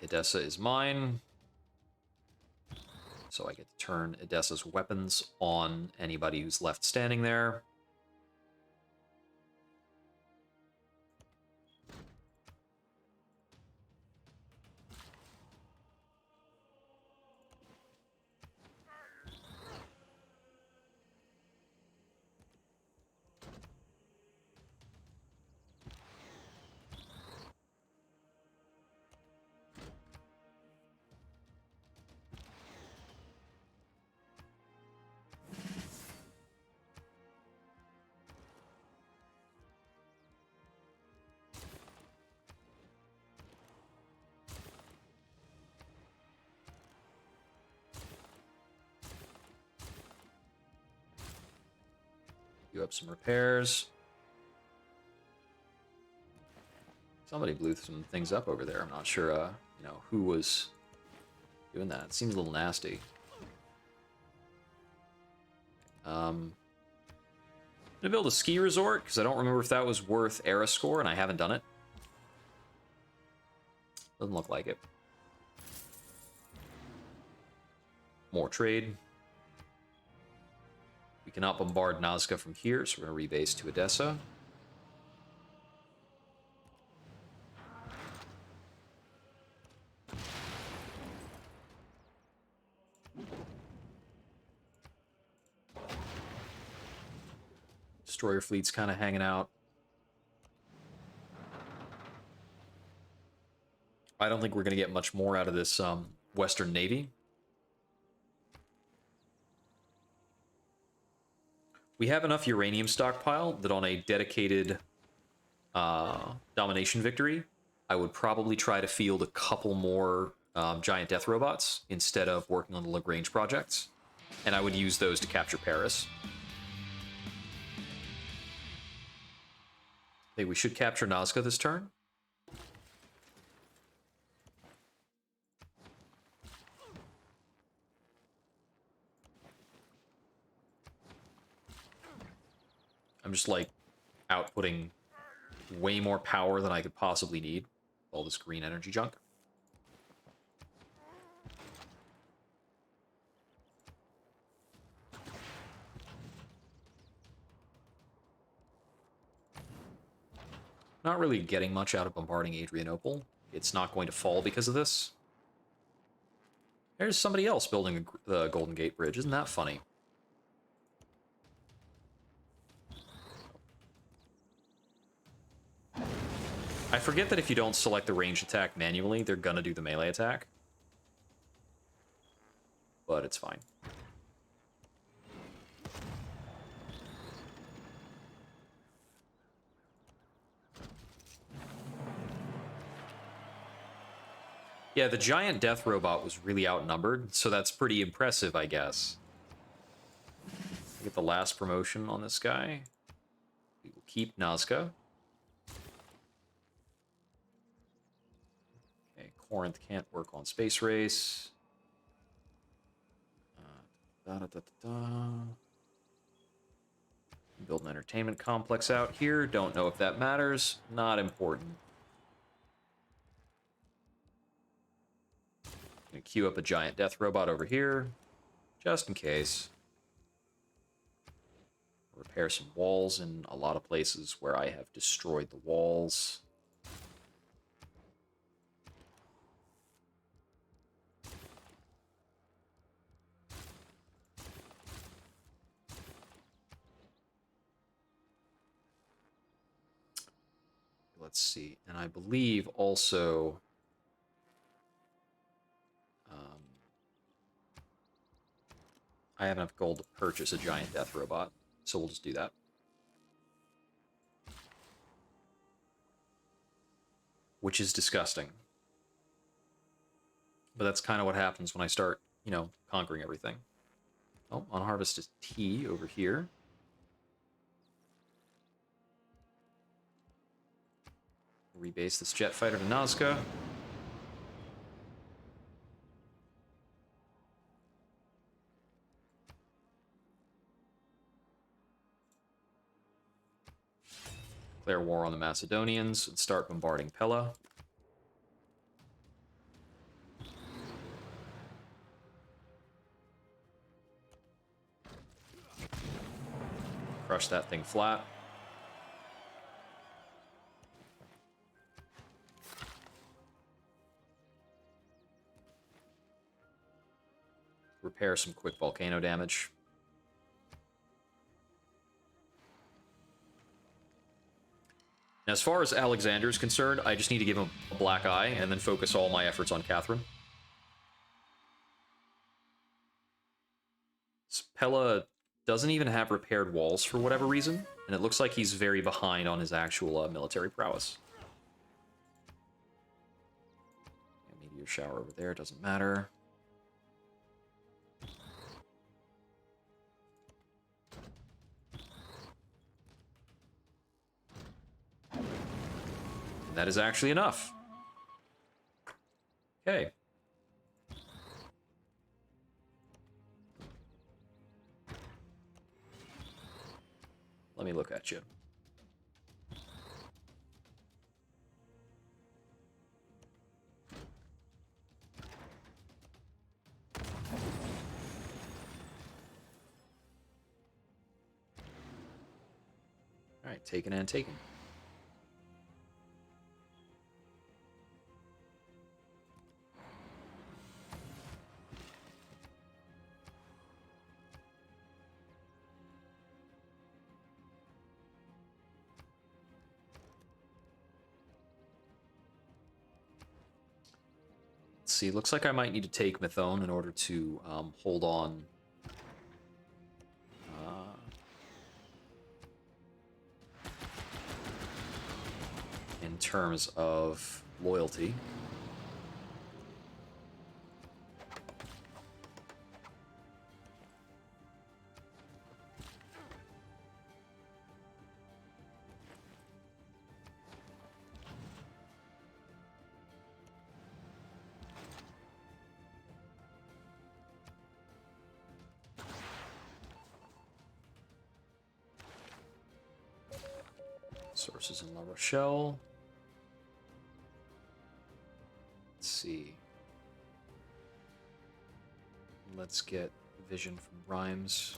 A: Edessa is mine. So I get to turn Edessa's weapons on anybody who's left standing there. Do up some repairs. Somebody blew some things up over there. I'm not sure, you know, who was doing that. It seems a little nasty. I'm gonna build a ski resort because I don't remember if that was worth era score, and I haven't done it. Doesn't look like it. More trade. We cannot bombard Nazca from here, so we're going to rebase to Edessa. Destroyer fleet's kind of hanging out. I don't think we're going to get much more out of this Western Navy. We have enough uranium stockpile that on a dedicated domination victory, I would probably try to field a couple more giant death robots instead of working on the Lagrange projects, and I would use those to capture Paris. I think we should capture Nazca this turn. I'm just like outputting way more power than I could possibly need. All this green energy junk. Not really getting much out of bombarding Adrianople. It's not going to fall because of this. There's somebody else building the Golden Gate Bridge. Isn't that funny? I forget that if you don't select the ranged attack manually, they're gonna do the melee attack. But it's fine. Yeah, the giant death robot was really outnumbered, so that's pretty impressive, I guess. Get the last promotion on this guy. We will keep Nazca. Okay, Corinth can't work on Space Race. Build an entertainment complex out here. Don't know if that matters. Not important. Gonna queue up a giant death robot over here, just in case. Repair some walls in a lot of places where I have destroyed the walls. Let's see. And I believe also... I have enough gold to purchase a giant death robot, so we'll just do that. Which is disgusting. But that's kind of what happens when I start, you know, conquering everything. Oh, on harvest is tea over here. Rebase this jet fighter to Nazca. Declare war on the Macedonians and start bombarding Pella. Crush that thing flat. Repair some quick volcano damage. Now, as far as Alexander is concerned, I just need to give him a black eye and then focus all my efforts on Catherine. Pella doesn't even have repaired walls for whatever reason, and it looks like he's very behind on his actual military prowess. Meteor shower over there, doesn't matter. That is actually enough. Okay. Let me look at you. All right, taken and taken. See, looks like I might need to take Methone in order to hold on. In terms of loyalty. Sources in La Rochelle. Let's see. Let's get vision from Rhymes.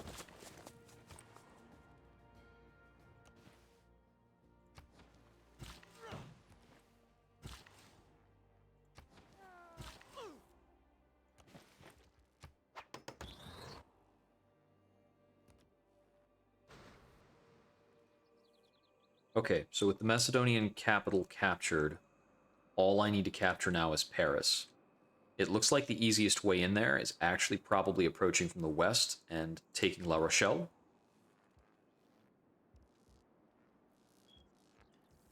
A: Okay, so with the Macedonian capital captured, all I need to capture now is Paris. It looks like the easiest way in there is actually probably approaching from the west and taking La Rochelle.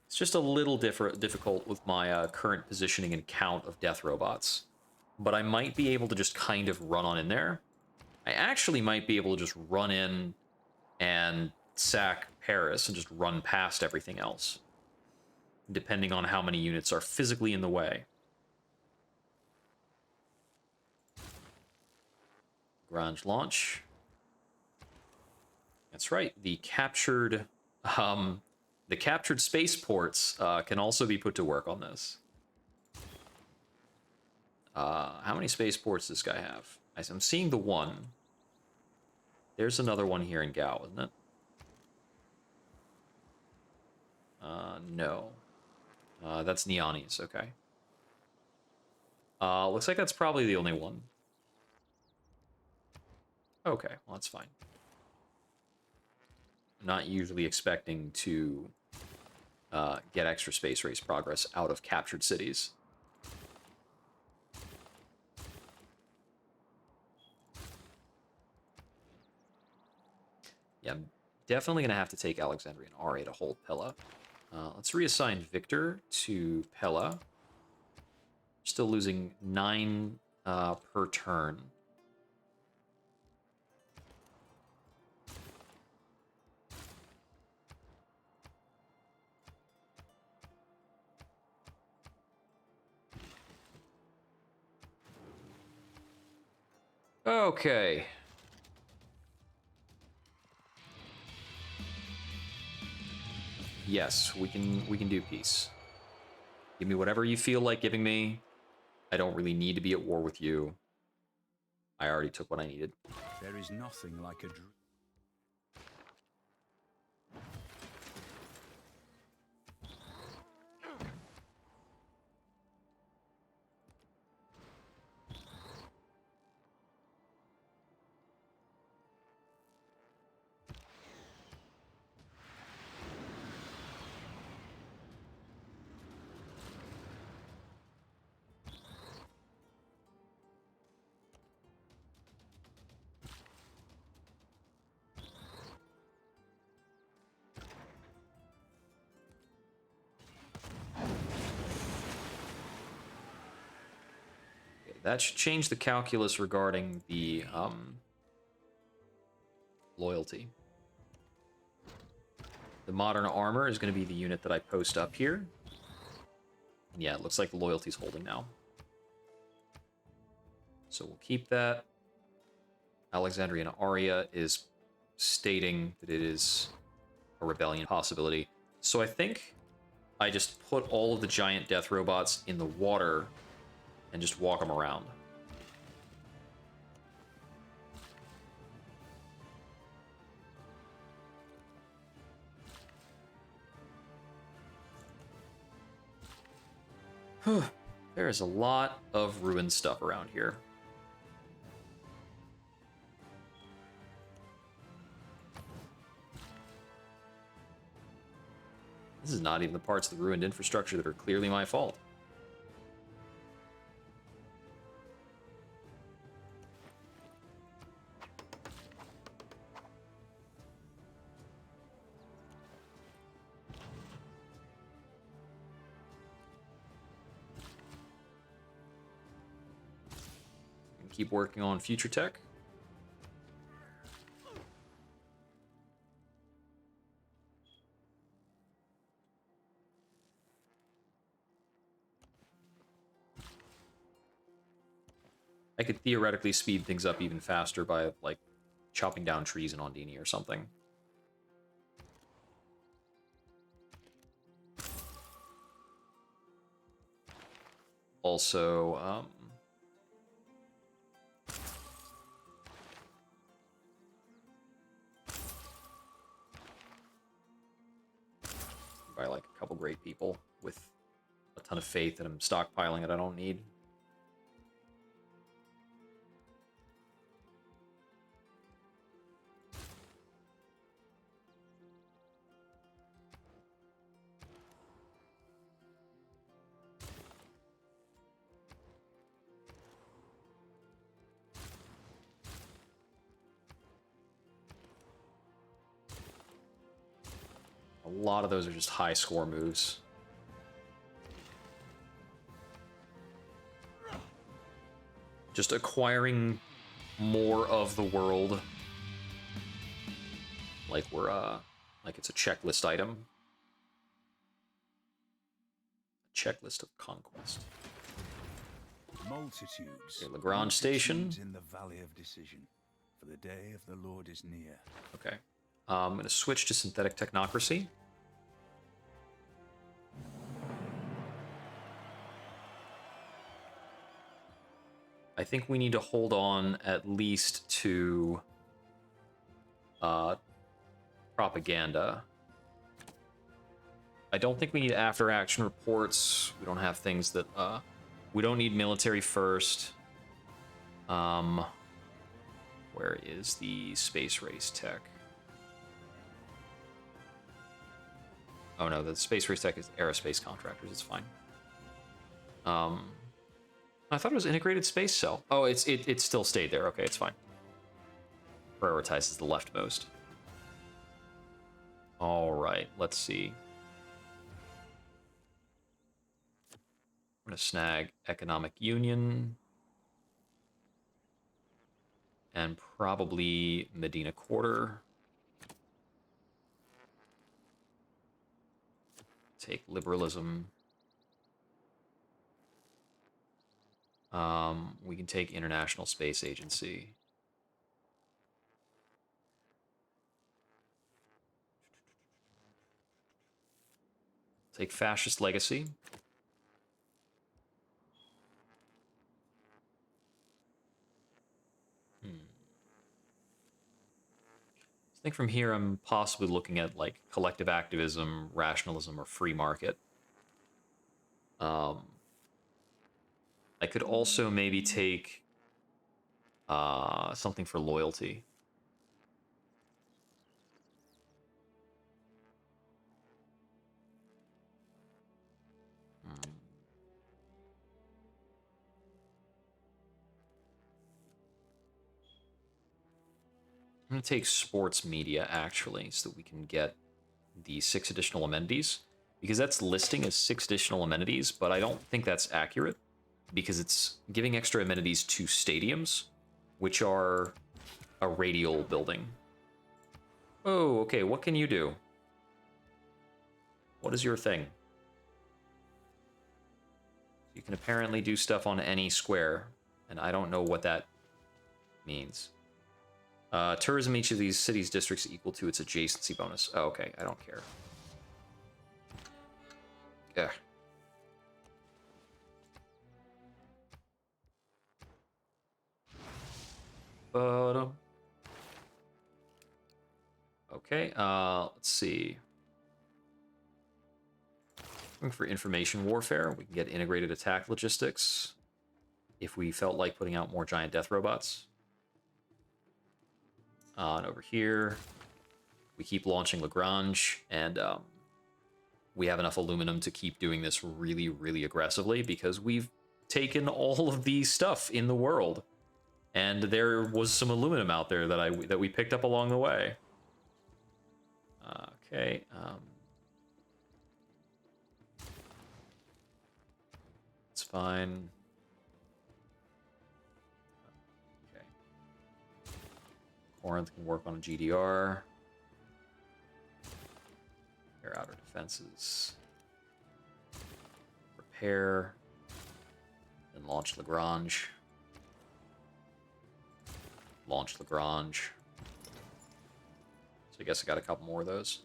A: It's just a little difficult with my current positioning and count of death robots. But I might be able to just kind of run on in there. I actually might be able to just run in and sack Paris and just run past everything else, depending on how many units are physically in the way. Grange launch. That's right. The captured spaceports can also be put to work on this. How many spaceports does this guy have? I'm seeing the one. There's another one here in Gao, isn't it? No. That's Niani's, okay. Looks like that's probably the only one. Okay, well, that's fine. I'm not usually expecting to get extra space race progress out of captured cities. Yeah, I'm definitely going to have to take Alexandria and Aria to hold Pella. Let's reassign Victor to Pella. Still losing 9 per turn. Okay. Yes, we can do peace. Give me whatever you feel like giving me. I don't really need to be at war with you. I already took what I needed.
B: There is nothing like a dream.
A: That should change the calculus regarding the loyalty. The modern armor is going to be the unit that I post up here. And yeah, it looks like the loyalty's holding now. So we'll keep that. Alexandria and Aria is stating that it is a rebellion possibility. So I think I just put all of the giant death robots in the water and just walk them around. There is a lot of ruined stuff around here. This is not even the parts of the ruined infrastructure that are clearly my fault. Keep working on future tech. I could theoretically speed things up even faster by, like, chopping down trees in Ondini or something. also, buy like a couple great people with a ton of faith that I'm stockpiling that I don't need. A lot of those are just high score moves. Just acquiring more of the world. Like we're, like it's a checklist item. A checklist of conquest.
B: Multitudes.
A: Okay, Lagrange Station.
B: In the Valley of Decision, for the day of the Lord is near.
A: Okay. I'm going to switch to synthetic technocracy. I think we need to hold on at least to propaganda. I don't think we need after-action reports. We don't have things that... we don't need military first. Where is the space race tech? Oh no, the space race tech is aerospace contractors. It's fine. I thought it was integrated space cell. Oh, it still stayed there. Okay, it's fine. Prioritizes the leftmost. All right, let's see. I'm gonna snag economic union and probably Medina Quarter. Take liberalism. We can take International Space Agency. Take Fascist Legacy. I think from here I'm possibly looking at like collective activism, rationalism, or free market. I could also maybe take something for loyalty. I'm going to take sports media, actually, so that we can get the 6 additional amenities. Because that's listing as 6 additional amenities, but I don't think that's accurate. Because it's giving extra amenities to stadiums, which are a radial building. Oh, okay, what can you do? What is your thing? You can apparently do stuff on any square, and I don't know what that means. Tourism in each of these cities' districts equal to its adjacency bonus. Oh, okay, I don't care. Yeah. Okay, let's see. Looking for information warfare. We can get integrated attack logistics if we felt like putting out more giant death robots. And over here, we keep launching Lagrange, and we have enough aluminum to keep doing this really, really aggressively because we've taken all of the stuff in the world. And there was some aluminum out there that we picked up along the way. Okay. It's fine. Okay. Corinth can work on a GDR. Repair outer defenses. Repair. Then launch Lagrange. Launch Lagrange. So I guess I got a couple more of those.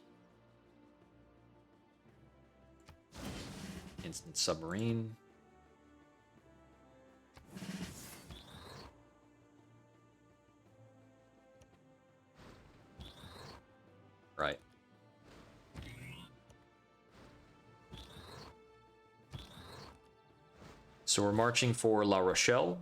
A: Instant submarine. So we're marching for La Rochelle.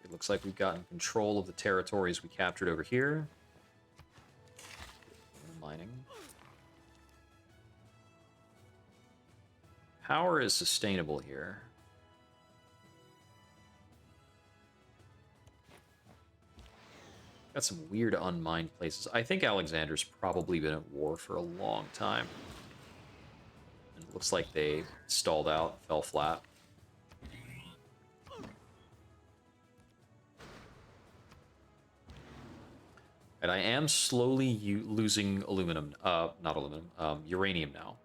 A: It looks like we've gotten control of the territories we captured over here. Mining. Power is sustainable here. Got some weird unmined places. I think Alexander's probably been at war for a long time. And it looks like they stalled out, fell flat. And I am slowly losing aluminum, not aluminum, uranium now.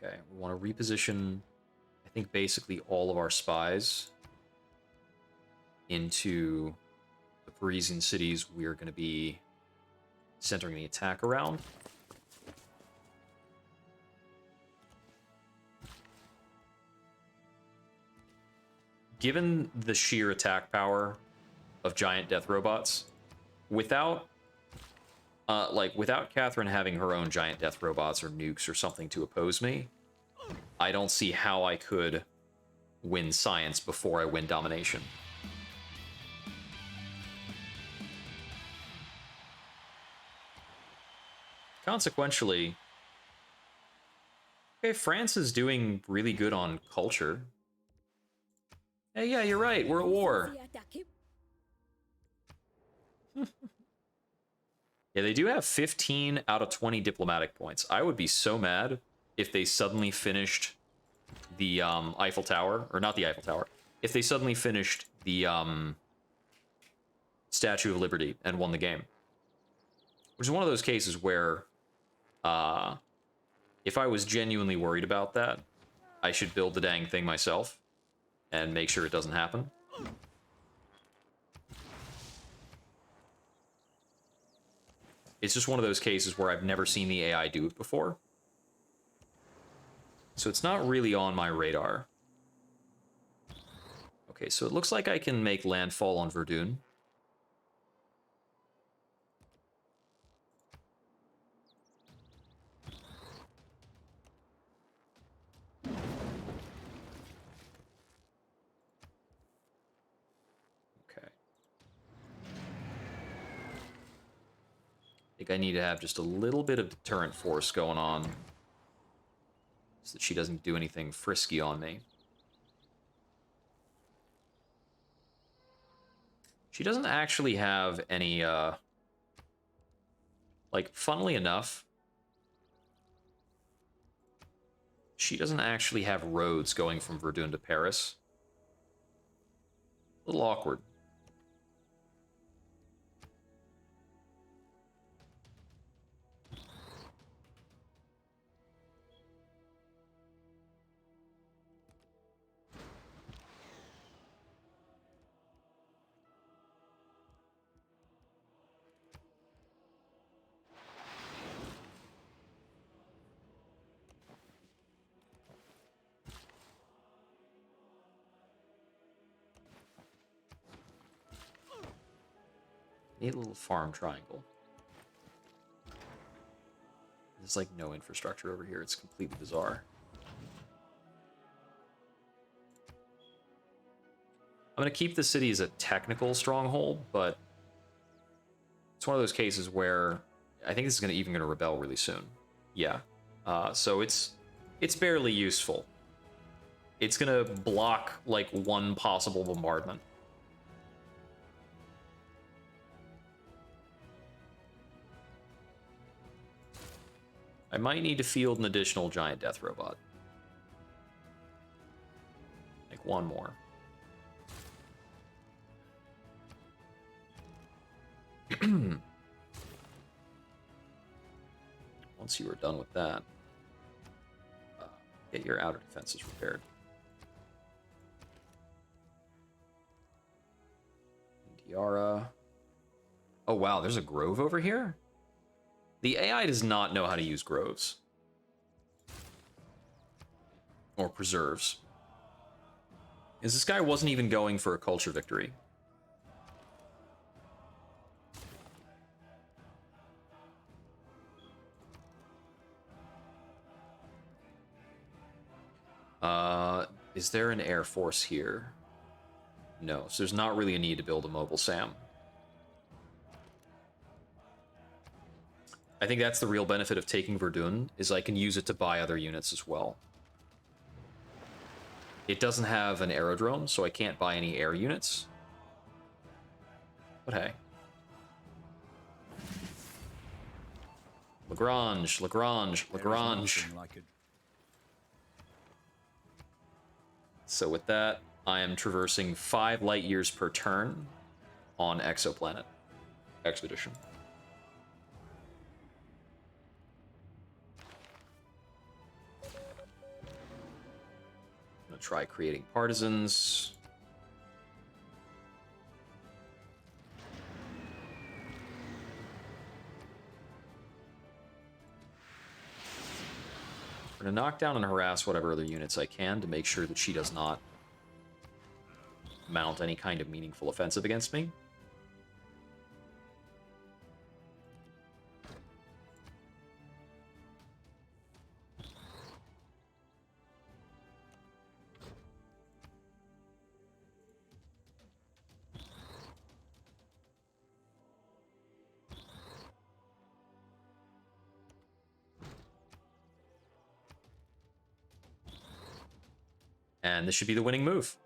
A: Okay, we want to reposition, I think, basically all of our spies into the Parisian cities we are going to be centering the attack around. Given the sheer attack power of giant death robots, without Catherine having her own giant death robots or nukes or something to oppose me, I don't see how I could win science before I win domination. Consequentially, okay, France is doing really good on culture. Hey, yeah, you're right, we're at war. Yeah, they do have 15 out of 20 diplomatic points. I would be so mad if they suddenly finished the Eiffel Tower, or not the Eiffel Tower, if they suddenly finished the Statue of Liberty and won the game. Which is one of those cases where if I was genuinely worried about that, I should build the dang thing myself and make sure it doesn't happen. It's just one of those cases where I've never seen the AI do it before. So it's not really on my radar. Okay, so it looks like I can make landfall on Verdun. Okay. I think I need to have just a little bit of deterrent force going on so that she doesn't do anything frisky on me. She doesn't actually have any, like, funnily enough, she doesn't actually have roads going from Verdun to Paris. A little awkward. Neat little farm triangle. There's like no infrastructure over here. It's completely bizarre. I'm going to keep the city as a technical stronghold, but it's one of those cases where I think this is even going to rebel really soon. Yeah. So it's barely useful. It's going to block like one possible bombardment. I might need to field an additional giant death robot. Like one more. Once you are done with that, get your outer defenses repaired. Indiara. Oh wow, there's a grove over here? The AI does not know how to use groves. or preserves. Is this guy wasn't even going for a culture victory. Is there an Air Force here? No, so there's not really a need to build a mobile SAM. I think that's the real benefit of taking Verdun, is I can use it to buy other units as well. It doesn't have an aerodrome, so I can't buy any air units. But hey. Lagrange, Lagrange, Lagrange. So with that, I am traversing 5 light years per turn on Exoplanet Expedition. I'm gonna try creating partisans. We're gonna knock down and harass whatever other units I can to make sure that she does not mount any kind of meaningful offensive against me. And this should be the winning move.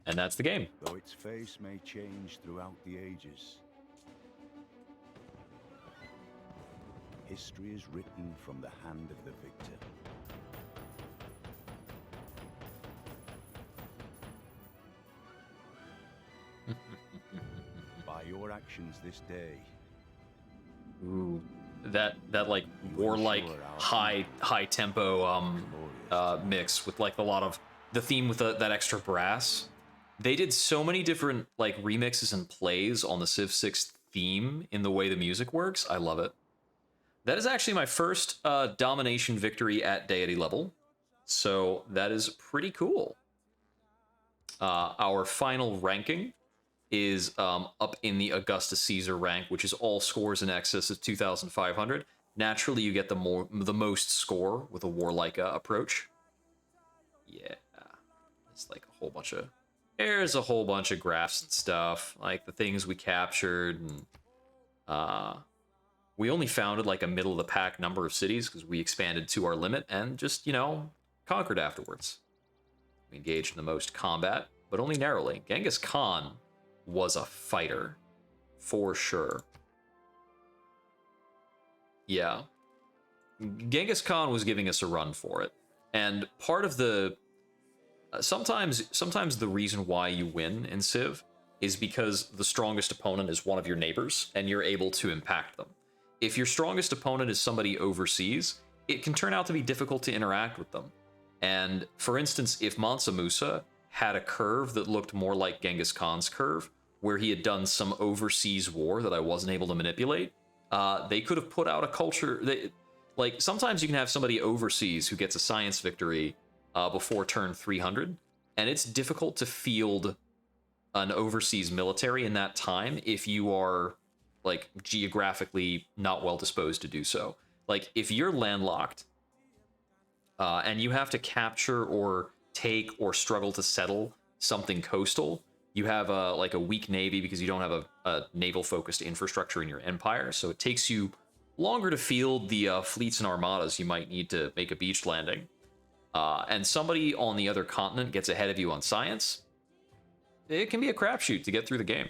A: And that's the game.
B: Though its face may change throughout the ages, history is written from the hand of the victor. By your actions this day.
A: Ooh, that like warlike high tempo mix with like a lot of the theme with that extra brass. They did so many different like remixes and plays on the Civ 6 theme in the way the music works. I love it. That is actually my first domination victory at deity level, so that is pretty cool. Our final ranking is up in the Augustus Caesar rank, which is all scores in excess of 2,500. Naturally, you get the most score with a warlike approach. Yeah, it's like a whole bunch of... There's a whole bunch of graphs and stuff, like the things we captured, and we only founded like a middle-of-the-pack number of cities because we expanded to our limit and just, you know, conquered afterwards. We engaged in the most combat, but only narrowly. Genghis Khan was a fighter, for sure. Yeah. Genghis Khan was giving us a run for it. And part of the... Sometimes the reason why you win in Civ is because the strongest opponent is one of your neighbors, and you're able to impact them. If your strongest opponent is somebody overseas, it can turn out to be difficult to interact with them. And, for instance, if Mansa Musa had a curve that looked more like Genghis Khan's curve, where he had done some overseas war that I wasn't able to manipulate, they could have put out a culture... like, sometimes you can have somebody overseas who gets a science victory before turn 300, and it's difficult to field an overseas military in that time if you are, like, geographically not well disposed to do so. Like, if you're landlocked, and you have to capture or take or struggle to settle something coastal, you have like a weak navy because you don't have a naval-focused infrastructure in your empire, so it takes you longer to field the fleets and armadas you might need to make a beach landing. And somebody on the other continent gets ahead of you on science, it can be a crapshoot to get through the game.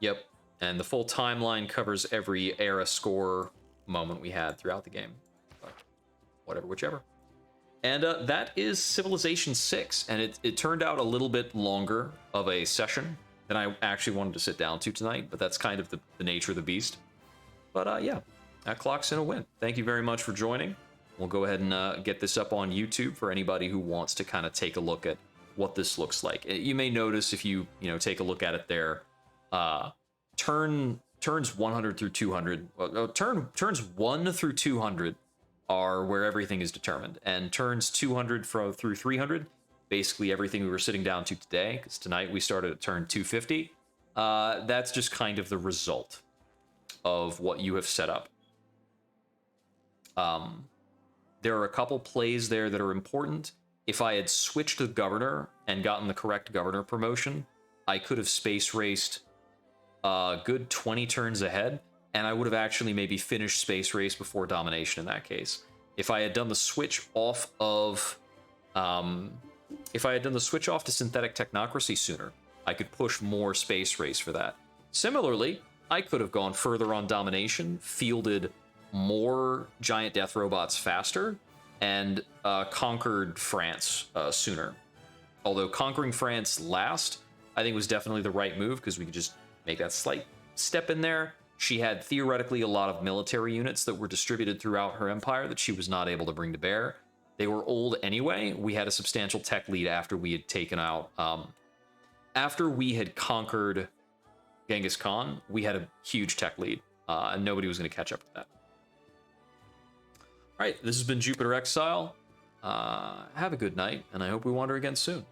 A: Yep, and the full timeline covers every era score moment we had throughout the game. But whatever, whichever. And that is Civilization 6, and it turned out a little bit longer of a session than I actually wanted to sit down to tonight, but that's kind of the nature of the beast. But yeah, that clocks in a win. Thank you very much for joining. We'll go ahead and get this up on YouTube for anybody who wants to kind of take a look at what this looks like. You may notice if you take a look at it there, turn turns 100 through 200, turns 1 through 200 are where everything is determined, and turns 200 through 300, basically everything we were sitting down to today, because tonight we started at turn 250. That's just kind of the result of what you have set up. There are a couple plays there that are important. If I had switched the governor and gotten the correct governor promotion, I could have space raced a good 20 turns ahead, and I would have actually maybe finished space race before domination in that case. If I had done the switch off of, if I had done the switch off to synthetic technocracy sooner, I could push more space race for that. Similarly, I could have gone further on domination, fielded more giant death robots faster, and conquered France sooner. Although conquering France last, I think was definitely the right move, because we could just make that slight step in there. She had theoretically a lot of military units that were distributed throughout her empire that she was not able to bring to bear. They were old anyway. We had a substantial tech lead after we had taken out, after we had conquered Genghis Khan, we had a huge tech lead, and nobody was going to catch up with that. All right, this has been Jupiter Exile. Have a good night, and I hope we wander again soon.